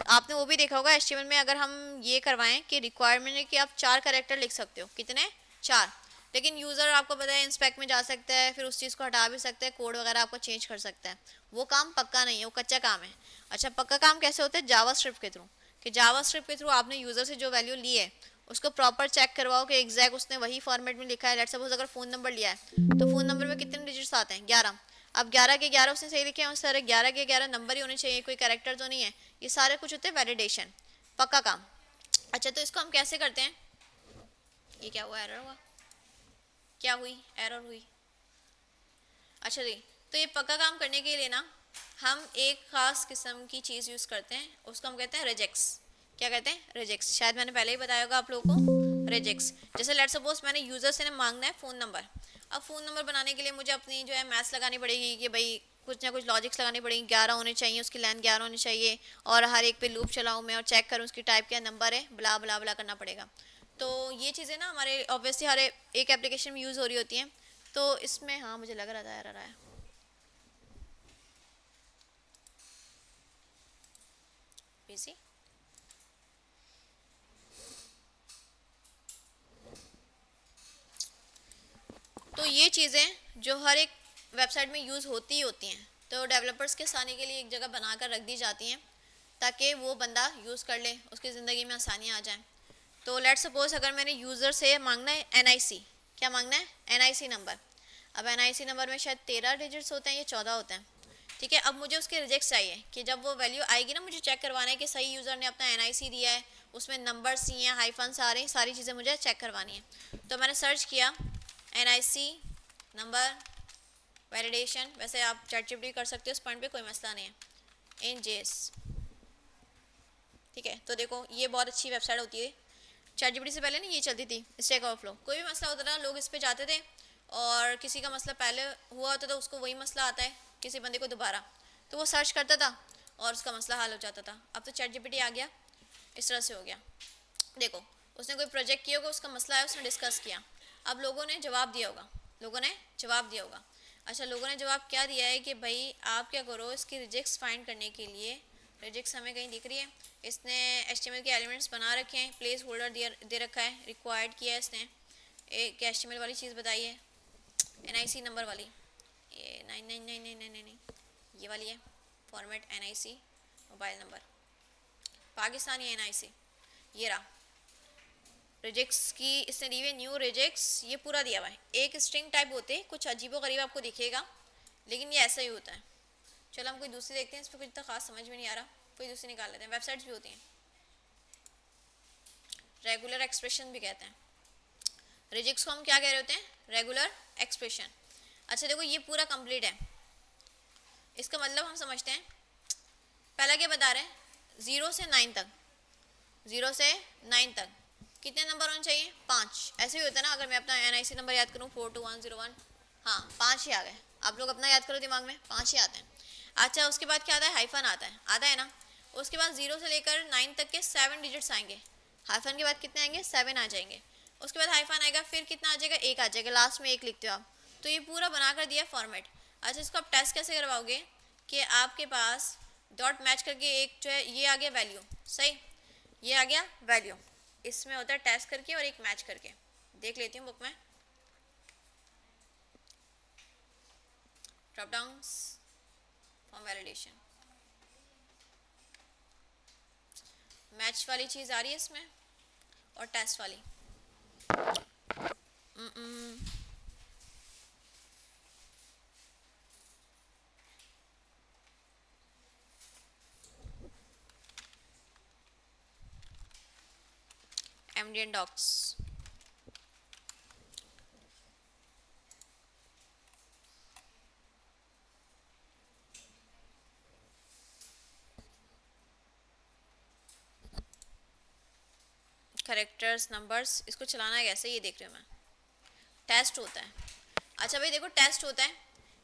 आपने वो भी देखा होगा HTML में अगर हम ये करवाएं कि रिक्वायरमेंट है कि आप 4 कैरेक्टर लिख सकते हो, कितने? 4, लेकिन यूज़र आपको पता है इंस्पेक्ट में जा सकता है, फिर उस चीज़ को हटा भी सकता है, कोड वगैरह आपको चेंज कर सकता है, वो काम पक्का नहीं है, वो कच्चा काम है। अच्छा, पक्का काम कैसे होता है? जावास्क्रिप्ट के थ्रू, कि जावास्क्रिप्ट के थ्रू आपने यूज़र से जो वैल्यू ली है उसको प्रॉपर चेक करवाओ कि एग्जैक्ट उसने वही फॉर्मेट में लिखा है। लेट्स सपोज अगर फ़ोन नंबर लिया है तो फ़ोन नंबर में कितने डिजिट्स आते हैं? 11। अब 11 के 11 उसने सही लिखे हैं, उस सारे 11 के 11 नंबर ही होने चाहिए, कोई कैरेक्टर तो नहीं है, ये सारे कुछ होते हैं वैलिडेशन, पक्का काम। अच्छा, तो इसको हम कैसे करते हैं? ये क्या हुआ? एरर हुआ? क्या हुई? एरर हुई? अच्छा जी, तो ये पक्का काम करने के लिए ना हम एक ख़ास किस्म की चीज़ यूज़ करते हैं, उसको हम कहते हैं रिजेक्ट्स। क्या कहते हैं? रिजेक्ट्स। शायद मैंने पहले ही बताया होगा आप लोगों को, रिजेक्ट्स। जैसे लेट्स सपोज मैंने यूज़र से मांगना है फ़ोन नंबर, अब फ़ोन नंबर बनाने के लिए मुझे अपनी जो है मैथ्स लगानी पड़ेगी कि भाई कुछ ना कुछ लॉजिक्स लगानी पड़ेगी, 11 होने चाहिए, उसकी लाइन 11 होनी चाहिए, और हर एक पे लूप चलाऊँ मैं और चेक करूँ उसकी टाइप क्या नंबर है, बला बला बला करना पड़ेगा। तो ये चीज़ें ना हमारे ऑब्वियसली हर एक एप्लीकेशन में यूज़ हो रही होती हैं। तो इसमें हाँ मुझे लग रहा था एरर आया। बिजी, तो ये चीज़ें जो हर एक वेबसाइट में यूज़ होती ही होती हैं, तो डेवलपर्स के आसानी के लिए एक जगह बना कर रख दी जाती हैं ताकि वो बंदा यूज़ कर ले, उसकी ज़िंदगी में आसानियाँ आ जाएँ। तो लेट सपोज अगर मैंने यूज़र से मांगना है NIC, क्या मांगना है? NIC number. अब NIC नंबर में शायद 13 डिजिट्स होते हैं या 14 होते हैं, ठीक है। अब मुझे उसके रिजेक्ट चाहिए कि जब वो वैल्यू आएगी ना, मुझे चेक करवाना है कि सही यूज़र ने अपना NIC दिया है, उसमें नंबर्स ही हैं, हाइफन्स आ रहे हैं, सारी चीज़ें मुझे चेक करवानी है। तो मैंने सर्च किया NIC नंबर वैलिडेशन, वैसे आप ChatGPT कर सकते हो, इस पॉइंट पे कोई मसला नहीं है, इन जेस, ठीक है। तो देखो ये बहुत अच्छी वेबसाइट होती है, ChatGPT से पहले ना ये चलती थी, स्टैक ओवरफ्लो, कोई भी मसला होता था लोग इस पे जाते थे, और किसी का मसला पहले हुआ होता था उसको वही मसला आता है किसी बंदे को दोबारा, तो वो सर्च करता था और उसका मसला हल हो जाता था। अब तो ChatGPT आ गया, इस तरह से हो गया। देखो, उसने कोई प्रोजेक्ट किया होगा, उसका मसला है, उसने डिस्कस किया, अब लोगों ने जवाब दिया होगा, लोगों ने जवाब दिया होगा। अच्छा, लोगों ने जवाब क्या दिया है कि भाई आप क्या करो, इसकी रिजेक्ट्स फाइंड करने के लिए, रिजेक्ट्स हमें कहीं दिख रही है, इसने HTML के एलिमेंट्स बना रखे हैं, प्लेस होल्डर दे रखा है, रिक्वायर्ड किया है इसने, एक HTML वाली चीज़ बताई है, NIC नंबर वाली, ये नहीं नहीं नहीं नहीं नहीं नहीं, ये वाली है, format NIC mobile number, Pakistani NIC, ये रहा रिजेक्ट्स की इसने दी हुई न्यू रिजेक्ट्स, ये पूरा दिया हुआ है, एक स्ट्रिंग टाइप होते हैं, कुछ अजीबो गरीब आपको दिखेगा, लेकिन ये ऐसा ही होता है। चलो हम कोई दूसरी देखते हैं, इस पर कुछ इतना खास समझ में नहीं आ रहा, कोई दूसरी निकाल लेते हैं। वेबसाइट्स भी होती हैं, रेगुलर एक्सप्रेशन भी कहते हैं, रिजेक्ट्स को हम क्या कह रहे होते हैं? Regular expression. अच्छा देखो, ये पूरा कंप्लीट है, इसका मतलब हम समझते हैं, पहला क्या बता रहे हैं? 0 से 9 तक, 0 से 9 तक कितने नंबर होने चाहिए? 5। ऐसे ही होता है ना, अगर मैं अपना NIC नंबर याद करूँ 42101, हाँ 5 ही आ गए, आप लोग अपना याद करो दिमाग में, 5 ही आते हैं। अच्छा, उसके बाद क्या आता है? हाइफन आता है ना। उसके बाद 0 से लेकर 9 तक के 7 डिजिट्स आएंगे, हाइफन के बाद कितने आएंगे? 7 आ जाएंगे। उसके बाद हाइफन आएगा, फिर कितना आ जाएगा? 1 आ जाएगा, लास्ट में 1 लिखते हो आप। तो ये पूरा बना कर दिया फॉर्मेट। अच्छा, इसको आप टेस्ट कैसे करवाओगे कि आपके पास डॉट मैच करके एक जो है ये आ गया वैल्यू, सही, ये आ गया वैल्यू, इसमें होता है टेस्ट करके और एक मैच करके, देख लेती हूँ बुक में, drop downs form validation, match वाली चीज़ आ रही है इसमें और टेस्ट वाली। एमडीएन डॉक्स। करेक्टर्स नंबर्स, इसको चलाना है कैसे ये देख रही हूँ मैं। टेस्ट होता है। अच्छा भाई देखो, टेस्ट होता है,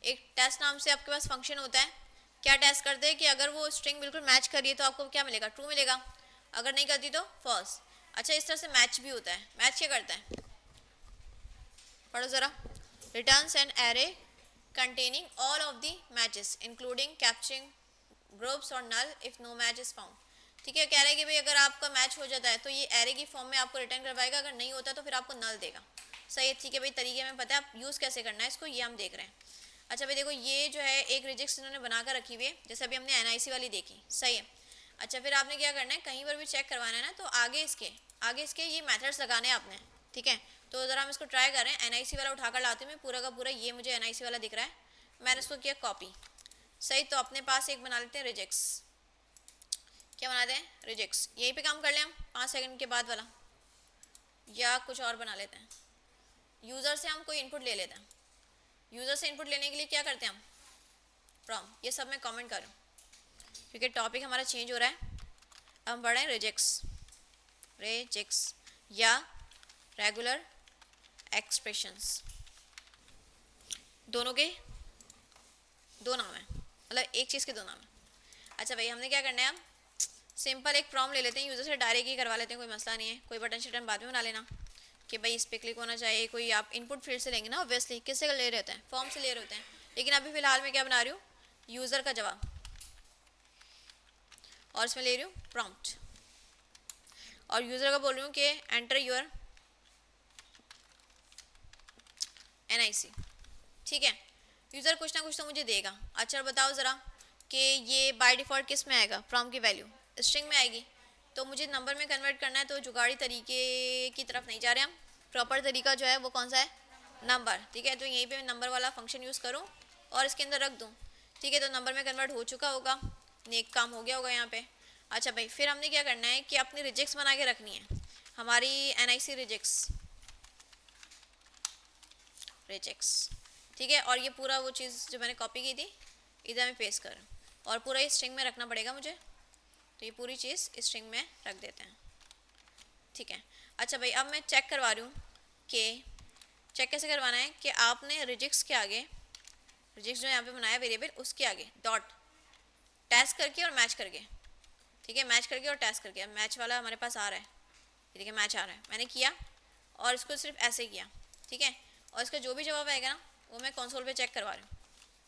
एक टेस्ट नाम से आपके पास फंक्शन होता है। क्या टेस्ट करते हैं कि अगर वो स्ट्रिंग बिल्कुल मैच करिए तो आपको क्या मिलेगा, ट्रू मिलेगा, अगर नहीं करती तो फॉल्स। अच्छा इस तरह से मैच भी होता है। मैच क्या करता है, पढ़ो ज़रा। Returns an array containing all of the matches including capturing groups और null if no match is found। ठीक है, कह रहे हैं कि भाई अगर आपका मैच हो जाता है तो ये एरे की फॉर्म में आपको रिटर्न करवाएगा, अगर नहीं होता तो फिर आपको नल देगा। सही है, ठीक है भाई, तरीके में पता है, आप यूज़ कैसे करना है इसको ये हम देख रहे हैं। अच्छा भाई देखो, ये जो है एक रिजेक्ट्स इन्होंने बनाकर रखी हुई है, जैसे अभी हमने एनआईसी वाली देखी। सही है। अच्छा फिर आपने क्या करना है, कहीं पर भी चेक करवाना है ना तो आगे इसके ये मेथड्स लगाने हैं आपने। ठीक है, तो ज़रा हम इसको ट्राई कर रहे हैं। एनआईसी वाला उठाकर लाते हैं मैं पूरा का पूरा, ये मुझे एनआईसी वाला दिख रहा है, मैंने इसको किया कॉपी। सही, तो अपने पास एक बना लेते हैं रिजेक्ट्स। क्या बनाते हैं, रिजेक्ट्स। यहीं पे काम कर लें हम 5 सेकंड के बाद वाला, या कुछ और बना लेते हैं। यूज़र से हम कोई इनपुट ले लेते हैं। यूज़र से इनपुट लेने के लिए क्या करते हैं हम, फ्रॉम। ये सब मैं कमेंट करूँ क्योंकि टॉपिक हमारा चेंज हो रहा है। अब हम पढ़ रहे हैं रिजेक्ट्स या रेगुलर एक्सप्रेशंस, दोनों के दो नाम है, मतलब एक चीज़ के दो नाम है। अच्छा भाई हमने क्या करना है, हम सिंपल एक प्रॉम्प्ट ले लेते हैं, यूज़र से डायरेक्ट ही करवा लेते हैं, कोई मसला नहीं है। कोई बटन शटन बाद में बना लेना कि भाई इस पर क्लिक होना चाहिए। कोई आप इनपुट फील्ड से लेंगे ना, ऑब्वियसली किससे ले रहे होते हैं, फॉर्म से ले रहे होते हैं। लेकिन अभी फ़िलहाल मैं क्या बना रही हूँ, यूज़र का जवाब, और इसमें ले रही हूँ प्रॉम्प्ट, और यूज़र का बोल रही हूँ कि एंटर योर एनआईसी। ठीक है, यूज़र कुछ ना कुछ तो मुझे देगा। अच्छा बताओ ज़रा कि ये बाय डिफ़ॉल्ट किस में आएगा, प्रॉम्प्ट की वैल्यू स्ट्रिंग में आएगी, तो मुझे नंबर में कन्वर्ट करना है। तो जुगाड़ी तरीके की तरफ नहीं जा रहे हम, प्रॉपर तरीका जो है वो कौन सा है, नंबर। ठीक है, तो यहीं पे मैं नंबर वाला फंक्शन यूज़ करूँ और इसके अंदर रख दूँ। ठीक है, तो नंबर में कन्वर्ट हो चुका होगा, नेक काम हो गया होगा यहाँ पे। अच्छा भाई फिर हमने क्या करना है कि अपनी रिजेक्ट्स बना के रखनी है, हमारी एनआईसी रिजेक्ट्स। ठीक है, और ये पूरा वो चीज़ जो मैंने कॉपी की थी इधर में पेस्ट कर, और पूरा ये स्ट्रिंग में रखना पड़ेगा मुझे, तो ये पूरी चीज़ स्ट्रिंग में रख देते हैं। ठीक है। अच्छा भाई अब मैं चेक करवा रही हूँ कि चेक कैसे करवाना है कि आपने रिजेक्ट्स के आगे, रिजेक्ट्स जो यहाँ पे बनाया वेरिएबल, उसके आगे डॉट टेस्ट करके और मैच करके। ठीक है, मैच करके और टेस्ट करके। मैच वाला हमारे पास आ रहा है, ठीक है मैच आ रहा है, मैंने किया और इसको सिर्फ ऐसे किया। ठीक है, और इसका जो भी जवाब आएगा ना वो मैं कंसोल पे चेक करवा रही हूँ।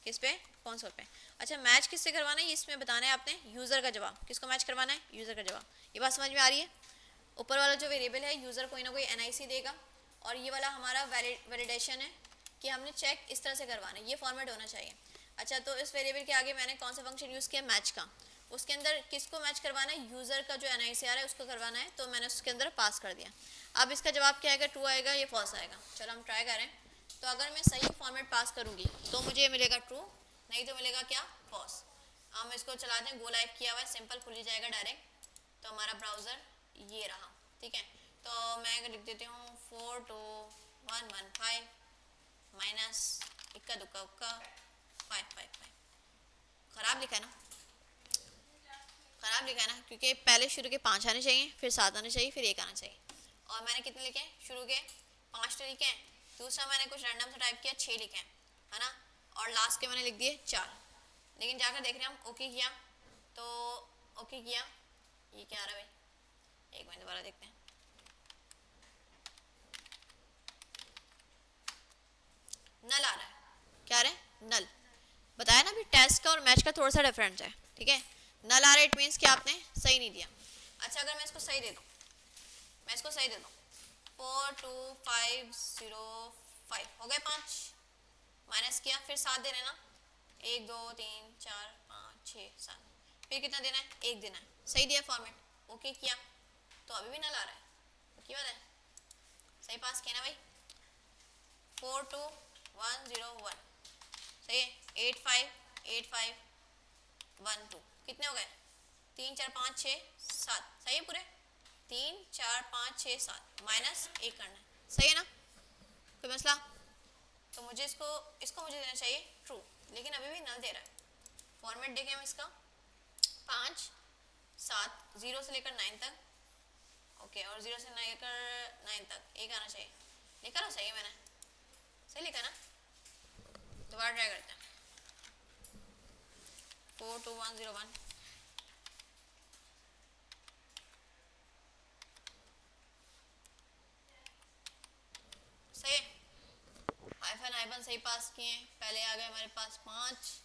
किस पे, कंसोल पे। अच्छा मैच किससे करवाना है, ये इसमें बताना है आपने, यूज़र का जवाब। किसको मैच करवाना है, यूज़र का जवाब। ये बात समझ में आ रही है। ऊपर वाला जो वेरिएबल है यूज़र कोई ना कोई एनआईसी देगा, और ये वाला हमारा वैलिडेशन है कि हमने चेक इस तरह से करवाना है, ये फॉर्मेट होना चाहिए। अच्छा तो इस वेरिएबल के आगे मैंने कौन सा फंक्शन यूज़ किया, मैच का। उसके अंदर किसको मैच करवाना है, यूज़र का जो एनआईसी आ रहा है उसको करवाना है, तो मैंने उसके अंदर पास कर दिया। अब इसका जवाब क्या आएगा, ट्रू आएगा, ये फॉल्स आएगा। चलो हम ट्राई करें। तो अगर मैं सही फॉर्मेट पास करूँगी तो मुझे मिलेगा ट्रू, नहीं तो मिलेगा क्या, फॉल्स। हम इसको चलाते हैं, गो लाइव किया हुआ है, सिंपल खुल ही जाएगा डायरेक्ट। तो हमारा ब्राउज़र ये रहा। ठीक है, तो मैं लिख देती हूँ 42115 माइनस इक्का दुक्का उक्का 555। ख़राब लिखा है ना, ख़राब लिखा है ना, क्योंकि पहले शुरू के 5 आने चाहिए, फिर 7 आने चाहिए, फिर 1 आना चाहिए। और मैंने कितने लिखे, शुरू के 5 तो लिखे हैं, दूसरा मैंने कुछ रैंडम से टाइप किया 6 लिखे हैं, है ना, और लास्ट के मैंने लिख दिए 4। लेकिन जाकर देख रहे हैं हम, ओके किया तो ओके किया, ये क्या आ रहा है भाई, एक मिनट दोबारा देखते हैं। नल आ रहा है, क्या आ रहा है, नल। बताया ना अभी टेस्ट का और मैच का थोड़ा सा डिफरेंस है। ठीक है, नल आ रहा है इट मीन्स कि आपने सही नहीं दिया। अच्छा अगर मैं इसको सही दे दूँ, मैं इसको सही दे दूँ 42505 हो गए 5, माइनस किया, फिर 7 देना है ना, 1 2 3 4 5 6 7, फिर कितना देना है, 1 देना है। सही दिया फॉर्मेट, ओके किया तो अभी भी नल आ रहा है, की बात है, सही पास किया ना भाई। 42101 सही है। 858512 कितने हो गए, 3 4 5 6 7 सही है पूरे, 3 4 5 6 7 माइनस 1 करना है, सही है ना, कोई मसला। तो मुझे इसको मुझे देना चाहिए ट्रू, लेकिन अभी भी नल दे रहा है। फॉर्मेट देखें हम इसका, 5 7 0 से लेकर 9 तक, ओके, और 0 से लेकर 9 तक एक आना चाहिए, लिखा ना सही है मैंने, सही लिखा ना, दोबारा ट्राई करते हैं। 42101 सही है, हाइफन हाइफन सही पास किए, पहले आ गए हमारे पास 5,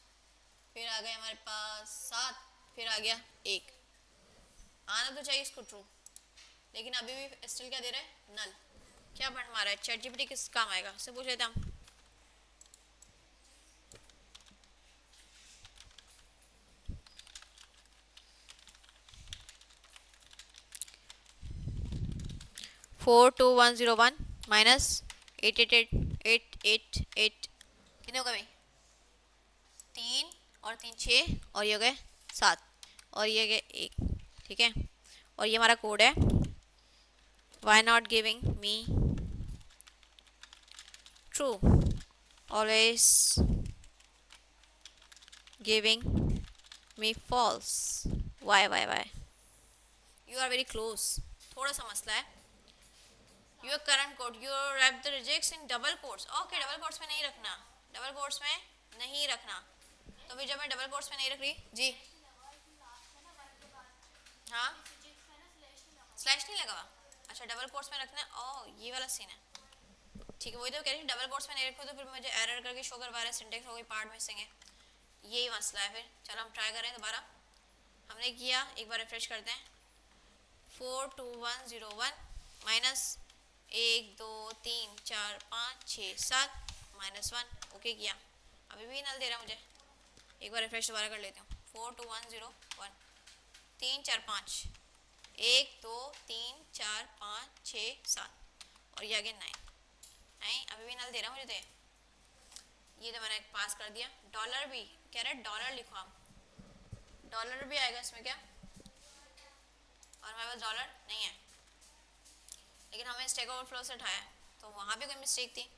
फिर आ गए हमारे पास 7, फिर आ गया 1, आना तो चाहिए इसको ट्रू, लेकिन अभी भी स्टिल क्या दे रहा है, नल। क्या पढ़ मारा है, चैट जीपीटी किस काम आएगा, उससे पूछ लेते हम। Four two one zero one minus 888 कितने हो गए भाई, 3 और 3 6 और ये हो गए 7 और ये गए 1, ठीक है। और ये हमारा कोड है, why not giving me true, always giving me false, why you are very close, थोड़ा सा मसला है। your current code you wrap the rejects in double quotes, okay, double quotes में नहीं रखना, डबल कोट्स में नहीं रखना, तो फिर जब मैं डबल कोट्स में नहीं रख रही जी, हाँ स्लैश नहीं लगा हुआ, अच्छा डबल कोट्स में रखना है, ओह ये वाला सीन है, ठीक है, वही तो कह रही हूँ, डबल कोट्स में नहीं रखो तो फिर मुझे एरर करके शो करवा रहा है, सिंटेक्स हो गई, पार्ट मिसिंग है, यही मसला है। फिर चलो हम ट्राई करें दोबारा, हमने किया, एक बार रिफ्रेश करते हैं। 42101 माइनस 1 2 3 4 5 6 7 -1, ओके किया, अभी भी नल दे रहा मुझे, एक बार रिफ्रेश दोबारा कर लेती हूँ। 42101 3 4 5 1 2 3 4 5 6 7 और ये आगे 9, नहीं अभी भी नल दे रहा मुझे, तो ये तो मैंने पास कर दिया। डॉलर भी कह रहा है, डॉलर लिखो आप, डॉलर भी आएगा इसमें क्या, और हमारे पास डॉलर नहीं है, लेकिन हमें स्टैक ओवरफ्लो से उठाया तो वहाँ भी कोई मिस्टेक थी।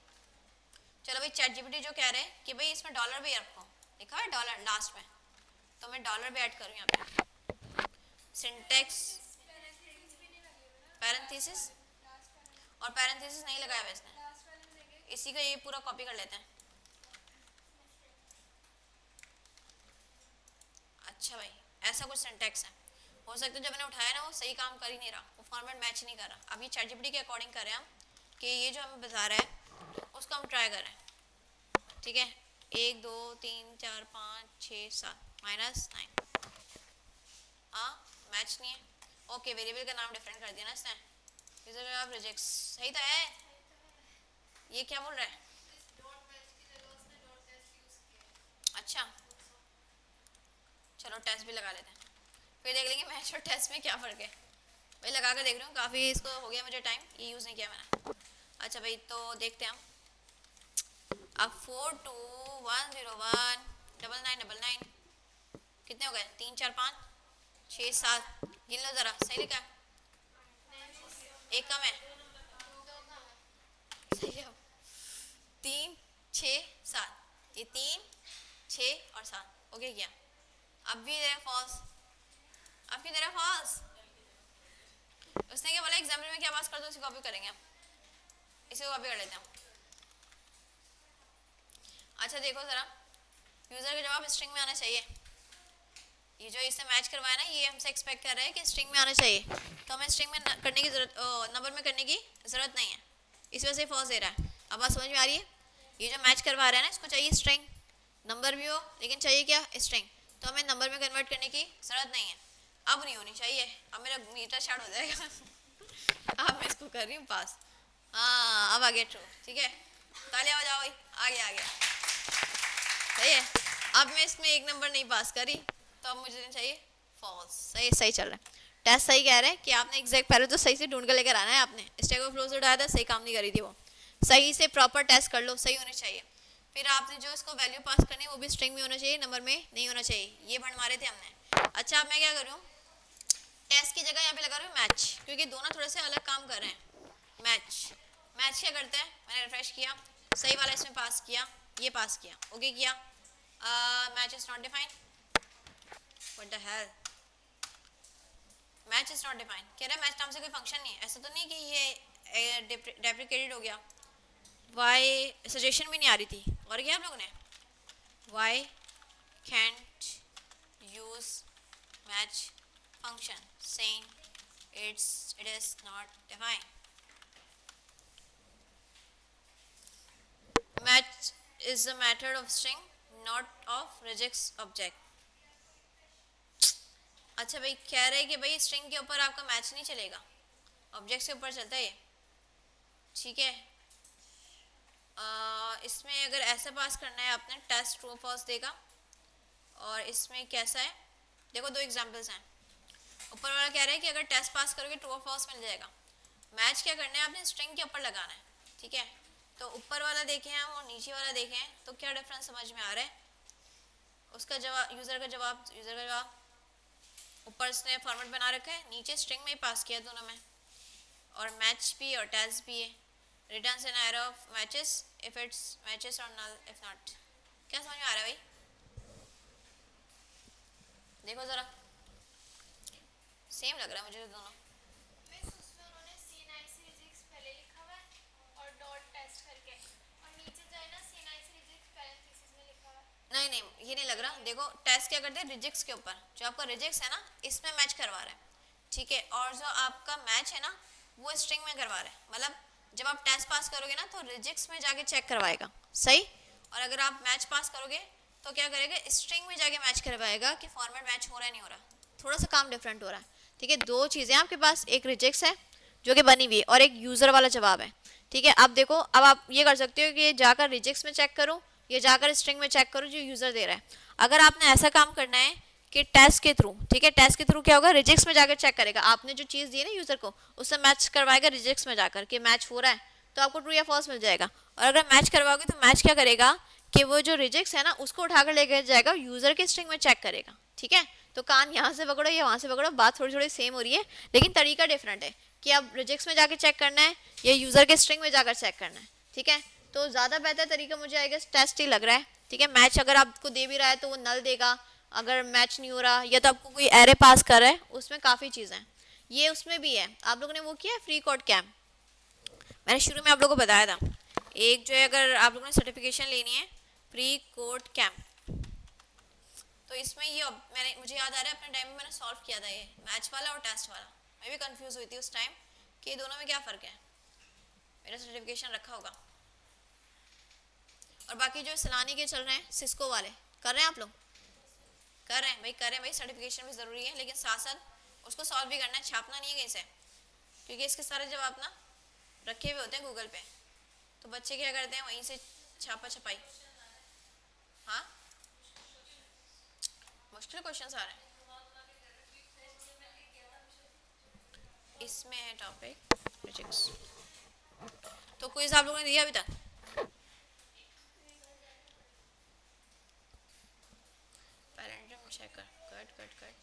चलो भाई, चैट जीपीटी जो कह रहे हैं कि भाई इसमें डॉलर भी रखो, लिखा है डॉलर लास्ट में, तो मैं डॉलर भी ऐड करूँ यहाँ पे, सिंटेक्स पैरेंथेसिस, और पैरेंथेसिस नहीं लगाया हुआ इसने, इसी का ये पूरा कॉपी कर लेते हैं। अच्छा भाई, ऐसा कुछ सिंटेक्स है, हो सकता है जब मैंने उठाया ना वो सही काम कर ही नहीं रहा, वो फॉर्मेट मैच नहीं कर रहा। अब ये चैट जीपीटी के अकॉर्डिंग कर रहे हैं हम, कि ये जो हमें बता रहा है उसको हम ट्राई कर रहे हैं, ठीक है। 1 2 3 4 5 6 7 -9, हाँ मैच नहीं है, ओके, वेरिएबल का नाम डिफरेंट कर दिया ना इसने, यूजर आप रिजेक्ट, सही तो है, ये क्या बोल रहा है, अच्छा चलो टेस्ट भी लगा लेते हैं, फिर देख लेंगे मैच और टेस्ट में क्या फ़र्क है। भाई लगा कर देख रही हूँ, काफ़ी इसको हो गया मुझे टाइम, ये यूज़ नहीं किया मैंने। अच्छा भाई, तो देखते हैं हम, अब 42101 9999 कितने हो गए, 3 4 5 6 7, गिन लो ज़रा, सही लिखा है, एक कम है, सही है, 3 6 7, ये 3 6 और 7, ओके किया, अब भी दे रहा फॉल्स, अब क्यों दे रहा फॉल्स, उसने क्या बोला एग्जाम्पल में क्या पास कर दो, उसे कॉपी करेंगे हम, इसे कॉपी कर लेते हैं हम। अच्छा देखो ज़रा, यूज़र का जवाब स्ट्रिंग में आना चाहिए, ये जो इससे मैच करवाया ना, ये हमसे एक्सपेक्ट कर रहा है कि स्ट्रिंग में आना चाहिए, तो हमें स्ट्रिंग में करने की ज़रूरत, नंबर में करने की ज़रूरत नहीं है, इस वजह से फॉल्स दे रहा है। अब बात समझ में आ रही है, ये जो मैच करवा रहा है ना, इसको चाहिए स्ट्रिंग, नंबर भी हो लेकिन चाहिए क्या, स्ट्रिंग, तो हमें नंबर में कन्वर्ट करने की ज़रूरत नहीं है, अब नहीं होनी चाहिए, अब मेरा मीटर स्टार्ट हो जाएगा अब मैं इसको कर रही हूँ पास, हाँ अब आ गया ट्रू, ठीक है, तालियां बजाओ भाई, आ गया सही है। अब मैं इसमें एक नंबर नहीं पास करी, तो अब मुझे चाहिए फॉल्स, सही चल रहा है। टेस्ट सही कह रहे हैं कि आपने एग्जैक्ट पहले तो सही से ढूंढ कर लेकर आना है, आपने स्टैक ओवरफ्लो से उठाया था, सही काम नहीं करी थी वो, सही से प्रॉपर टेस्ट कर लो, सही होने चाहिए। फिर आपने जो इसको वैल्यू पास करनी है वो भी स्ट्रिंग में होना चाहिए, नंबर में नहीं होना चाहिए, ये भंड मारे थे हमने। अच्छा अब मैं क्या करूँ, टेस्ट की जगह यहाँ पे लगा रही हूँ मैच, क्योंकि दोनों थोड़े से अलग काम कर रहे हैं। मैच, मैच क्या करता है, मैंने रिफ्रेश किया, सही वाला इसमें पास किया, ये पास किया, ओके किया, match is not defined, what the hell, match is not defined, कह रहा है मैच नाम से कोई फंक्शन नहीं है, ऐसा तो नहीं कि ये डेप्रिकेटेड हो गया, वाई सजेशन भी नहीं आ रही थी, और क्या आप लोगों ने, why can't use match function saying it is not defined. Match is a method of string, not of regex object. अच्छा भाई कह रहे हैं कि भाई स्ट्रिंग के ऊपर आपका मैच नहीं चलेगा, ऑब्जेक्ट के ऊपर चलता है ये, ठीक है। इसमें अगर ऐसा पास करना है आपने, टेस्ट ट्रू फॉल्स देगा, और इसमें कैसा है, देखो दो एग्जांपल्स हैं, ऊपर वाला कह रहा है कि अगर टेस्ट पास करोगे ट्रू और फॉल्स मिल जाएगा, मैच क्या करना है आपने स्ट्रिंग के ऊपर लगाना है, ठीक है। तो ऊपर वाला देखें हम और नीचे वाला देखें तो क्या डिफरेंस समझ में आ रहा है, उसका जवाब यूज़र का जवाब ऊपर इसने फॉर्मेट बना रखा है, नीचे स्ट्रिंग में ही पास किया दोनों में, और मैच भी और टेस्ट भी है, returns an array of matches if it's matches और नल इफ नॉट। क्या समझ में आ रहा है भाई, देखो ज़रा सेम लग रहा है मुझे दोनों। नहीं नहीं ये नहीं लग रहा, देखो टेस्ट क्या करते हैं रिजेक्ट्स के ऊपर, जो आपका रिजेक्ट्स है ना इसमें मैच करवा रहा है, ठीक है, और जो आपका मैच है ना वो स्ट्रिंग में करवा रहा है, मतलब जब आप टेस्ट पास करोगे ना तो रिजेक्ट्स में जाके चेक करवाएगा, सही, और अगर आप मैच पास करोगे तो क्या करेगा स्ट्रिंग में जाके मैच करवाएगा कि फॉर्मेट मैच हो रहा है नहीं हो रहा, थोड़ा सा काम डिफरेंट हो रहा है, ठीक है। दो चीज़ें आपके पास, एक रिजेक्ट्स है जो कि बनी हुई है और एक यूज़र वाला जवाब है, ठीक है। अब देखो अब आप ये कर सकते हो कि जाकर रिजेक्ट्स में चेक करो, ये जाकर स्ट्रिंग में चेक करो जो यूज़र दे रहा है। अगर आपने ऐसा काम करना है कि टेस्ट के थ्रू, ठीक है, टेस्ट के थ्रू क्या होगा, रिजेक्ट्स में जाकर चेक करेगा, आपने जो चीज़ दी है ना यूज़र को उससे मैच करवाएगा रिजेक्ट्स में जाकर कि मैच हो रहा है तो आपको ट्रू या फॉल्स मिल जाएगा, और अगर मैच करवाओगे तो मैच क्या करेगा कि वो जो रिजेक्ट्स है ना उसको उठाकर लेकर जाएगा यूज़र के स्ट्रिंग में चेक करेगा, ठीक है। तो कान यहाँ से पकड़ो या वहाँ से पकड़ो, बात थोड़ी थोड़ी सेम हो रही है लेकिन तरीका डिफरेंट है कि अब रिजेक्ट्स में जाकर चेक करना है या यूज़र के स्ट्रिंग में जाकर चेक करना है, ठीक है। तो ज़्यादा बेहतर तरीका मुझे आएगा टेस्ट ही लग रहा है, ठीक है। मैच अगर आपको दे भी रहा है तो वो नल देगा, अगर मैच नहीं हो रहा या तो आपको कोई एरे पास कर रहा है, उसमें काफ़ी चीज़ें हैं, ये उसमें भी है। आप लोगों ने वो किया फ्री कोड कैम्प, मैंने शुरू में आप लोगों को बताया था, एक जो है अगर आप लोगों ने सर्टिफिकेशन लेनी है फ्री कोड कैम्प, तो इसमें ये मुझे याद आ रहा है अपने टाइम में मैंने सॉल्व किया था ये मैच वाला और टेस्ट वाला, मैं भी कंफ्यूज हुई थी उस टाइम कि ये दोनों में क्या फ़र्क है, मेरा सर्टिफिकेशन रखा होगा। और बाकी जो सलानी के चल रहे हैं सिस्को वाले, कर रहे हैं आप लोग, कर रहे हैं भाई, कर रहे हैं भाई, सर्टिफिकेशन भी ज़रूरी है लेकिन साथ साथ उसको सॉल्व भी करना है, छापना नहीं है कहीं से, क्योंकि इसके सारे जवाब ना रखे हुए होते हैं गूगल पे, तो बच्चे क्या करते हैं वहीं से छापा छपाई। हाँ मुश्किल क्वेश्चन आ रहे हैं, इसमें है टॉपिक फिजिक्स, तो क्विज आप लोगों ने दिया अभी तक, पैरेंटम चेकर, कट कट कट,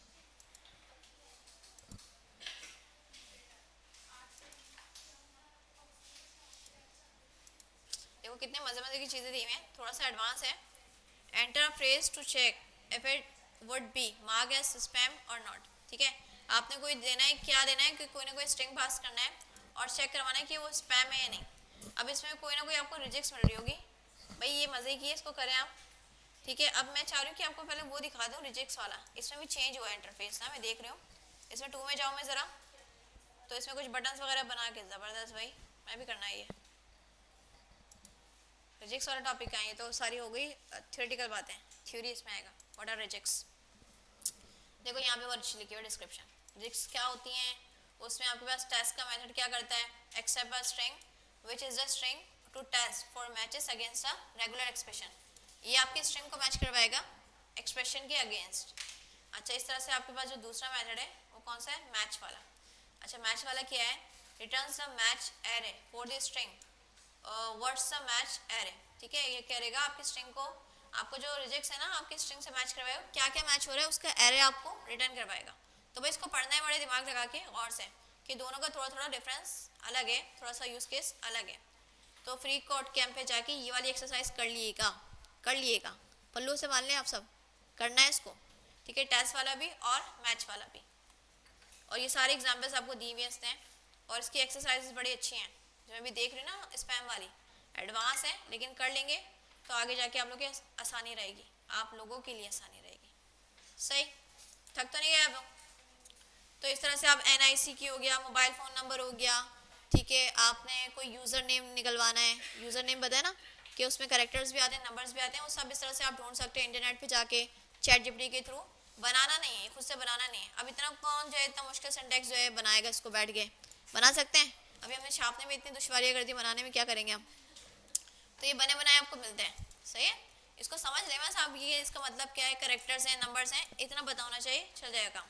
देखो कितने मज़े मज़े की चीज़ें दी हुई हैं, थोड़ा सा एडवांस है। Enter a phrase to check if it would be mark as spam और नॉट, ठीक है। आपने कोई देना है, क्या देना है कि कोई ना कोई स्ट्रिंग पास करना है और चेक करवाना है कि वो स्पैम है या नहीं। अब इसमें कोई ना कोई आपको रिजेक्ट्स मिल रही होगी, भाई ये मज़े की है, इसको करें आप, ठीक है। अब मैं चाह रही हूँ कि आपको पहले वो दिखा दूँ रिजेक्ट्स वाला, इसमें भी चेंज हुआ है इंटरफेस ना, मैं देख रही हूँ। इसमें 2 में जाऊँ मैं ज़रा, तो इसमें कुछ बटन्स वगैरह बना के ज़बरदस्त, भाई मैं भी करना है ये। रिजेक्ट्स वाला टॉपिक है ये, तो सारी हो गई थ्योरेटिकल बातें, थ्योरी इसमें आएगा, व्हाट आर रिजेक्ट्स। देखो यहाँ पे वर्ड लिखी हुई डिस्क्रिप्शन, रिजेक्ट्स क्या होती हैं, उसमें आपके पास टेस्ट का मेथड क्या करता है, accept a string which is the string to test for matches against a regular expression, ये आपकी स्ट्रिंग को मैच करवाएगा एक्सप्रेशन के अगेंस्ट। अच्छा इस तरह से आपके पास जो दूसरा मेथड है वो कौन सा है, मैच वाला। अच्छा मैच वाला क्या है, returns the match array for the string what's the match array. ठीक है, ये करेगा आपकी स्ट्रिंग को, आपको जो रिजेक्ट्स है ना आपकी स्ट्रिंग से मैच करवाएगा, क्या क्या मैच हो रहा है उसका एरे आपको रिटर्न करवाएगा। तो भाई इसको पढ़ना है बड़े दिमाग लगा के और से कि दोनों का थोड़ा थोड़ा डिफरेंस अलग है, थोड़ा सा यूज केस अलग है। तो फ्री कोड कैंप पे जाके ये वाली एक्सरसाइज कर लिएगा, पल्लू से मान लें आप सब, करना है इसको। ठीक है, टेस्ट वाला भी और मैच वाला भी, और ये सारे एग्जाम्पल्स आपको दिए हुए हैं और इसकी एक्सरसाइजेस बड़ी अच्छी हैं जो मैं भी देख रही हूँ ना, स्पैम वाली एडवांस है, लेकिन कर लेंगे तो आगे जाके आप लोग की आसानी रहेगी, आप लोगों के लिए आसानी रहेगी। सही, थक तो नहीं गए आप लोग? तो इस तरह से आप NIC की हो गया, मोबाइल फ़ोन नंबर हो गया, ठीक है, आपने कोई यूज़र नेम निकलवाना है, यूज़र नेम बताया ना कि उसमें करेक्टर्स भी आते हैं, नंबर्स भी आते हैं, वो सब इस तरह से आप ढूंढ सकते हैं इंटरनेट पे जाके, ChatGPT के थ्रू। बनाना नहीं है, खुद से बनाना नहीं है। अब इतना कौन जो है इतना मुश्किल सिंटेक्स जो है बनाएगा, इसको बैठ के बना सकते हैं? अभी हमने छापने में इतनी दुश्वारियाँ कर दी, बनाने में क्या करेंगे हम? तो ये बने बनाए आपको मिलते हैं। सही है, इसको समझ लें बस आप, ये इसका मतलब क्या है, करेक्टर्स हैं, नंबर्स हैं, इतना पता होना चाहिए, चल जाएगा काम।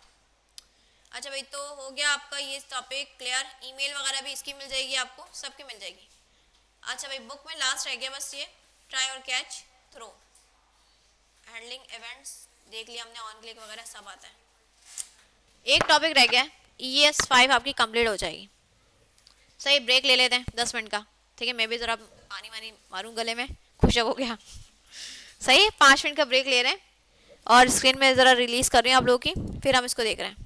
अच्छा भाई, तो हो गया आपका ये टॉपिक क्लियर। ईमेल वगैरह भी इसकी मिल जाएगी आपको, सबकी मिल जाएगी। अच्छा भाई, बुक में लास्ट रह गया बस ये ट्राई और कैच थ्रो, हैंडलिंग इवेंट्स देख लिया हमने, ऑन क्लिक वगैरह सब आता है। एक टॉपिक रह गया, ES5 आपकी कंप्लीट हो जाएगी। सही, ब्रेक ले लेते हैं 10 मिनट का। ठीक है, मैं भी ज़रा पानी वानी मारूं गले में, खुशक हो गया। सही, 5 मिनट का ब्रेक ले रहे हैं और स्क्रीन में ज़रा रिलीज़ कर रही हूँ आप लोगों की, फिर हम इसको देख रहे हैं।